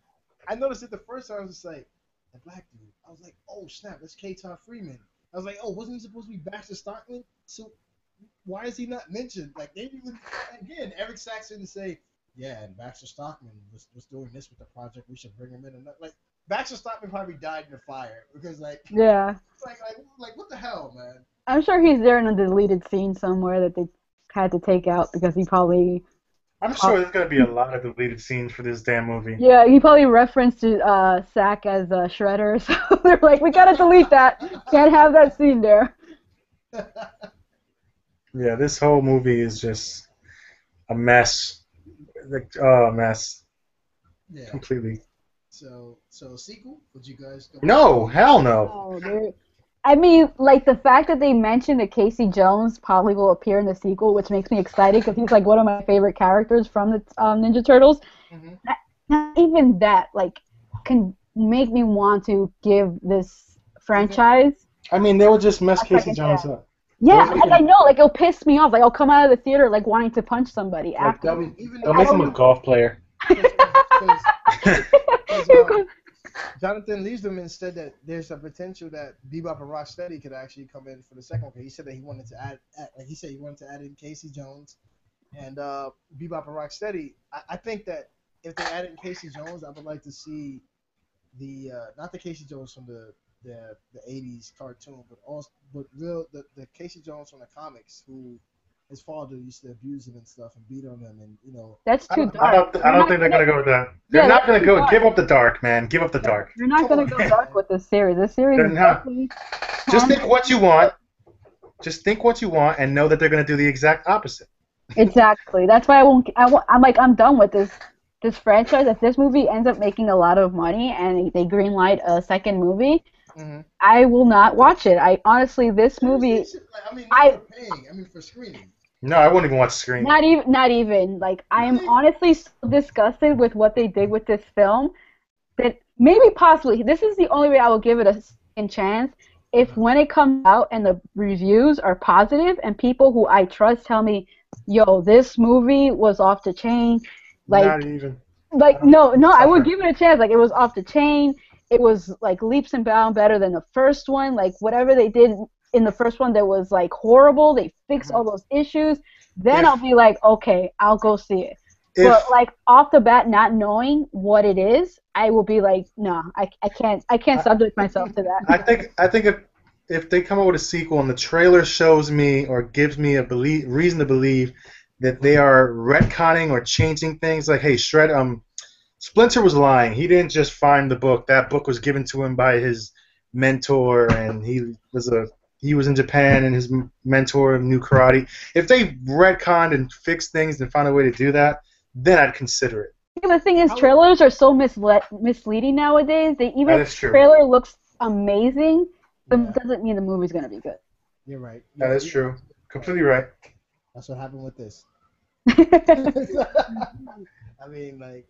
I noticed it the first time. I was just like, the black dude. I was like, oh snap, that's K. Todd Freeman. I was like, oh, wasn't he supposed to be Baxter Stockman? So why is he not mentioned? Like they didn't even again, Eric Saxon to say, yeah, and Baxter Stockman was doing this with the project. We should bring him in. And like Baxter Stockman probably died in the fire because Yeah. like what the hell, man? I'm sure he's there in a deleted scene somewhere that they had to take out because he probably I'm sure there's gonna be a lot of deleted scenes for this damn movie. yeah, he probably referenced Sack as Shredder, so they're like, we gotta delete that. Can't have that scene there. Yeah, this whole movie is just a mess. Like, oh, a mess. Yeah. Completely. So sequel? Would you guys go? No, hell no. Oh, I mean, like the fact that they mentioned that Casey Jones probably will appear in the sequel, which makes me excited because he's like one of my favorite characters from the Ninja Turtles. Mm-hmm. Not even that, like, can make me want to give this franchise I mean, they would just mess a Casey second Jones chance. up. Yeah, They'll make I him, know, like it'll piss me off. Like I'll come out of the theater like wanting to punch somebody like, after. Even they'll though make him a golf player. because You're going- Jonathan Lieberman said that there's a potential that Bebop and Rocksteady could actually come in for the second one. He said that he wanted to like he said he wanted to add in Casey Jones and Bebop and Rocksteady. I think that if they added in Casey Jones, I would like to see the not the Casey Jones from the the '80s cartoon, but also the Casey Jones from the comics, who his father used to abuse him and stuff and beat on him, and That's I too don't, I mean, I dark. don't, I They're don't not think they're gonna. gonna go with that. They're Yeah, not that's gonna too go. dark. Give up the dark, man. Give up the Yeah, dark. they're not come gonna on, go dark man. with this series. This series They're is not. definitely Just think comedy. what you want. Just think what you want, and know that they're gonna do the exact opposite. Exactly. That's why I won't. I'm like I'm done with this franchise. If this movie ends up making a lot of money and they greenlight a second movie, Hmm. I will not watch it. I honestly, this Seriously, movie, like, I mean, not I for paying. I mean, for screening. No, I won't even watch Scream. not even like I'm Really? honestly so disgusted with what they did with this film that maybe possibly this is the only way I will give it a second chance if when it comes out and the reviews are positive and people who I trust tell me, yo, this movie was off the chain, Not like even. I like don't. no, It's I not would fair. give it a chance. Like it was off the chain. It was like leaps and bounds better than the first one. Like whatever they did in the first one that was like horrible, they fixed Hmm. all those issues. Then I'll If be like, okay, I'll go see it. But if like off the bat, not knowing what it is, I will be like, no, I can't I, subject myself to that. I think if they come up with a sequel and the trailer shows me or gives me a reason to believe that they are retconning or changing things, like hey, Splinter was lying. He didn't just find the book. That book was given to him by his mentor, and he was in Japan, and his mentor knew karate. If they retconned and fixed things and found a way to do that, then I'd consider it. Yeah, the thing is, How? trailers are so misleading nowadays. They even That if is the true. trailer looks amazing, it Yeah, doesn't mean the movie's gonna be good. you're right. That is You're true. right. Completely right. That's what happened with this. I mean, like,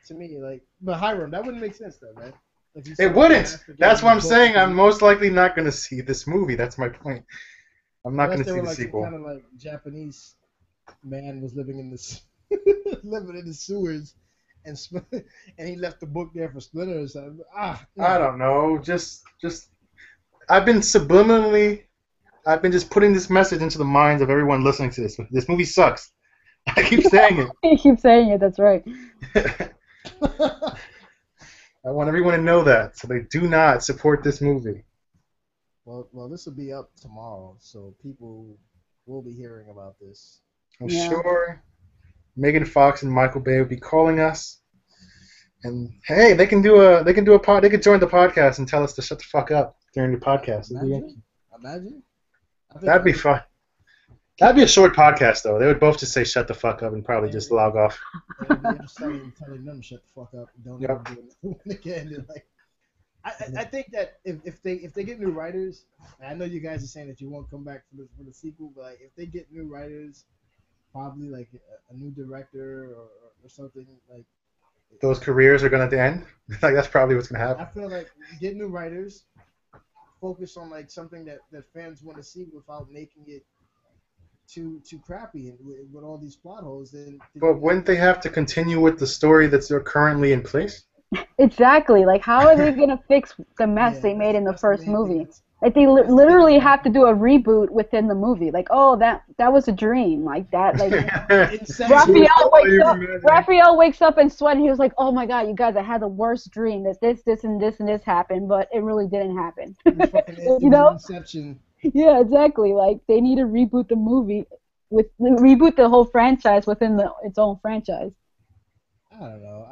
to me, like, but Hiram, that wouldn't make sense, though, man. Like you It said, the wouldn't. master gave That's him what the I'm book saying. because I'm most likely not going to see this movie. That's my point. I'm not unless going to they see were the like some sequel. kind of like Japanese man was living in this, living in the sewers, and and he left the book there for Splinter or something. I No. don't know. Just I've been subliminally. I've been just putting this message into the minds of everyone listening to this. This movie sucks. I keep saying You keep saying it. That's right. it. I want everyone to know that, so they do not support this movie. Well, this will be up tomorrow, so people will be hearing about this. I'm Yeah. sure Megan Fox and Michael Bay will be calling us, and hey, they could join the podcast and tell us to shut the fuck up during the podcast. Imagine, imagine. I think That'd be fun. That'd be a short podcast though. They would both just say shut the fuck up and probably just log off. it'll be us telling them to shut the fuck up and don't ever Yep. do it again. And like, I think that if they get new writers, and I know you guys are saying that you won't come back for the sequel, but like if they get new writers, probably like a new director or something like. Those careers are gonna end. Like that's probably what's gonna I happen. feel like get new writers, focus on like something that fans want to see without making it too crappy and with all these plot holes. Then But you got wouldn't they have to continue with the story that's currently in place? Exactly. Like, how are they gonna fix the mess yeah. they made in the That's the first main thing. movie? Like, they literally That's have to do a reboot within the movie. Like, oh, that was a dream. Like that. Like Inception. Raphael wakes up and sweating. He was like, oh my god, you guys, I had the worst dream that this and this and this happened, but it really didn't happen. It was fucking You it was know? Inception. Yeah, exactly. Like they need to reboot the movie reboot the whole franchise within its own franchise. I don't know.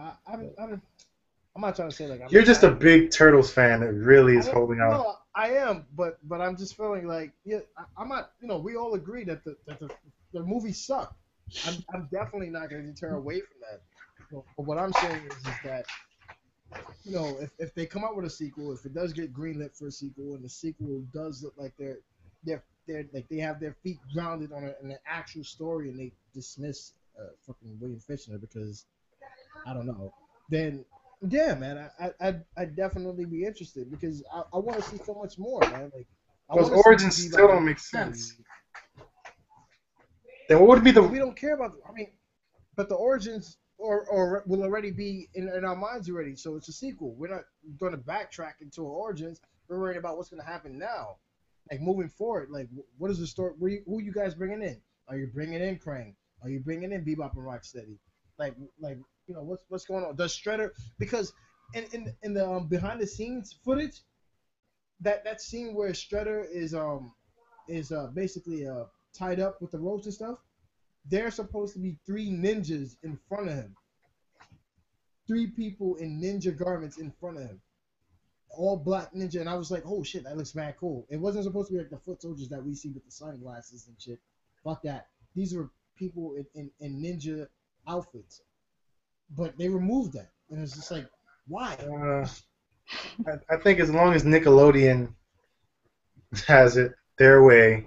I'm not trying to say like I'm You're just a excited. big Turtles fan that really is I am, holding on. no, I am, but I'm just feeling like yeah, I'm not. You know, we all agree that the movie sucked. I'm definitely not going to deter away from that. But what I'm saying is that you know if they come out with a sequel, if it does get greenlit for a sequel, and the sequel does look like they're like they have their feet grounded on an actual story, and they dismiss fucking William Fichtner because I don't know, then yeah, man, I'd definitely be interested because I want to see so much more, man. Like I Those want to see origins still Bebop and don't make Rocksteady, sense. Then what would be but the we don't care about. I mean, but the origins or will already be in our minds already. So it's a sequel. We're not going to backtrack into our origins. We're worried about what's going to happen now, like moving forward. Like what is the story? Who you guys bringing in? Are you bringing in Krang? Are you bringing in Bebop and Rocksteady? Like what's going on? Does Shredder because in the behind the scenes footage, that scene where Shredder is basically tied up with the ropes and stuff. There's supposed to be three ninjas in front of him. Three people in ninja garments in front of him. All black ninja, and I was like, oh shit, that looks mad cool. It wasn't supposed to be like the foot soldiers that we see with the sunglasses and shit. Fuck that. These were people in ninja outfits. But they removed that. And it's just like, why? I think as long as Nickelodeon has it their way,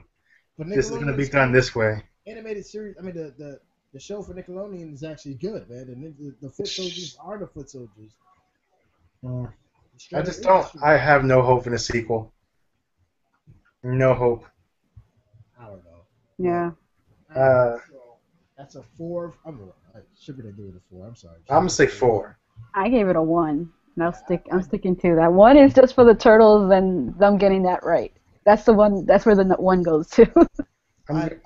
But this is going to be Nickelodeon's done this way. animated series, I mean, the show for Nickelodeon is actually good, man. And the foot soldiers are the foot soldiers. Mm. I Shredder just is don't. the I Shredder. have no hope in a sequel. No hope. I don't know. Yeah. But, all right, Uh, so that's a 4. I should be give it a 4. I'm sorry. I'm gonna say 4. I gave it a 1. And Yeah, I'm sticking to that. 1 is just for the turtles and them getting that right. That's the one. That's where the 1 goes to. I, I'm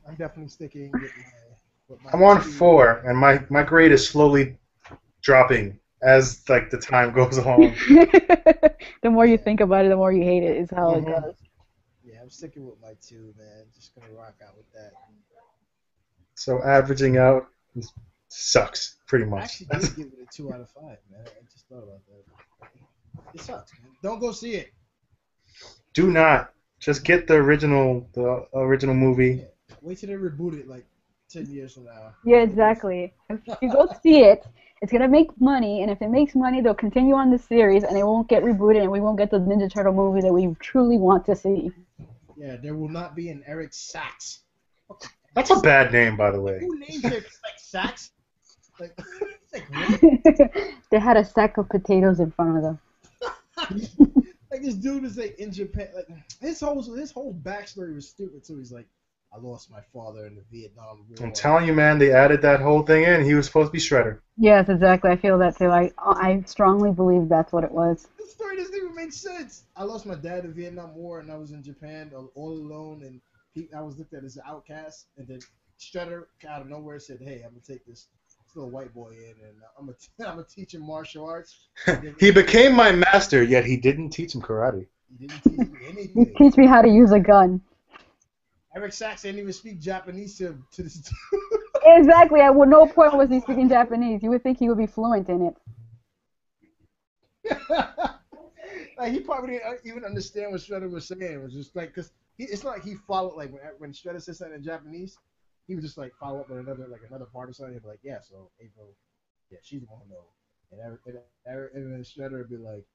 I'm definitely sticking with my I'm on 2. 4, and my grade is slowly dropping as like the time goes along. The more you Yeah, think about it, the more you hate it. Is how it Hmm. goes. yeah, I'm sticking with my 2, man. Just gonna rock out with that. So averaging out sucks pretty I much. actually did give it a 2 out of 5, man. I just thought about that. It sucks, man. Don't go see it. Do not just get the original movie. Yeah. Wait till they reboot it like 10 years from now. Yeah, exactly. If you go see it, it's gonna make money, and if it makes money, they'll continue on the series, and it won't get rebooted, and we won't get the Ninja Turtle movie that we truly want to see. Yeah, there will not be an Eric Sachs. Fucking Eric That's a Sachs. bad name, by the Like, way. who names their like Sachs? Like, like what? They had a sack of potatoes in front of them. Like this dude is like in Japan. Like his whole backstory was stupid too. He's like, I lost my father in the Vietnam I'm War. telling you, man, they added that whole thing in. He was supposed to be Shredder. Yes, exactly. I feel that too. I strongly believe that's what it was. This story doesn't even make sense. I lost my dad in the Vietnam War, and I was in Japan all alone, and I was looked at as an outcast. And then Shredder out of nowhere said, "Hey, I'm gonna take this little white boy in, and I'm gonna teach him martial arts." And then He became my master, yet he didn't teach him karate. he didn't teach me You anything. teach me how to use a gun. Eric Sachs didn't even speak Japanese to this. Exactly. At no point was he speaking Japanese. You would think he would be fluent in it. Like he probably didn't even understand what Shredder was saying. It was just like because it's not like he followed like when Shredder said something in Japanese, he would just like follow up with another part or something. He'd be like, yeah, so April, yeah, she's the one who knows. And then Shredder would be like,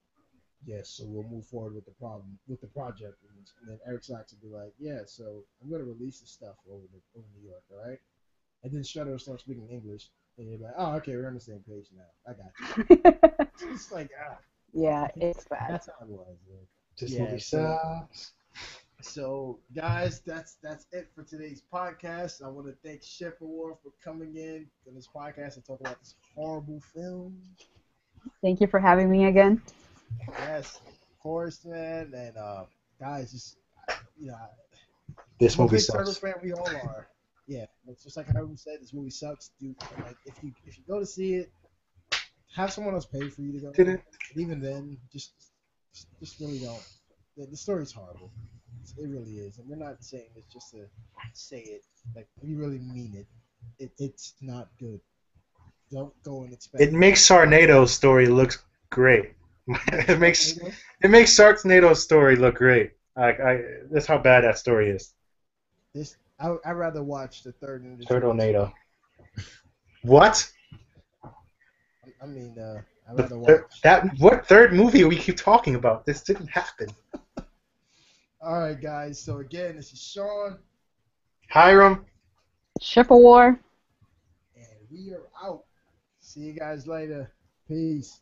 yes, so we'll move forward with the problem with the project. And then Eric Sachs would be like, yeah, so I'm gonna release the stuff over New York, all right? And then Shredder would start speaking English, and you're like, oh, okay, we're on the same page now. I got you. It's like Yeah, it's bad. that's how it was. Man. This Yeah, movie so sucks. so guys, that's it for today's podcast. I want to thank Chef Award for coming in on this podcast and talk about this horrible film. Thank you for having me again. Yes, of course, man. And guys, just you know, This I'm a movie big Turtle sucks. fan. We all are. Yeah, it's just like everyone said. This movie sucks, dude. Like if you go to see it, have someone else pay for you to go. Did it? And even then, just really don't. The story's horrible. It really is, and we're not saying this just to say it. Like we really mean it. It's not good. Don't go and expect. It makes Sarnado's story look great. it makes Tornado. it makes Sharknado's story look great. That's how bad that story is. I'd rather watch the third Ninja Turtles. Turtlenado. What? I mean, I'd The rather watch. what third movie we keep talking about? This didn't happen. All right, guys. So again, this is Sean, Hiram. Ship of War. and we are out. See you guys later. Peace.